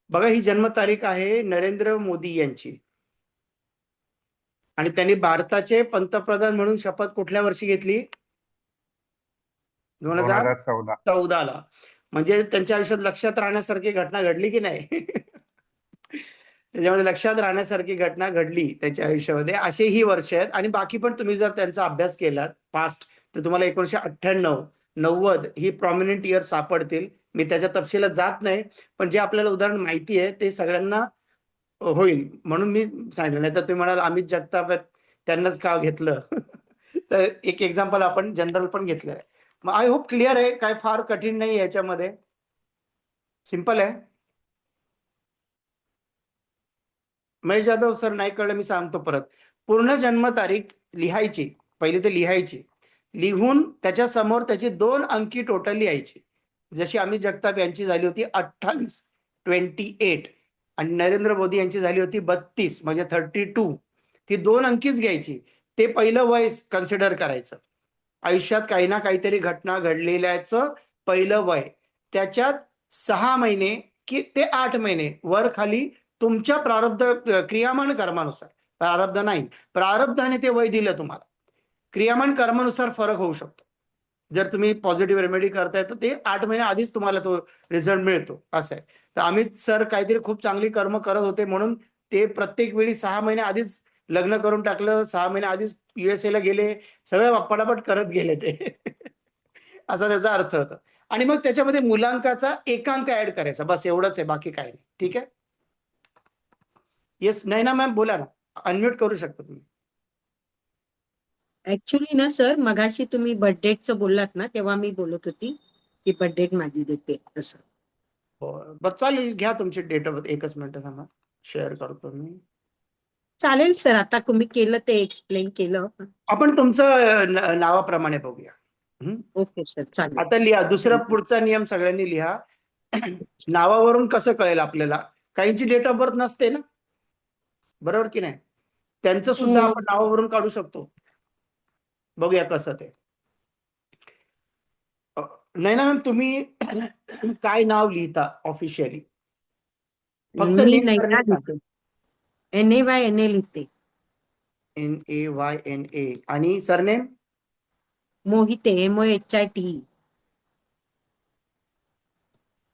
बघा ही जन्मतारीख आहे नरेंद्र मोदी यांची. आणि त्यांनी भारताचे पंतप्रधान म्हणून शपथ कुठल्या वर्षी घेतली? 2014 ला. म्हणजे त्यांच्या आयुष्यात लक्षात राहण्यासारखी घटना घडली की नाही? त्याच्यामध्ये लक्षात राहण्यासारखी घटना घडली त्यांच्या आयुष्यामध्ये. असे ही वर्ष आहेत. आणि बाकी पण तुम्ही जर त्यांचा अभ्यास केलात पास्ट तर तुम्हाला 1998, 90 ही प्रॉमिनंट इयर सापडतील. मी त्याच्या तपशिलात जात नाही, पण जे आपल्याला उदाहरण माहिती आहे ते सगळ्यांना होईल म्हणून मी सांगितलं. नाही तर तुम्ही म्हणाल अमित जगताप त्यांनाच का घेतलं? तर एक एक्झाम्पल आपण जनरल पण घेतलं आहे. मग आय होप क्लिअर आहे. काय फार कठीण नाही याच्यामध्ये, सिंपल आहे. महेश जाधव सर नाही कळलं मी सांगतो परत. पूर्ण जन्मतारीख लिहायची, पहिली ते लिहायची, लिहून त्याच्या समोर त्याची 2 अंकी टोटल लिहायची. जशी अमित जगताप यांची झाली होती 28 आणि नरेंद्र मोदी यांची झाली होती 32 म्हणजे 32. ती 2 अंकीच घ्यायची. ते पहिलं वय कन्सिडर करायचं. आयुष्यात काही ना काहीतरी घटना घडलेल्याचं पहिलं वय. त्याच्यात 6 महिने की ते 8 महिने वर खाली तुमच्या प्रारब्ध क्रियामान कर्मानुसार. प्रारब्ध नाही, प्रारब्धाने ते वय दिलं तुम्हाला. क्रियामान कर्मानुसार फरक होऊ शकतो. जर तुम्ही पॉझिटिव्ह रेमेडी करताय तर ते 8 महिने आधीच तुम्हाला तो रिझल्ट मिळतो असं आहे. तर अमित सर काहीतरी खूप चांगली कर्म करत होते म्हणून ते प्रत्येक वेळी 6 महिने आधीच लग्न करून टाकलं, 6 महिने आधीच USA ला गेले, सगळं पटापट करत गेले ते. असा त्याचा अर्थ होता. आणि मग त्याच्यामध्ये मुलांकाचा एकांक ऍड करायचा, बस एवढंच आहे, बाकी काही नाही. ठीक आहे. येस नैना मॅम बोला ना, अनम्यूट करू शकता तुम्ही. ऍक्च्युली ना सर मगाशी तुम्ही बर्थडेटचं बोललात ना तेव्हा मी बोलत होती की बर्थडेट माझी देते असं. बरं चालेल, घ्या तुमची डेट ऑफ बर्थ. एकच मिनिट थांबा, शेअर करतो मी. चालेल सर, आता तुम्ही केलं ते एक्सप्लेन केलं. आपण तुमचं नावाप्रमाणे बघूया. ओके सर चालेल. आता लिहा दुसरा पुढचा नियम सगळ्यांनी लिहा. नावावरून कसं कळेल आपल्याला? काहींची डेट ऑफ बर्थ नसते ना, बरोबर की नाही? त्यांचं सुद्धा आपण नावावरून काढू शकतो. बघूया कसं ते. नैना मॅम, तुम्ही काय नाव लिहिता ऑफिशियली? फक्त मी नेम नैना सरनेम सांगा. लिहिते. NAYNA लिहिते. NAYNA. आणि सरनेम? मोहिते, MOHITE.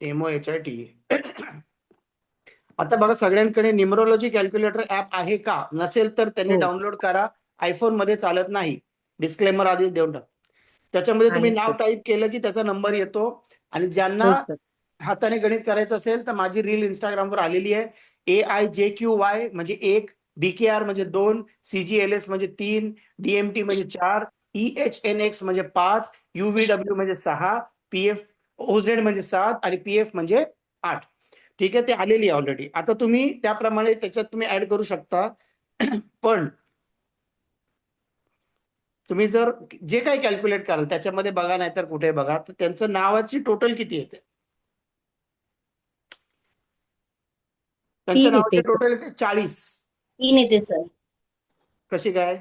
MOHITE. आता बघा, सगळ्यांकडे न्यूमरोलॉजी कॅल्क्युलेटर ऍप आहे का? नसेल तर त्यांनी हो. डाउनलोड करा. आयफोन मध्ये चालत नाही. डिस्क्लेमर आधीच देऊन टाक. त्याच्यामध्ये तुम्ही आहे नाव सर. टाईप केलं की त्याचा नंबर येतो. आणि ज्यांना हो सर. हाताने गणित करायचं असेल तर माझी रील इंस्टाग्रामवर आलेली आहे. AIJQY म्हणजे 1, BKR म्हणजे 2, CGLS म्हणजे 3, DMT म्हणजे 4, EHNX म्हणजे 5, UVW म्हणजे 6, PFOZ म्हणजे 7 आणि PF म्हणजे 8. ठीक आहे, ते आलेली आहे ऑलरेडी. आता तुम्ही त्याप्रमाणे त्याच्यात तुम्ही ऍड करू शकता. पण तुम्ही जर जे काही कॅल्क्युलेट कराल त्याच्यामध्ये बघा, नाहीतर कुठे बघा, तर त्यांचं नावाची टोटल किती येते? त्यांच्या 3 नावाचे येते सर. टोटल येते 40. 3 येते सर. कशी काय?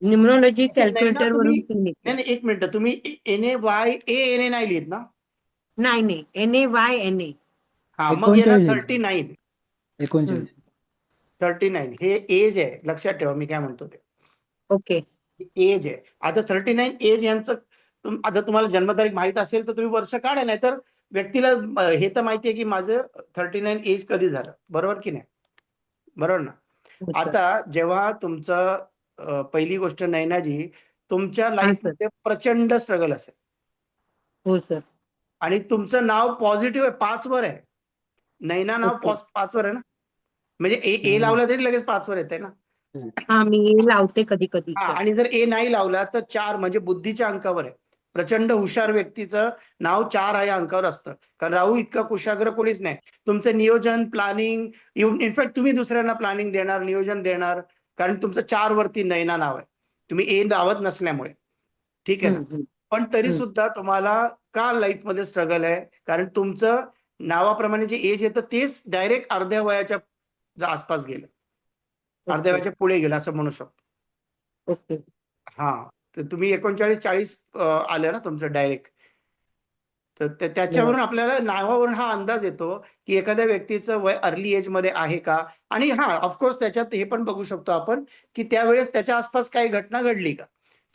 न्यूमरोलॉजी अच्छा, नाही ना, कॅल्क्युलेटर तुम्ही वरून 3 येते. नाही, एक मिनिट, तुम्ही NAYANA नाही लिहित ना? नाही, NAYNA. हा, मग येणार 39. 39. 39 हे एज आहे, लक्षात ठेवा मी काय म्हणतो ते. ओके. एज आहे. आता 39 एज यांचं आता तुम्हाला जन्मतारीख माहित असेल तर तुम्ही वर्ष काढा, नाही तर व्यक्तीला हे तर माहितीये की माझं 39 एज कधी झालं, बरोबर की नाही? बरोबर ना? हो सर. आता जेव्हा तुमचं पहिली गोष्ट नैनाजी, तुमच्या हा लाईफ सर. मध्ये प्रचंड स्ट्रगल असेल हो सर. आणि तुमचं नाव पॉझिटिव्ह आहे, 5 वर आहे. नैना नाव ओके. 5 वर आहे ना? म्हणजे ए लावला तरी लगेच 5 वर येते ना? हा, मी लावते कधी कधी हा, सर. आणि जर ए नाही लावला तर 4 म्हणजे बुद्धीच्या अंकावर आहे. प्रचंड हुशार व्यक्तीचं नाव 4 या अंकावर असतं. कारण राहू इतका कुशाग्र कोणीच नाही. तुमचं नियोजन, प्लॅनिंग, इनफॅक्ट तुम्ही दुसऱ्यांना प्लॅनिंग देणार, नियोजन देणार, कारण तुमचं 4 वरती नैना नाव आहे. तुम्ही ए लावत नसल्यामुळे. ठीक आहे ना? पण तरी सुद्धा तुम्हाला का लाईफ मध्ये स्ट्रगल आहे? कारण तुमचं नावाप्रमाणे जे एज येतं तेच डायरेक्ट अर्ध्या वयाच्या आसपास गेलं, अर्ध्या वयाच्या पुढे गेलं असं म्हणू शकतो. ओके. हा, तर तुम्ही 39-40 आलं ना तुमचं डायरेक्ट. तर त्याच्यावरून आपल्याला नावावरून हा अंदाज येतो की एखाद्या व्यक्तीचं वय अर्ली एज मध्ये आहे का. आणि हा, ऑफकोर्स त्याच्यात हे पण बघू शकतो आपण की त्यावेळेस त्याच्या आसपास काही घटना घडली का.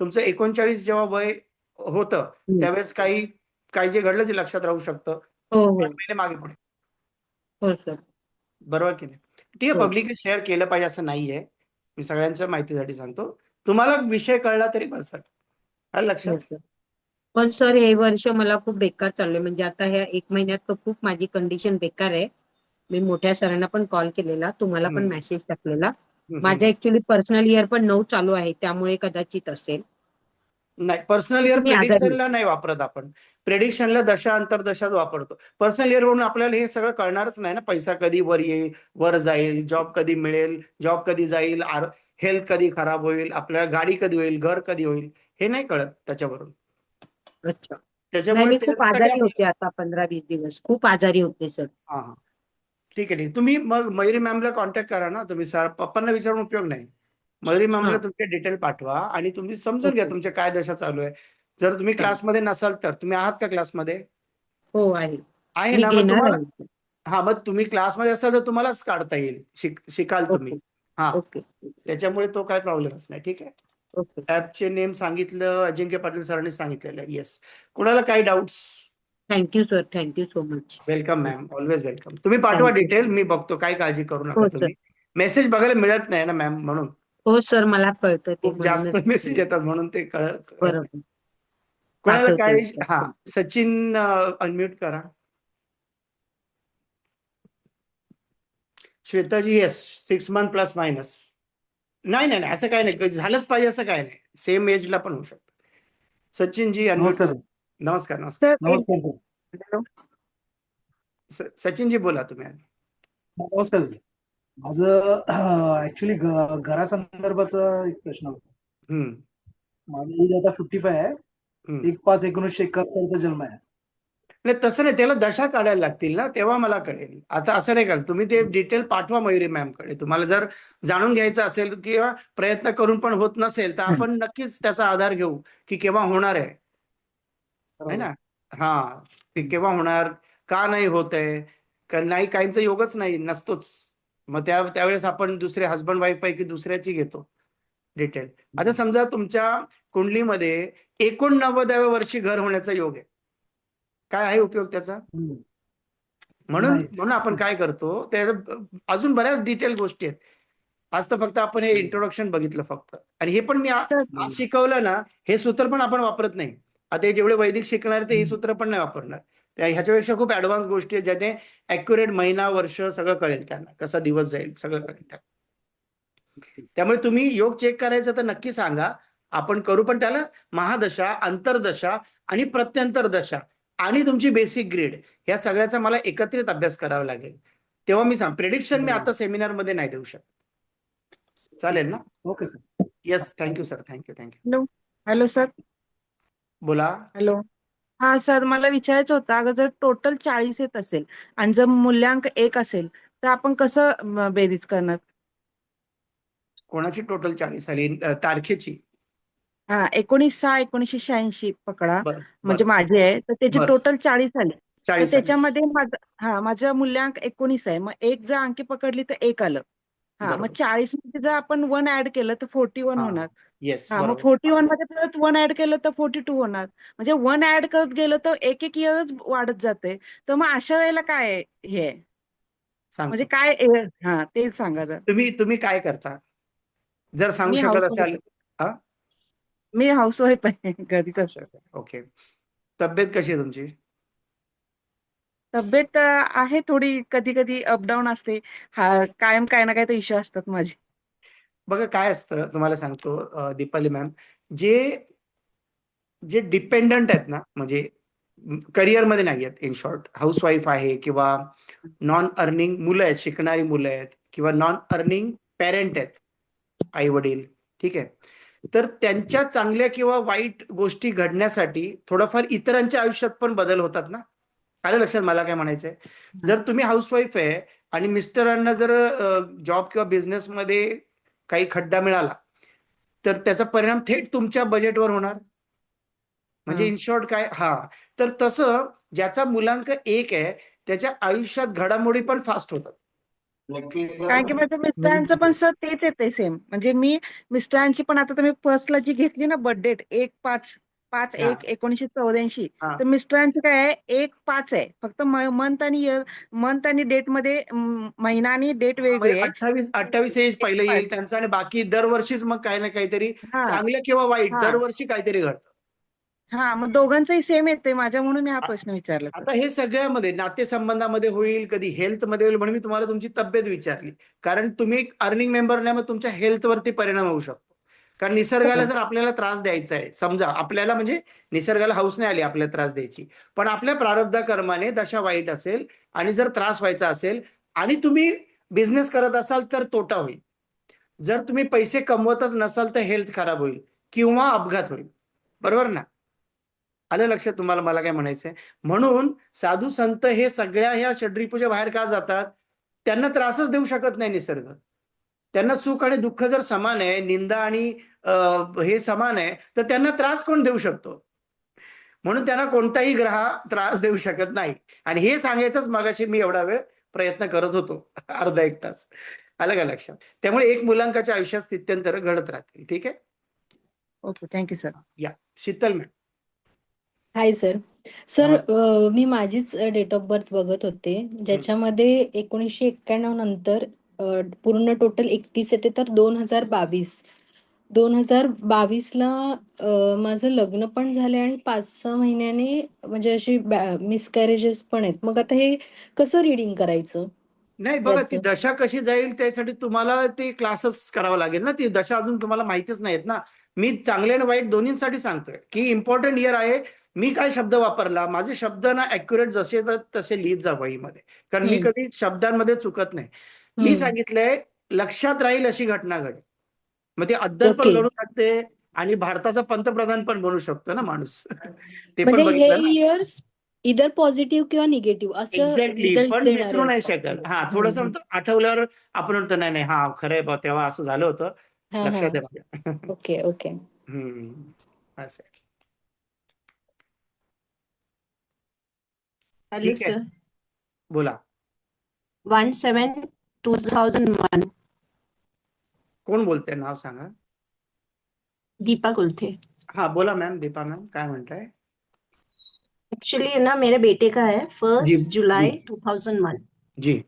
तुमचं 39 जेव्हा वय होतं त्यावेळेस काही काही जे घडलं जे लक्षात राहू शकतं हो 8 हो महिने मागे पुढे, हो सर. बरोबर की नाही? ठीक आहे, हो. पब्लिकली शेअर केलं पाहिजे असं नाहीये, मी सगळ्यांच्या माहितीसाठी सांगतो. तुम्हाला विषय कळला तरी बस. आलं लक्षात? हो सर. पण सर, हे वर्ष मला खूप बेकार चाललंय. म्हणजे आता ह्या 1 महिन्यात तर खूप माझी कंडिशन बेकार आहे. मी मोठ्या सरांना पण कॉल केलेला, तुम्हाला पण मेसेज टाकलेला. माझं ऍक्च्युली पर्सनल इयर पण 9 चालू आहे, त्यामुळे कदाचित असेल. नाही, पर्सनल इयर मी आजारी प्रेडिक्शनला नाही वापरत आपण. प्रेडिक्शनला दशा अंतर्दशाच वापरतो. पर्सनल इयर म्हणून आपल्याला हे सगळं कळणारच नाही ना. पैसा कधी वर येईल, वर जाईल, जॉब कधी मिळेल, जॉब कधी जाईल, हेल्थ कधी खराब होईल, आपल्याला गाडी कधी होईल, घर कधी होईल, हे नाही कळत त्याच्यावरून. अच्छा. नाही, त्याच्यामुळे मी खूप त्याच्यासाठी आजारी होते आता 15-20 दिवस. खूप आजारी होते सर. हा हा, ठीक आहे, ठीक. तुम्ही मग मयुरी मॅमला कॉन्टॅक्ट करा ना. तुम्ही सर पप्पांना विचारून उपयोग नाही. मयुरी मॅमला हा. तुमचे डिटेल पाठवा आणि तुम्ही समजून घ्या ओके. तुमच्या काय दशा चालू आहे. जर तुम्ही चालेल. क्लासमध्ये नसाल तर, तुम्ही आहात का क्लासमध्ये? हो आहे. आहे मी ना, मग घेणार तुम्हाला, आहे. हा, मग तुम्ही क्लासमध्ये असाल तर तुम्हालाच काढता येईल, शिकाल तुम्ही. ओके. हा, ओके. त्याच्यामुळे तो काय प्रॉब्लेमच नाही. ठीक आहे. ओके. ऍपचे नेम सांगितलं, अजिंक्य पाटील सरांनी सांगितलेलं आहे. येस. कुणाला काही doubts? Thank you sir. Thank you so much. Welcome ma'am, always welcome. तुम्ही पाठवा थँक्यू. डिटेल, मी बघतो, काही काळजी करू नका हो सर. तुम्ही. मेसेज बघायला मिळत नाही ना मॅम, म्हणून हो सर, मला कळतं ते, खूप जास्त म्हणूनच. मेसेज येतात म्हणून ते कळत नाही. बरोबर. कोणाला पाठवते. काय, हा, सचिन अनम्यूट करा. श्वेताजी, येस, 6 मंथ प्लस मायनस. नाही नाही नाही, असं काय नाही, झालंच पाहिजे असं काय नाही, सेम एजला पण होऊ शकतं. सचिनजी अनम्यूट. नमस्कार. नमस्कार. नमस्कार सर. सचिनजी बोला तुम्ही. नमस्कार सर. माझं ऍक्च्युली घरासंदर्भाचा एक प्रश्न होता. हम्म. माझं एज आता 55 आहे. हम्म. 1/5/1971 चा जन्म आहे. नाही तसं नाही, त्याला दशा काढायला लागतील ना, तेव्हा मला कळेल. आता असं नाही का, तुम्ही ते डिटेल पाठवा मयुरी मॅमकडे. तुम्हाला जर जाणून घ्यायचं असेल किंवा प्रयत्न करून पण होत नसेल तर आपण नक्कीच त्याचा आधार घेऊ की केव्हा होणार आहे ना. हा, ते केव्हा होणार, का नाही होत आहे, का नाही, काहींचा योगच नाही, नसतोच. मग त्यावेळेस आपण दुसरे हस्बंड वाईफ पैकी दुसऱ्याची घेतो डिटेल. आता समजा तुमच्या कुंडलीमध्ये 89व्या वर्षी घर होण्याचा योग आहे, काय आहे उपयोग त्याचा? म्हणून नाहीच. म्हणून आपण काय करतो, त्या अजून बऱ्याच डिटेल गोष्टी आहेत. आज तर फक्त आपण हे इंट्रोडक्शन बघितलं फक्त, आणि हे पण मी आज शिकवलं ना, हे सूत्र पण आपण वापरत नाही. आता हे जेवढे वैदिक शिकणार ते ही सूत्र पण नाही वापरणार. ह्याच्यापेक्षा खूप ऍडव्हान्स गोष्टी आहेत ज्याने ऍक्युरेट महिना, वर्ष सगळं कळेल त्यांना, कसा दिवस जाईल सगळं कळेल त्यांना. त्यामुळे तुम्ही योग चेक करायचं तर नक्की सांगा, आपण करू. पण त्याला महादशा, अंतर्दशा आणि प्रत्यंतर दशा आणि तुमची बेसिक ग्रीड या सगळ्याचा मला एकत्रित अभ्यास करावा लागेल. तेव्हा मी सांग, प्रेडिक्शन मी आता सेमिनार मध्ये नाही देऊ शकत. चालेल ना? Okay sir. Yes, thank you sir, thank you. Hello sir. बोला. हॅलो. हा सर, मला विचारायचं होतं, अगं जर टोटल 40 येत असेल आणि जर मूल्यांक 1 असेल तर आपण कसं बेरीज करणार? कोणाची टोटल 40 आली? तारखेची? हा, 19/6/1986 पकडा, बरं म्हणजे बरं माझी आहे, तर त्याची बरं टोटल 40 आली. तर 40 आली. त्याच्यामध्ये माझं मूल्यांक 19 आहे, मग 1 जर अंकी पकडली तर 1 आलं. हा, मग बरोबर. 40 मध्ये जर आपण 1 ऍड केलं तर 41 हा, होणार. येस, हा, मग बरोबर. 41 मध्ये परत 1 ऍड केलं तर 42 होणार. म्हणजे 1 ऍड करत गेलं तर एक इयरच वाढत जाते. तर मग अशा वेळेला काय आहे हे? म्हणजे सांगतो. काय हा, तेच सांगा जर. तुम्ही काय करता जर सांगू मी शकत हाऊसवाईफ असाल? हा, मी हाऊसवाईफ आहे, घरीच असते. ओके. तब्येत कशी आहे तुमची? तब्येत आहे थोडी, कधी कधी अपडाऊन असते. हा, कायम काय ना काय तर इश्यू असतात माझे. बघा काय असतं, तुम्हाला सांगतो दीपाली मॅम, जे जे डिपेंडंट आहेत ना, म्हणजे करिअरमध्ये नाही आहेत, इन शॉर्ट हाऊसवाईफ आहे किंवा नॉन अर्निंग मुलं आहेत, शिकणारी मुलं आहेत किंवा नॉन अर्निंग पेरेंट आहेत, आई वडील, ठीक आहे, तर त्यांच्या चांगल्या किंवा वाईट गोष्टी घडण्यासाठी थोडंफार इतरांच्या आयुष्यात पण बदल होतात ना. आलं लक्षात मला काय म्हणायचंय? जर तुम्ही हाऊसवाईफ आहे आणि मिस्टरांना जर जॉब किंवा बिझनेसमध्ये काही खड्डा मिळाला तर त्याचा परिणाम थेट तुमच्या बजेटवर होणार. म्हणजे इन शॉर्ट काय, हा, तर तसं ज्याचा मूलांक 1 आहे त्याच्या आयुष्यात घडामोडी पण फास्ट होतात. कारण की माझ्या मिस्टरांचं पण सर तेच येते सेम. म्हणजे मी मिस्टरांची पण, आता तुम्ही फर्स्टला जी घेतली ना बर्थ डेट 1/5/1/1984, हा. तर मिस्टरांची काय आहे 1/5 आहे. फक्त मंथ आणि डेट मध्ये महिना आणि डेट वेगळी आहे. 28 एज पहिलं येईल त्यांचं, आणि बाकी दरवर्षीच मग काही ना काहीतरी हा चांगलं किंवा वाईट हा दरवर्षी काहीतरी घडतं. हा, मग दोघांचंही सेम येते माझ्या, म्हणून मी हा प्रश्न विचारला. आता हे सगळ्यामध्ये नातेसंबंधामध्ये होईल, कधी हेल्थमध्ये होईल, म्हणून मी तुम्हाला तुमची तब्येत विचारली. कारण तुम्ही एक अर्निंग मेंबर नाही, मग तुमच्या हेल्थवरती परिणाम होऊ शकतो. कारण निसर्गाला जर आपल्याला त्रास द्यायचा आहे, समजा आपल्याला, म्हणजे निसर्गाला हौस नाही आली आपल्याला त्रास द्यायची, पण आपल्या प्रारब्ध कर्माने दशा वाईट असेल आणि जर त्रास व्हायचा असेल आणि तुम्ही बिझनेस करत असाल तर तोटा होईल. जर तुम्ही पैसे कमवतच नसाल तर हेल्थ खराब होईल किंवा अपघात होईल. बरोबर ना? आलं लक्षात तुम्हाला मला काय म्हणायचंय? म्हणून साधू संत हे सगळ्या ह्या षड्रिपूच्या बाहेर का जातात? त्यांना त्रासच देऊ शकत नाही निसर्ग. त्यांना सुख आणि दुःख जर समान आहे, निंदा आणि हे समान आहे, तर त्यांना त्रास कोण देऊ शकतो? म्हणून त्यांना कोणताही ग्रह त्रास देऊ शकत नाही. आणि हे सांगायचंच मगाशी मी एवढा वेळ प्रयत्न करत होतो, अर्धा 1 तास. आलं का लक्षात? त्यामुळे एक मुलांकाच्या आयुष्यात स्थित्यंतर घडत राहतील. ठीक आहे? Okay, thank you sir. या Sheetal ma'am. Hi sir. Sir, नमस्ते. मी माझीच डेट ऑफ बर्थ बघत होते, ज्याच्यामध्ये 1991 नंतर पूर्ण टोटल 31 येते, तर 2022ला माझं लग्न पण झालंय आणि 5-6 महिन्याने म्हणजे अशी मिसकॅरेजेस पण आहेत. मग आता हे कसं रिडिंग करायचं नाही बघा, ती याचं? दशा कशी जाईल त्यासाठी तुम्हाला ते क्लासेस करावं लागेल ना. ती दशा अजून तुम्हाला माहितीच नाहीत ना. मी चांगले आणि वाईट दोन्हींसाठी सांगतोय की इम्पॉर्टंट इयर आहे. मी काय शब्द वापरला, माझे शब्द ना ऍक्युरेट जसे तर तसे लिहित जा वहीमध्ये, कारण मी कधी शब्दांमध्ये चुकत नाही. मी सांगितलंय लक्षात राहील अशी घटना घडेल. मग ते अद्दल पण ओके. घडू शकते आणि भारताचा पंतप्रधान पण बनू शकतो ना माणूस. ते पण म्हणजे हे बघितलं ना. इयर्स इधर पॉझिटिव्ह किंवा निगेटिव्ह असं एक्झॅक्टली, रिझल्ट पण देणारे विसरू नाही असतात. शकत. हा, थोडस आठवल्यावर आपण म्हणतो नाही नाही, हा खरंय बा, तेव्हा असं झालं होतं, हा लक्षात हा आहे माझ्या. Okay okay. असं आहे. हॅलो ठीक आहे, सर. बोला. 1/7/2001. कोण बोलतंय, नाव सांगा. दीपा कुलथे. हा, बोला मॅम, दीपा मॅम, काय म्हणताय. एक्चुअली ना मेरे बेटे का है जी 1 जुलाई जी 2001, जी।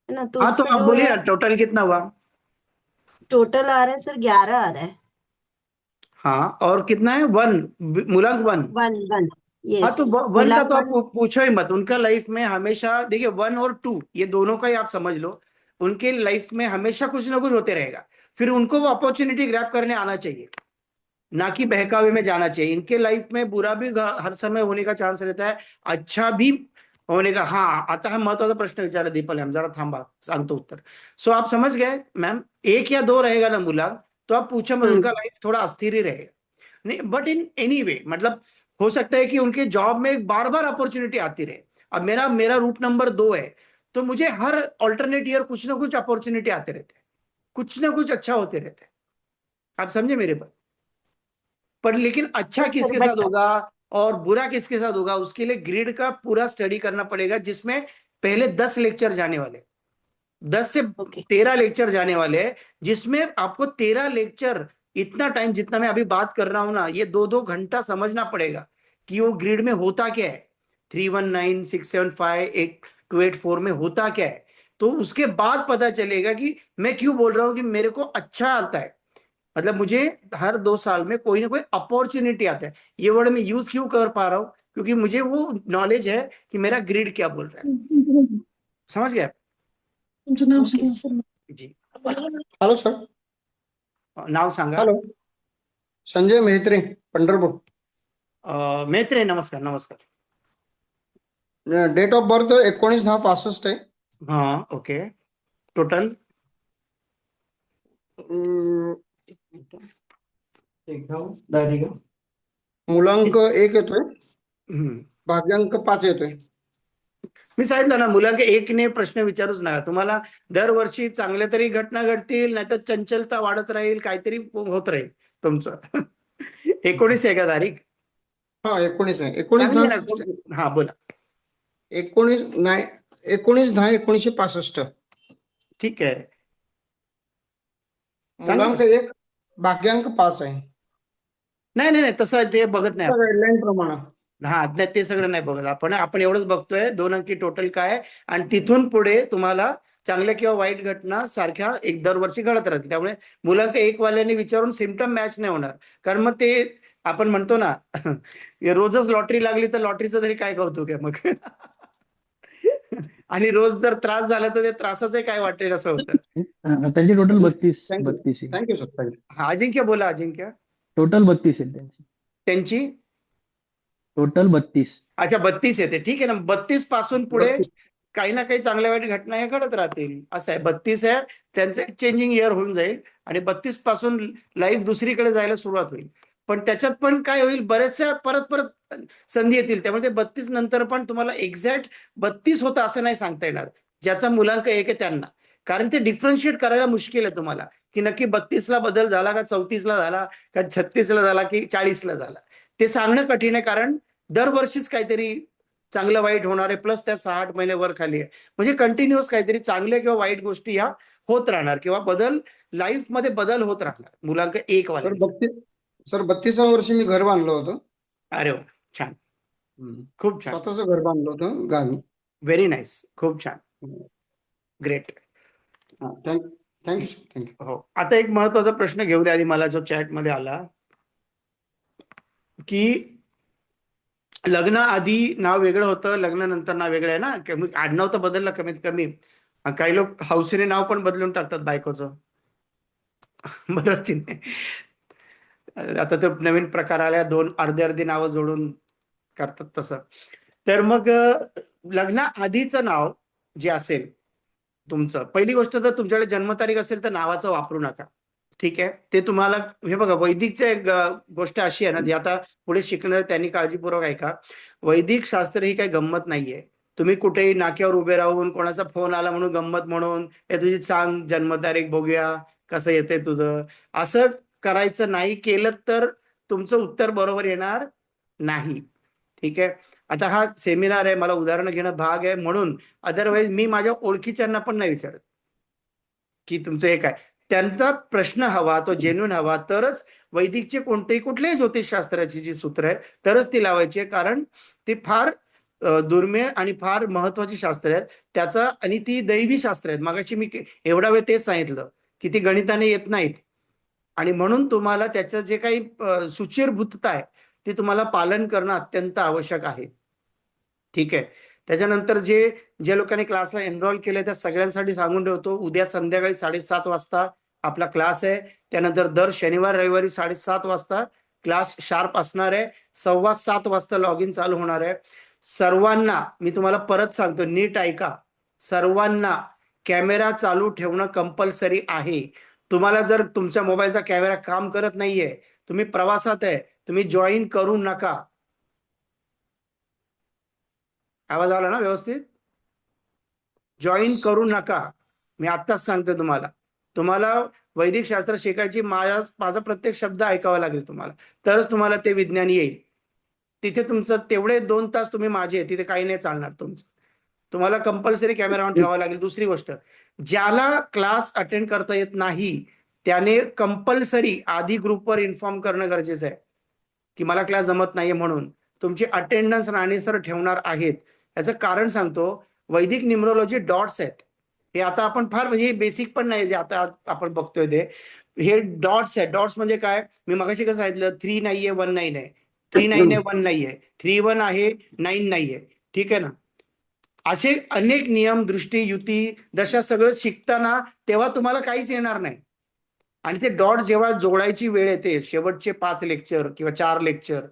है ना? तो हाँ, तो उसका आप जो बोलिए है ना, टोटल कितना हुआ। टोटल आ रहा है सर 11 आ रहा है। हाँ, और कितना है, 1, मूलांक 1। 1 हाँ, यस। तो 1 का मूलांक तो आप 1। पूछो ही मत। उनका लाइफ में हमेशा देखिए 1 और 2 ये दोनों का ही आप समझ लो, उनके लाइफ में हमेशा कुछ ना कुछ होते रहेगा। फिर उनको वो अपॉर्चुनिटी ग्रैब करने आना चाहिए, ना कि बहकावे में जाना चाहिए। इनके लाइफ में बुरा भी हर समय होने का चांस रहता है, अच्छा भी होने का। हाँ, आता है महत्वाचा प्रश्न विचारा दीपल हम, जरा थांबा, सांगतो उत्तर। सो आप समझ गए मैम, 1 या 2 रहेगा ना मूलांक, तो आप पूछो मत, उनका लाइफ थोड़ा अस्थिर ही रहेगा। नहीं, बट इन एनी वे, मतलब हो सकता है कि उनके जॉब में बार बार अपॉर्चुनिटी आती रहे। अब मेरा मेरा रूट नंबर 2 है, तो मुझे हर ऑल्टरनेट ईयर कुछ ना कुछ अपॉर्चुनिटी आते रहते हैं, कुछ ना कुछ अच्छा होते रहते हैं। आप समझे मेरे बात। पर लेकिन अच्छा यस सर किसके साथ बट होगा और बुरा किसके साथ होगा, उसके लिए ग्रिड का पूरा स्टडी करना पड़ेगा, जिसमें पहले 10 लेक्चर जाने वाले, 10 से ओके 13 लेक्चर जाने वाले हैं, जिसमें आपको 13 लेक्चर, इतना टाइम जितना मैं अभी बात कर रहा हूं ना, ये 2-2 घंटा समझना पड़ेगा कि वो ग्रिड में होता क्या है, 319, 675, 8284 में होता क्या है। तो उसके बाद पता चलेगा कि मैं क्यों बोल रहा हूं कि मेरे को अच्छा आता है, मतलब मुझे हर 2 साल में कोई ना कोई अपॉर्चुनिटी आता है। ये वर्ड मैं यूज क्यों कर पा रहा हूं, क्योंकि मुझे वो नॉलेज है कि मेरा ग्रिड क्या बोल रहा है। समझ गया ओके सर। जी। Hello sir. नाव सांगा. हॅलो, संजय मेहत्रे, पंढरपूर. मेत्रे, नमस्कार नमस्कार. डेट ऑफ बर्थ 19/10/65 आहे. हा, ओके. टोटल मुलांक 1 येतोय, हम्म. भाग्यांक 5 येतोय. मी सांगितलं ना, मुलांक 1ने प्रश्न विचारूच नका. तुम्हाला दरवर्षी चांगल्या तरी घटना घडतील, नाहीतर चंचलता वाढत राहील, काहीतरी होत राहील तुमचं. 19 आहे का तारीख. हा, 19 आहे. चांगली आहे 19/10 ना. हा, बोला. 19/10/1965. ठीक आहे. मुलांक 1, भाग्यांक 5 आहे. नाही नाही नाही, तसं ते बघत नाही. गाईडलाईन प्रमाणे. हा, नाही ते सगळं नाही बघत आपण एवढंच बघतोय 2 अंकी टोटल काय, आणि तिथून पुढे तुम्हाला चांगल्या किंवा वाईट घटना सारख्या एक दरवर्षी घडत राहतील. त्यामुळे मुलांक 1 वाल्यांनी विचारून सिम्पटम मॅच नाही होणार, कारण मग ते आपण म्हणतो ना, रोजच लॉटरी लागली तर लॉटरीचं तरी काय कौतुक आहे मग. आणि रोज जर त्रास झाला तर ते त्रासाचे काय वाटेल असं होतं. त्यांची टोटल 32 थँक्यू 32 आहे. Thank you sir. थँक्यू. हा, अजिंक्य बोला. अजिंक्य, टोटल 32 आहे त्यांची. त्यांची टोटल 32. अच्छा 32 येते. ठीक आहे ना, 32 पासून पुढे 32. काही ना काही चांगल्या वाईट घटना हे घडत राहतील. असं आहे. 32 आहे, त्यांचं एक चेंजिंग इयर होऊन जाईल, आणि 32 पासून लाईफ दुसरीकडे जायला सुरुवात होईल. पण त्याच्यात पण काय होईल, बरेचशा परत परत संधी येतील. त्यामुळे ते 32 नंतर पण तुम्हाला एक्झॅक्ट 32 होतं असं नाही सांगता येणार, ज्याचा मुलांक 1 आहे त्यांना. कारण ते डिफरन्शिएट करायला मुश्किल आहे तुम्हाला, की नक्की 32ला बदल झाला का, 34ला झाला का, 36ला झाला की 40ला झाला, ते सांगणं कठीण आहे. कारण दरवर्षीच काहीतरी चांगलं वाईट होणार आहे, प्लस त्या 6-8 महिने वर खाली आहे. म्हणजे कंटिन्युअस काहीतरी चांगल्या किंवा वाईट गोष्टी ह्या होत राहणार, किंवा बदल लाईफ मध्ये बदल होत राहणार. मुलांक 1 सर वाले. 32व्या वर्षी मी घर बांधलं होतं. अरे वा, छान, खूप छान, स्वतःच घर बांधलं होतं गावी. व्हेरी नाईस, खूप छान, great. Thank you thank you sir. Thank you. हो, आता एक महत्वाचा प्रश्न घेऊ द्या आधी मला, जो चॅट मध्ये आला, की लग्न आधी नाव वेगळं होतं, लग्नानंतर नाव वेगळं आहे ना, आडनाव तर बदललं कमीत कमी. काही लोक हौसेने नाव पण बदलून टाकतात बायकोचं. बरोबर की नाही. आता तो नवीन प्रकार आला, 2 अर्धी नावं जोडून करतात तसं. तर मग लग्ना आधीचं नाव जे असेल तुमचं, पहिली गोष्ट तर तुमच्याकडे जन्मतारीख असेल तर नावाचं वापरू नका. ठीक आहे. ते तुम्हाला हे बघा, वैदिकचं एक गोष्ट अशी आहे ना, जी आता पुढे शिकणार त्यांनी काळजीपूर्वक ऐका. वैदिक शास्त्र ही काही गंमत नाहीये. तुम्ही कुठेही नाक्यावर उभे राहून कोणाचा फोन आला म्हणून गंमत म्हणून हे तुझी सांग जन्मतारीख बघूया कसं येते तुझं, असं करायचं नाही. केलं तर तुमचं उत्तर बरोबर येणार नाही. ठीक आहे. आता हा सेमिनार आहे, मला उदाहरण घेणं भाग आहे म्हणून. अदरवाईज मी माझ्या ओळखीच्यांना पण नाही विचारत की तुमचं हे काय. त्यांचा प्रश्न हवा, तो जेन्युइन हवा, तरच वैदिकचे कोणतेही कुठल्याही ज्योतिषशास्त्राची जी सूत्र आहेत तरच ती लावायची आहे. कारण ती फार दुर्मिळ आणि फार महत्वाची शास्त्र आहेत. त्याचा आणि ती दैवी शास्त्र आहेत. मगाशी मी एवढा वेळ तेच सांगितलं की ती गणिताने येत नाहीत आणि म्हणून तुम्हाला त्याचं जे काही सुचिरभूतता आहे ती तुम्हाला पालन करणं अत्यंत आवश्यक आहे. ठीक आहे. त्याच्यानंतर ज्या लोकांनी क्लासला एनरोल केले त्या सगळ्यांसाठी सांगून ठेवतो, उद्या संध्याकाळी 7:30 वाजता आपला क्लास आहे. त्यानंतर दर शनिवार रविवारी 7:30 वाजता क्लास शार्प असणार आहे. 6:15 वाजता लॉग इन चालू होणार आहे. सर्वांना मी तुम्हाला परत सांगतो, नीट ऐका. सर्वांना कॅमेरा चालू ठेवणं कंपल्सरी आहे. तुम्हाला जर तुमच्या मोबाईलचा कॅमेरा काम करत नाहीये, तुम्ही प्रवासात आहे, तुम्ही जॉईन करू नका. आवाज आला ना व्यवस्थित? जॉईन करू नका. मी आत्ताच सांगतो तुम्हाला. तुम्हाला वैदिक शास्त्र शिकायची माझा प्रत्येक शब्द ऐकावा लागेल तुम्हाला, तरच तुम्हाला ते विज्ञान येईल. तिथे तुमचं तेवढे 2 तास तुम्ही माझे, तिथे काही नाही चालणार तुमचं. तुम्हाला कंपल्सरी कॅमेरा ऑन ठेवावा लागेल. दुसरी गोष्ट, ज्याला क्लास अटेंड करता येत नाही त्याने कंपल्सरी आधी ग्रुपवर इन्फॉर्म करणं गरजेचं आहे की मला क्लास जमत नाहीये म्हणून. तुमची अटेंडन्स राणीसर ठेवणार आहेत. याचं कारण सांगतो, वैदिक न्यूमरोलॉजी डॉट्स आहेत. हे आता आपण फार म्हणजे बेसिक पण नाही जे आता आपण बघतोय ते. हे डॉट्स आहेत. डॉट्स म्हणजे काय, मी मगाशी कसं सांगितलं, 3 नाहीये 1 नाही, 3 आहे 1 नाहीये, 3 1 आहे 9 नाहीये. ठीक आहे ना. असे अनेक नियम, दृष्टी, युती, दशा सगळं शिकताना तेव्हा तुम्हाला काहीच येणार नाही. आणि ते डॉट जेव्हा जोडायची वेळ येते, शेवटचे 5 लेक्चर किंवा 4 लेक्चर,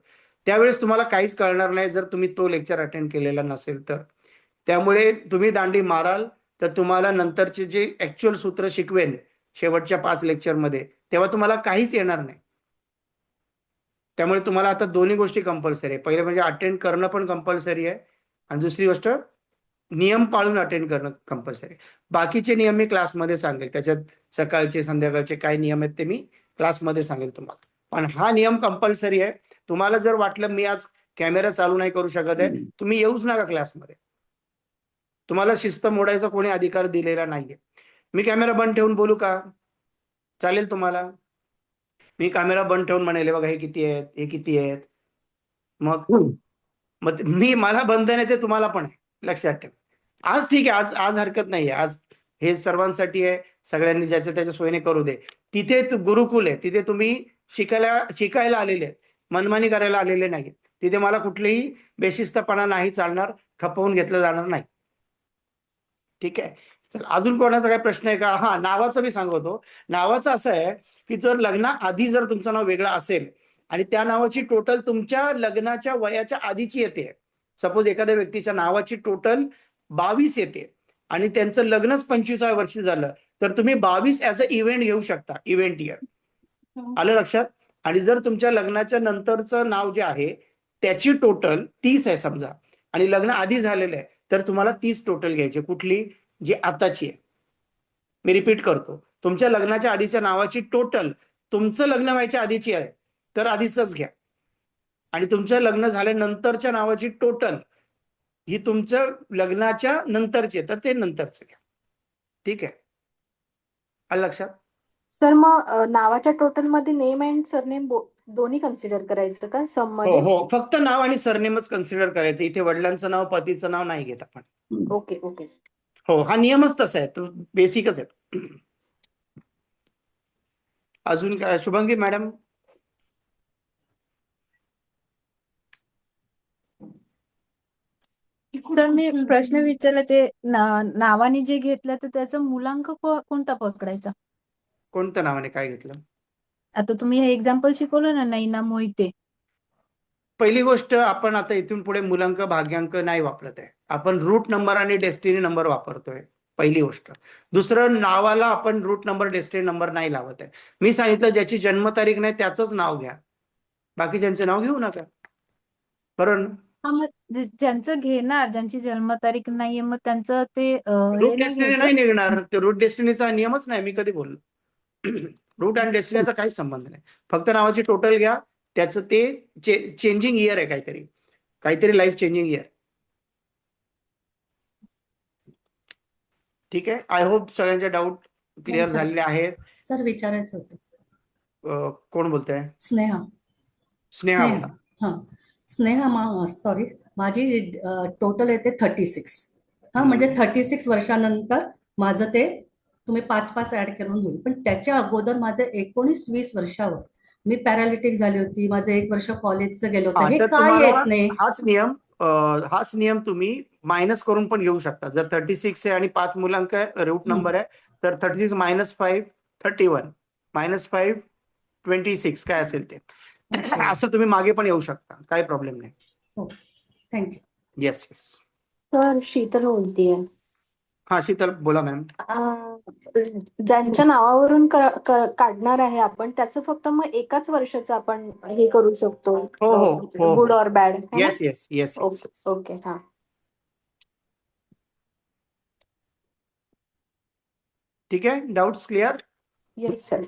त्यावेळेस तुम्हाला काहीच कळणार नाही जर तुम्ही तो लेक्चर अटेंड केलेला नसेल तर. त्यामुळे तुम्ही दांडी माराल तर तुम्हाला नंतरचे जे ऍक्च्युअल सूत्र शिकवेन शेवटच्या 5 लेक्चरमध्ये, तेव्हा तुम्हाला काहीच येणार नाही. त्यामुळे तुम्हाला आता दोन्ही गोष्टी कंपल्सरी आहे. पहिले म्हणजे अटेंड करणं पण कंपल्सरी आहे आणि दुसरी गोष्ट नियम पाळून अटेंड करणं कंपल्सरी. बाकीचे नियम मी क्लासमध्ये सांगेल. त्याच्यात सकाळचे संध्याकाळचे काय नियम आहेत ते मी क्लासमध्ये सांगेल तुम्हाला. पण हा नियम कंपल्सरी आहे. तुम्हाला जर वाटलं मी आज कॅमेरा चालू नाही करू शकत आहे, तुम्ही येऊच नका क्लासमध्ये. तुम्हाला शिस्त मोडायचा कोणी अधिकार दिलेला नाहीये. मी कॅमेरा बंद ठेवून बोलू का? चालेल तुम्हाला? मी कॅमेरा बंद ठेवून म्हणेल बघा हे किती आहेत, हे किती आहेत. मग मी मला बंद नाही ते तुम्हाला पण आहे, लक्षात ठेवा. आज ठीक आहे, आज हरकत नाहीये. आज हे सर्वांसाठी आहे. सगळ्यांनी ज्याच्या त्याच्या सोयीने करू दे. तिथे गुरुकुल आहे, तिथे तुम्ही शिकायला आलेले आहेत, मनमानी करायला आलेले नाही. तिथे मला कुठलीही बेशिस्तपणा नाही चालणार, खपवून घेतलं जाणार नाही. ठीक आहे. चल, अजून कोणाचा काय प्रश्न आहे का? हा, नावाचं मी सांगतो. नावाचं असं आहे की जर लग्नाआधी जर तुमचं नाव वेगळं असेल आणि त्या नावाची टोटल तुमच्या लग्नाच्या वयाच्या आधीची येते, सपोज एखाद्या व्यक्तीच्या नावाची टोटल 22 येते आणि त्यांचं लग्नच 25व्या वर्षी झालं, तर तुम्ही 22 ऍज अ इव्हेंट घेऊ शकता, इव्हेंट इयर. आलं लक्षात? आणि जर तुमच्या लग्नाच्या नंतरचं नाव जे आहे त्याची टोटल 30 आहे समजा आणि लग्न आधी झालेलं आहे, तर तुम्हाला 30 टोटल घ्यायची. कुठली? जी आताची आहे. मी रिपीट करतो, तुमच्या लग्नाच्या आधीच्या नावाची टोटल तुमचं लग्न व्हायच्या आधीची आहे तर आधीच घ्या, आणि तुमचं लग्न झाल्यानंतरच्या नावाची टोटल ही तुमच्या लग्नाच्या नंतरची आहे तर ते नंतरचं घ्या. ठीक आहे, आलं लक्षात? सर मग नावाच्या टोटल मध्ये नेम अँड सरनेम दोन्ही कन्सिडर करायचं का सम हो मध्ये? हो, फक्त नाव आणि सरनेमच कन्सिडर करायचं. इथे वडिलांचं नाव पतीचं नाव नाही घेत आपण. Okay okay. हो, हा नियमच तसा आहे, तो बेसिकच आहे. अजून काय शुभंगी मॅडम? सर मी प्रश्न विचारला ते नावाने जे घेतलं तर त्याचा मूलांक कोणता पकडायचा? कोणत्या नावाने काय घेतलं? आता तुम्ही हे एक्झाम्पल शिकवलं ना, नैना मोहिते. पहिली गोष्ट, आपण आता इथून पुढे मूलांक भाग्यांक नाही वापरत आहे. आपण रूट नंबर आणि डेस्टिनी नंबर वापरतोय. पहिली गोष्ट. दुसरं, नावाला आपण रूट नंबर डेस्टिनी नंबर नाही लावत आहे. मी सांगितलं ज्याची जन्मतारीख नाही त्याचंच नाव घ्या, बाकीच्यांचं नाव घेऊ नका. बरोबर ना? हा, मग ज्यांचं घेणार, ज्यांची जन्मतारीख नाहीये, मग त्यांचं ते रूट हे नाही डेस्टिनी घ्यायचं. नाही निघणार. ते रूट डेस्टिनीचा नियमच नाही. मी कधी बोललो रूट आणि डेस्टिनीचा काहीच संबंध नाही. फक्त नावाची टोटल घ्या, त्याचं ते चेंजिंग इयर आहे, काहीतरी लाईफ चेंजिंग इयर. ठीक आहे. आय होप सगळ्यांचे डाऊट क्लिअर सर. झालेले आहेत. सर विचारायचं होतं. कोण बोलतंय? स्नेहा. स्नेहा बोला. हा, स्नेहा सॉरी, माझी टोटल येते 36. हा, म्हणजे 36 वर्षानंतर माझं ते तुम्ही 5 ऍड करून होईल. पण त्याच्या अगोदर माझे 19-20 वर्षावर मी पॅरालिटिक झाली होती. माझं 1 वर्ष कॉलेजचं गेलं होतं. हे तर काय तुम्हाला येत नाही? हाच नियम तुम्ही मायनस करून पण घेऊ शकता. जर 36 आहे आणि 5 मुलांक रूट नंबर आहे, तर 36 - 5 31 - 5 26 काय असेल ते. असं तुम्ही मागे पण येऊ शकता, काही प्रॉब्लेम नाही. हो, thank you. Yes yes. Sir, Sheetal बोलतीये. हा, शीतल बोला मॅम. ज्यांच्या नावावरून काढणार आहे आपण, त्याचं फक्त मग एकाच वर्षाचं आपण हे करू शकतो, हो. Good or bad. Yes yes yes. Okay. हा. ठीक आहे. Doubts clear? Yes sir,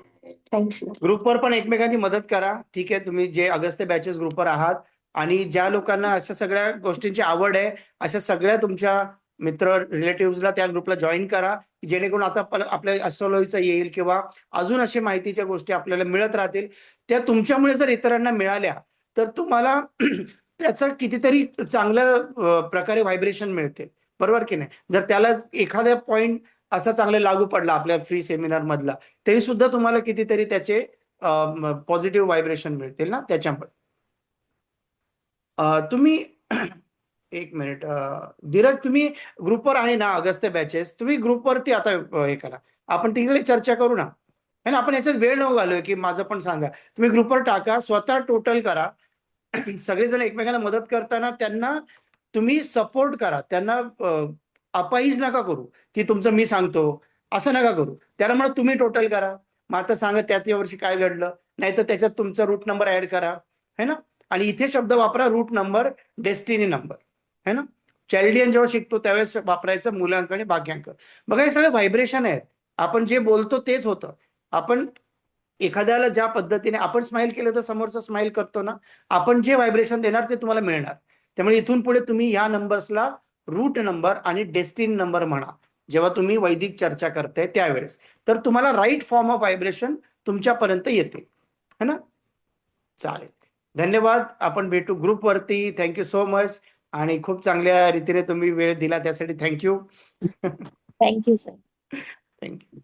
thank you. ग्रुपवर पण एकमेकांची मदत करा. ठीक आहे. तुम्ही जे अगस्त्य बॅचेस ग्रुपवर आहात आणि ज्या लोकांना अशा सगळ्या गोष्टींची आवड आहे, अशा सगळ्या तुमच्या मित्र रिलेटिव्हजला त्या ग्रुपला जॉईन करा, जेणेकरून आता आपल्या ऍस्ट्रॉलॉजीचं येईल किंवा अजून अशा माहितीच्या गोष्टी आपल्याला मिळत राहतील. त्या तुमच्यामुळे जर इतरांना मिळाल्या तर तुम्हाला त्याचं कितीतरी चांगल्या प्रकारे व्हायब्रेशन मिळते. बरोबर की नाही? जर त्याला एखाद्या पॉइंट असा चांगला लागू पडला आपल्या फ्री सेमिनार मधला, तरी सुद्धा तुम्हाला कितीतरी त्याचे पॉझिटिव्ह व्हायब्रेशन मिळतील ना त्याच्यामुळे. तुम्ही एक मिनिट, धीरज, तुम्ही ग्रुपवर आहे ना अगस्त्य बॅचेस, तुम्ही ग्रुपवरती आता हे करा, आपण तिकडे चर्चा करू ना. है ना? आपण याच्यात वेळ न घालूया की माझं पण सांगा. तुम्ही ग्रुपवर टाका, स्वतः टोटल करा. सगळेजण एकमेकांना मदत करताना त्यांना तुम्ही सपोर्ट करा. त्यांना अपाईज नका करू की तुमचं मी सांगतो, असं नका करू. त्याला म्हणा तुम्ही टोटल करा, मग आता सांगा त्याच्या वर्षी काय घडलं, नाही तर त्याच्यात तुमचा रूट नंबर ऍड करा. है ना? आणि इथे शब्द वापरा रूट नंबर, डेस्टिनी नंबर. है ना? चॅल्डियन जेव्हा शिकतो त्यावेळेस वापरायचं मूलांक आणि भाग्यांक. बघा, हे सगळे व्हायब्रेशन आहेत. आपण जे बोलतो तेच होतं. आपण एखाद्याला ज्या पद्धतीने आपण स्माइल केलं तर समोरचं स्माइल करतो ना, आपण जे व्हायब्रेशन देणार ते तुम्हाला मिळणार. त्यामुळे इथून पुढे तुम्ही ह्या नंबर्सला रूट नंबर आणि डेस्टिनी नंबर म्हणा जेव्हा तुम्ही वैदिक चर्चा करताय त्यावेळेस, तर तुम्हाला राईट फॉर्म ऑफ व्हायब्रेशन तुमच्यापर्यंत येते. है ना? चालेल, धन्यवाद. आपण भेटू ग्रुपवरती. Thank you so much. आणि खूप चांगल्या रीतीने तुम्ही वेळ दिला त्यासाठी थँक्यू. Thank you sir. थँक्यू.